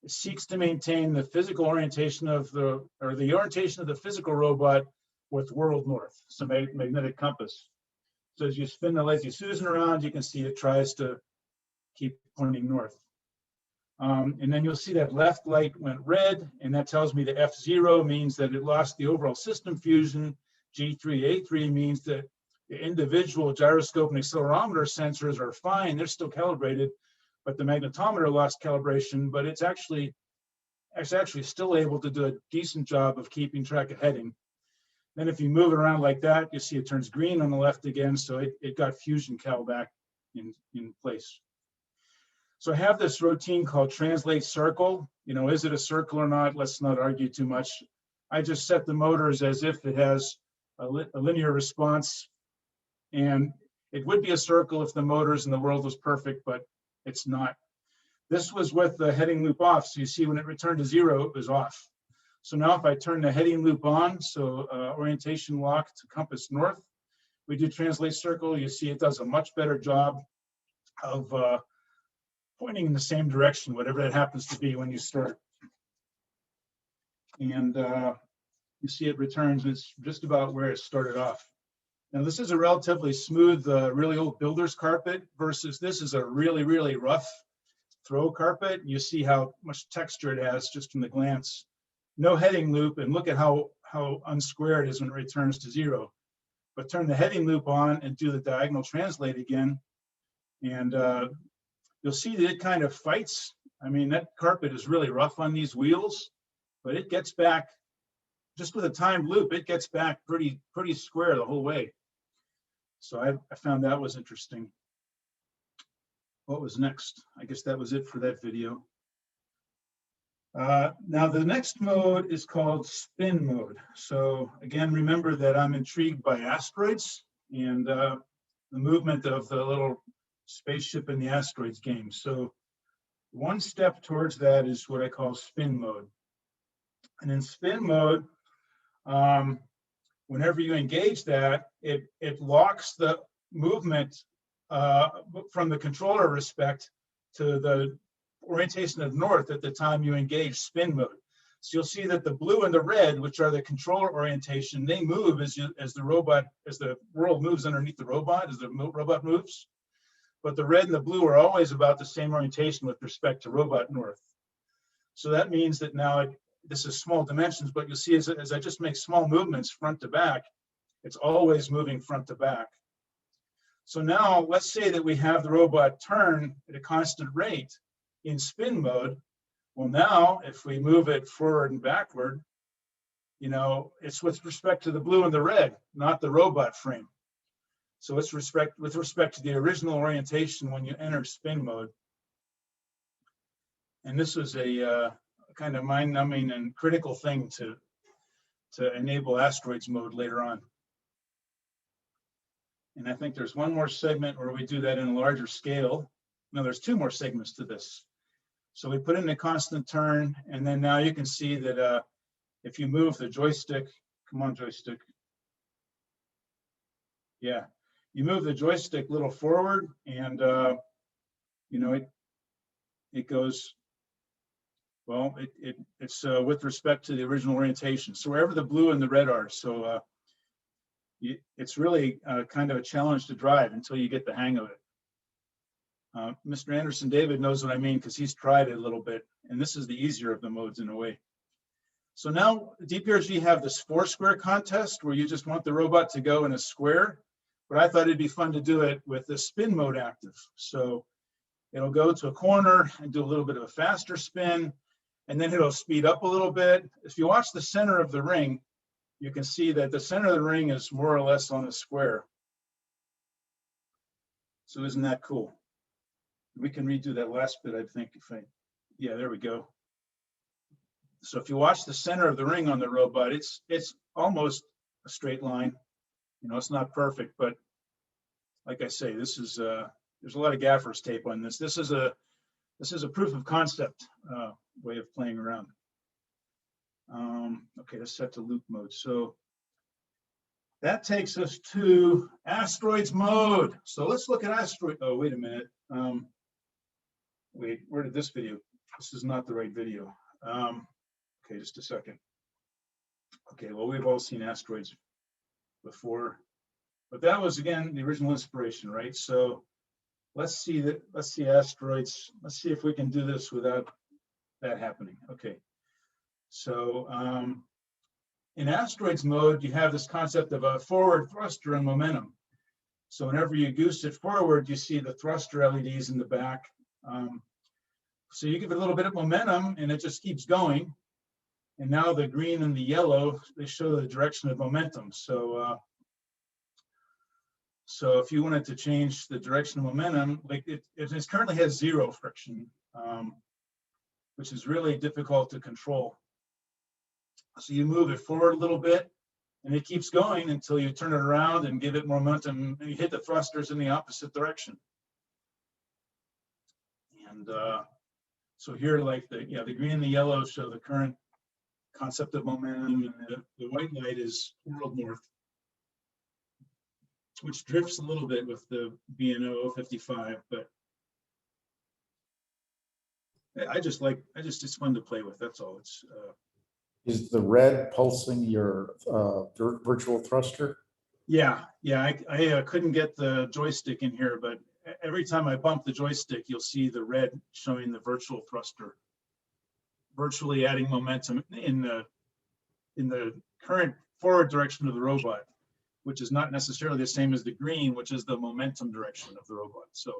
S15: seeks to maintain the physical orientation of the orientation of the physical robot with world north, so magnetic compass. So as you spin the Lazy Susan around, you can see it tries to keep pointing north. And then you'll see that left light went red, and that tells me the F0 means that it lost the overall system fusion. G3, A3 means that the individual gyroscope and accelerometer sensors are fine, they're still calibrated, but the magnetometer lost calibration, but it's actually still able to do a decent job of keeping track of heading. Then if you move it around like that, you see it turns green on the left again, so it got fusion cal back in place. So I have this routine called translate circle. You know, is it a circle or not? Let's not argue too much. I just set the motors as if it has a linear response, and it would be a circle if the motors in the world was perfect, but it's not. This was with the heading loop off. So you see when it returned to 0, it was off. So now if I turn the heading loop on, so orientation lock to compass north, we do translate circle, you see it does a much better job of pointing in the same direction, whatever that happens to be when you start. And you see it returns, it's just about where it started off. Now this is a relatively smooth, really old builder's carpet versus this is a really, really rough throw carpet. You see how much texture it has just from the glance. No heading loop, and look at how unsquare it is when it returns to 0. But turn the heading loop on and do the diagonal translate again, and you'll see that it kind of fights. I mean, that carpet is really rough on these wheels, but it gets back, just with a timed loop, it gets back pretty square the whole way. So I found that was interesting. What was next? I guess that was it for that video. Now the next mode is called spin mode. So again, remember that I'm intrigued by asteroids and the movement of the little spaceship in the asteroids game. So one step towards that is what I call spin mode. And in spin mode, whenever you engage that, it locks the movement from the controller respect to the orientation of north at the time you engage spin mode. So you'll see that the blue and the red, which are the controller orientation, they move as the world moves underneath the robot, as the robot moves. But the red and the blue are always about the same orientation with respect to robot north. So that means that now this is small dimensions, but you'll see as I just make small movements front to back, it's always moving front to back. So now let's say that we have the robot turn at a constant rate in spin mode. Well, now if we move it forward and backward, you know, it's with respect to the blue and the red, not the robot frame. So it's with respect to the original orientation when you enter spin mode. And this was a kind of mind-numbing and critical thing to enable asteroids mode later on. And I think there's one more segment where we do that in a larger scale. No, there's two more segments to this. So we put in a constant turn, and then now you can see that if you move the joystick, come on joystick. Yeah, you move the joystick a little forward and you know, it goes, well, it's with respect to the original orientation. So wherever the blue and the red are, so it's really kind of a challenge to drive until you get the hang of it. Mr. Anderson David knows what I mean because he's tried it a little bit, and this is the easier of the modes in a way. So now DPRG have this 4-square contest where you just want the robot to go in a square, but I thought it'd be fun to do it with the spin mode active. So it'll go to a corner and do a little bit of a faster spin, and then it'll speed up a little bit. If you watch the center of the ring, you can see that the center of the ring is more or less on a square. So isn't that cool? We can redo that last bit, I think, yeah, there we go. So if you watch the center of the ring on the robot, it's almost a straight line. You know, it's not perfect, but like I say, this is there's a lot of gaffer's tape on this. This is a proof of concept way of playing around. Okay, let's set to loop mode. So that takes us to asteroids mode. So let's look at asteroid. Oh, wait a minute. Wait, where did this video? This is not the right video. Okay, just a second. Okay, well, we've all seen asteroids before, but that was again the original inspiration, right? So let's see that. Let's see asteroids. Let's see if we can do this without that happening. Okay, so in asteroids mode, you have this concept of a forward thruster and momentum. So whenever you goose it forward, you see the thruster LEDs in the back. So you give it a little bit of momentum and it just keeps going. And now the green and the yellow, they show the direction of momentum. So so if you wanted to change the direction of momentum, like it currently has 0 friction, which is really difficult to control. So you move it forward a little bit and it keeps going until you turn it around and give it momentum and you hit the thrusters in the opposite direction. And so here, like the green and the yellow show the current concept of momentum, and the white light is world north, which drifts a little bit with the BNO 55, but it's fun to play with. That's all. It's
S6: is the red pulsing your virtual thruster?
S15: Yeah, I couldn't get the joystick in here, but every time I bump the joystick, you'll see the red showing the virtual thruster, virtually adding momentum in the current forward direction of the robot, which is not necessarily the same as the green, which is the momentum direction of the robot. So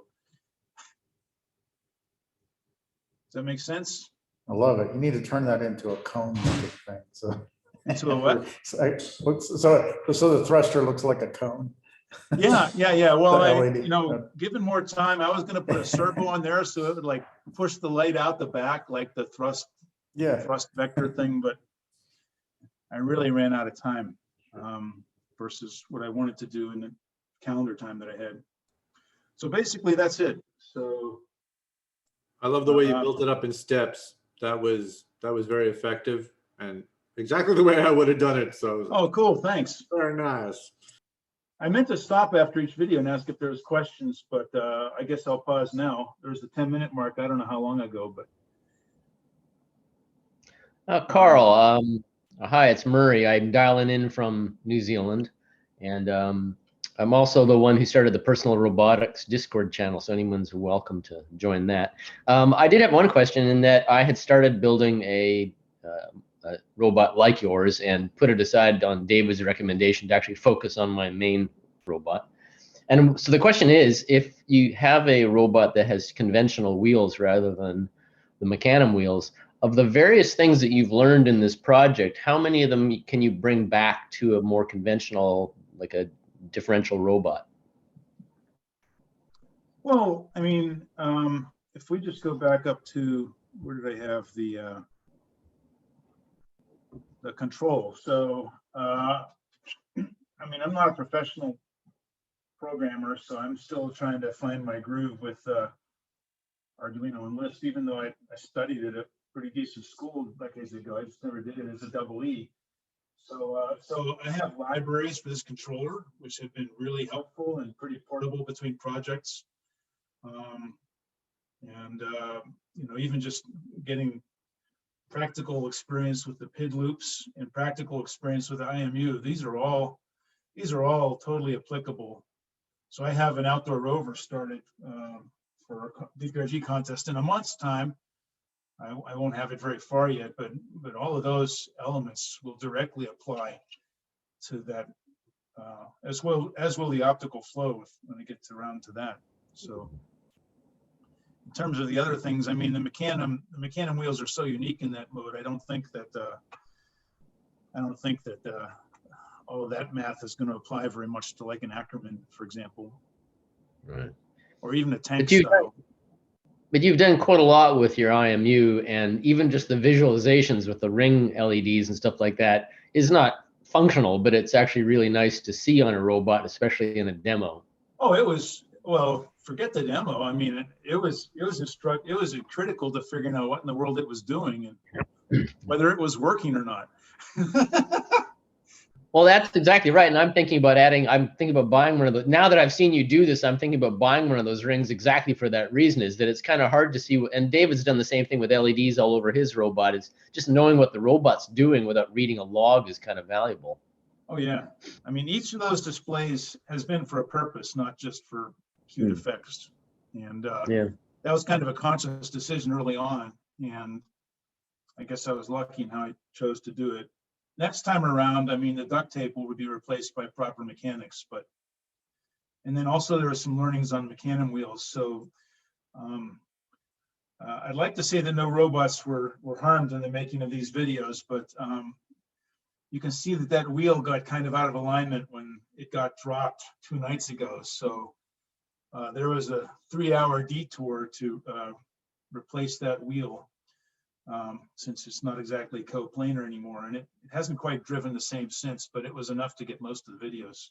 S15: does that make sense?
S6: I love it. You need to turn that into a cone thing. So
S15: into a what?
S6: So the thruster looks like a cone.
S15: Yeah. Well, given more time, I was going to put a servo on there so it would like push the light out the back, like the thrust the thrust vector thing, but I really ran out of time versus what I wanted to do in the calendar time that I had. So basically that's it. So
S4: I love the way you built it up in steps. That was very effective and exactly the way I would have done it. So
S15: oh, cool, thanks.
S4: Very nice.
S15: I meant to stop after each video and ask if there was questions, but I guess I'll pause now. There's the 10-minute mark. I don't know how long ago, but
S16: Carl, hi, it's Murray. I'm dialing in from New Zealand, and I'm also the one who started the Personal Robotics Discord channel, so anyone's welcome to join that. I did have one question in that I had started building a robot like yours and put it aside on David's recommendation to actually focus on my main robot. And so the question is, if you have a robot that has conventional wheels rather than the Mecanum wheels, of the various things that you've learned in this project, how many of them can you bring back to a more conventional, like a differential robot?
S15: well, I mean, if we just go back up to, where did I have the control? So, I mean, I'm not a professional programmer, so I'm still trying to find my groove with Arduino and Lisp, even though I studied it at a pretty decent school decades ago. I just never did it as a double E. So, so I have libraries for this controller, which have been really helpful and pretty portable between projects. You know, even just getting practical experience with the PID loops and practical experience with the IMU, these are all totally applicable. So I have an outdoor rover started for a DPRG contest in a month's time. I won't have it very far yet, but all of those elements will directly apply to that, as will the optical flow when it gets around to that. So in terms of the other things, I mean, the Mecanum wheels are so unique in that mode. I don't think that all of that math is going to apply very much to like an Ackerman, for example,
S16: right?
S15: Or even a tank style.
S16: But you've done quite a lot with your IMU, and even just the visualizations with the ring LEDs and stuff like that is not functional, but it's actually really nice to see on a robot, especially in a demo.
S15: Oh, it was, well, forget the demo. I mean, it was critical to figuring out what in the world it was doing and whether it was working or not.
S16: Well, that's exactly right. And I'm thinking about buying one of those. Now that I've seen you do this, I'm thinking about buying one of those rings exactly for that reason, is that it's kind of hard to see. And David's done the same thing with LEDs all over his robot. Is just knowing what the robot's doing without reading a log is kind of valuable.
S15: Oh, yeah. I mean, each of those displays has been for a purpose, not just for cute effects. And
S16: yeah,
S15: that was kind of a conscious decision early on. And I guess I was lucky in how I chose to do it. Next time around, I mean, the duct tape will be replaced by proper mechanics, and then also there are some learnings on Mecanum wheels. So I'd like to say that no robots were harmed in the making of these videos, but you can see that wheel got kind of out of alignment when it got dropped 2 nights ago. So there was a 3-hour detour to replace that wheel. Since it's not exactly coplanar anymore, and it hasn't quite driven the same since, but it was enough to get most of the videos.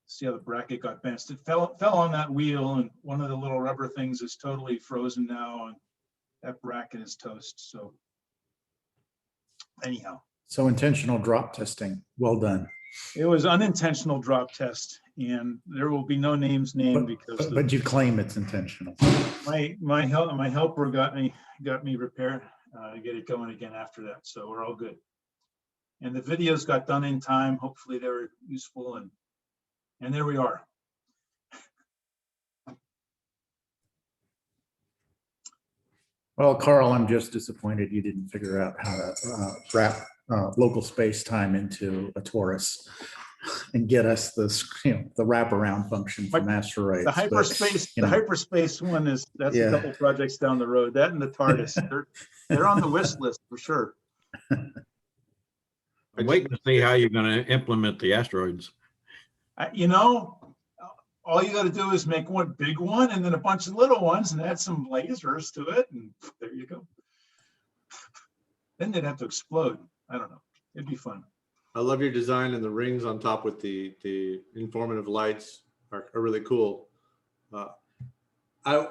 S15: See how the bracket got bent. It fell on that wheel, and one of the little rubber things is totally frozen now, and that bracket is toast. So anyhow.
S6: So intentional drop testing, well done.
S15: It was unintentional drop test, and there will be no names named because.
S6: But you claim it's intentional.
S15: My helper got me repaired, get it going again after that. So we're all good. And the videos got done in time. Hopefully they were useful, and there we are.
S6: Well, Carl, I'm just disappointed you didn't figure out how to wrap local space time into a torus and get us the wraparound function from asteroids.
S15: The hyperspace one that's a couple projects down the road. That and the TARDIS, they're on the wish list for sure.
S7: I'm waiting to see how you're going to implement the asteroids.
S15: You know, all you got to do is make one big one and then a bunch of little ones and add some lasers to it, and there you go. then they'd have to explode. I don't know. It'd be fun.
S4: I love your design, and the rings on top with the informative lights are really cool. I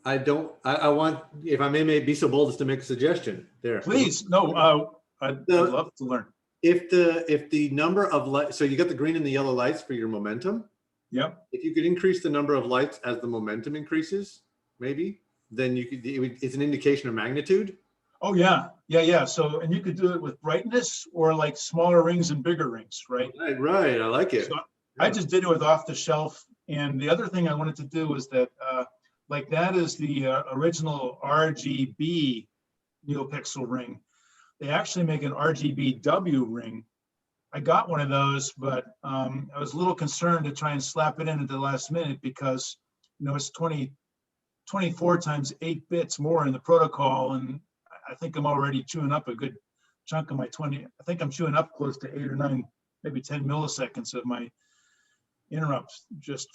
S4: want, if I may be so bold as to make a suggestion there.
S15: Please, no, I'd love to learn.
S4: If the number of lights, so you got the green and the yellow lights for your momentum.
S15: Yep.
S4: If you could increase the number of lights as the momentum increases, maybe, then you could, it's an indication of magnitude.
S15: Oh yeah, yeah. So, and you could do it with brightness or like smaller rings and bigger rings, right?
S4: Right. I like it.
S15: So I just did it with off the shelf. And the other thing I wanted to do was that, like that is the original RGB NeoPixel ring. They actually make an RGBW ring. I got one of those, but I was a little concerned to try and slap it in at the last minute because, you know, it's 24 times 8 bits more in the protocol. And I think I'm already chewing up a good chunk of my 20. I think I'm chewing up close to 8 or 9, maybe 10 milliseconds of my interrupts just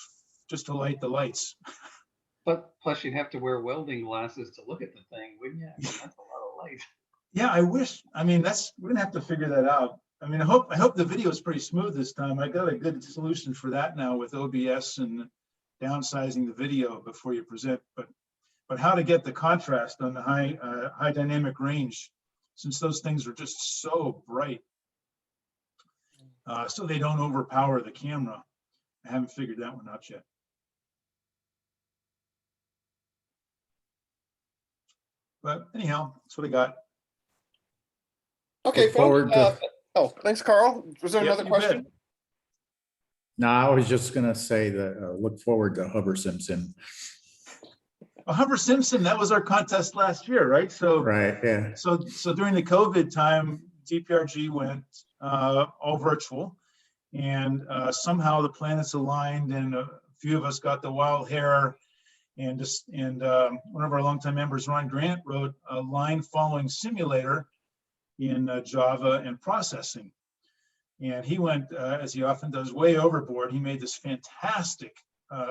S15: to light the lights.
S8: But plus you'd have to wear welding glasses to look at the thing, wouldn't you? I mean, that's a lot of light.
S15: Yeah, I wish. I mean, we're gonna have to figure that out. I mean, I hope the video is pretty smooth this time. I got a good solution for that now with OBS and downsizing the video before you present. But how to get the contrast on the high dynamic range, since those things are just so bright, so they don't overpower the camera. I haven't figured that one out yet. But anyhow, that's what I got.
S1: Okay,
S6: Look forward
S1: folks.
S6: to-
S1: Oh, thanks, Carl. Was there
S15: Yep,
S1: another
S15: you bet.
S1: question?
S6: No, I was just gonna say that look forward to Hoversim.
S15: Well, Hoversim, that was our contest last year, right? So
S6: Right, yeah.
S15: So during the COVID time, DPRG went all virtual, and somehow the planets aligned, and a few of us got the wild hair, and one of our longtime members, Ron Grant, wrote a line following simulator in Java and processing. And he went, as he often does, way overboard. He made this fantastic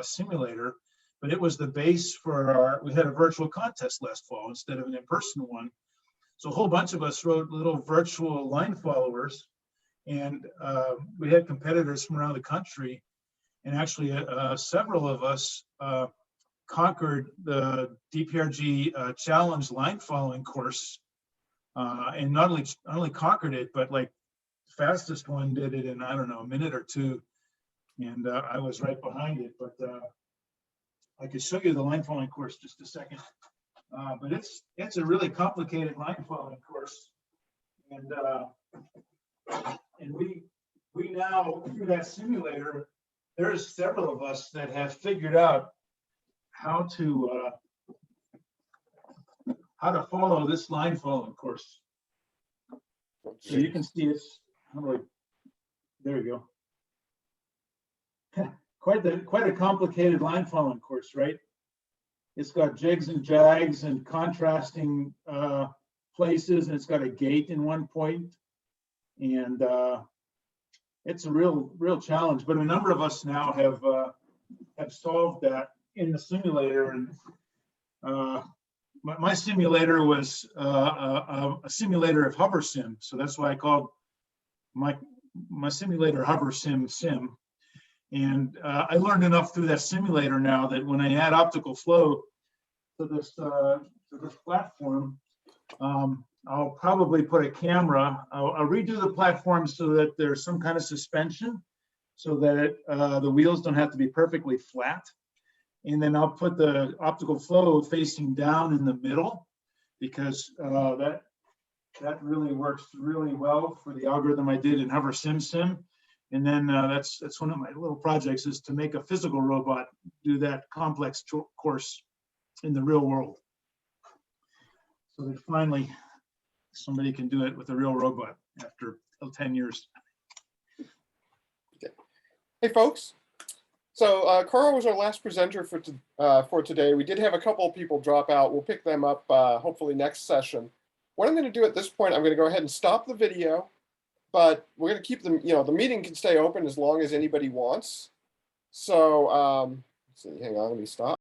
S15: simulator, but it was the base for we had a virtual contest last fall instead of an in-person one. So a whole bunch of us wrote little virtual line followers, and we had competitors from around the country. And actually several of us conquered the DPRG challenge line following course. And not only conquered it, but like the fastest one did it in, I don't know, a minute or two. And I was right behind it, but I could show you the line following course just a second. But it's a really complicated line following course. And we now, through that simulator, there's several of us that have figured out how to follow this line following course. So you can see it's, there you go. Quite a complicated line following course, right? It's got jigs and jags and contrasting places, and it's got a gate in one point, and it's a real challenge. But a number of us now have solved that in the simulator, and my simulator was a simulator of Hoversim, so that's why I called my simulator Hoversim Sim. And I learned enough through that simulator now that when I add optical flow to this platform, I'll probably put a camera. I'll redo the platform so that there's some kind of suspension, so that the wheels don't have to be perfectly flat. And then I'll put the optical flow facing down in the middle, because that really works really well for the algorithm I did in Hoversim. And then that's one of my little projects, is to make a physical robot do that complex course in the real world, so that finally somebody can do it with a real robot after 10 years.
S1: Okay. Hey folks, so Carl was our last presenter for today. We did have a couple of people drop out. We'll pick them up hopefully next session. What I'm going to do at this point, I'm going to go ahead and stop the video. But we're going to keep them, the meeting can stay open as long as anybody wants. So, let's see, hang on, let me stop.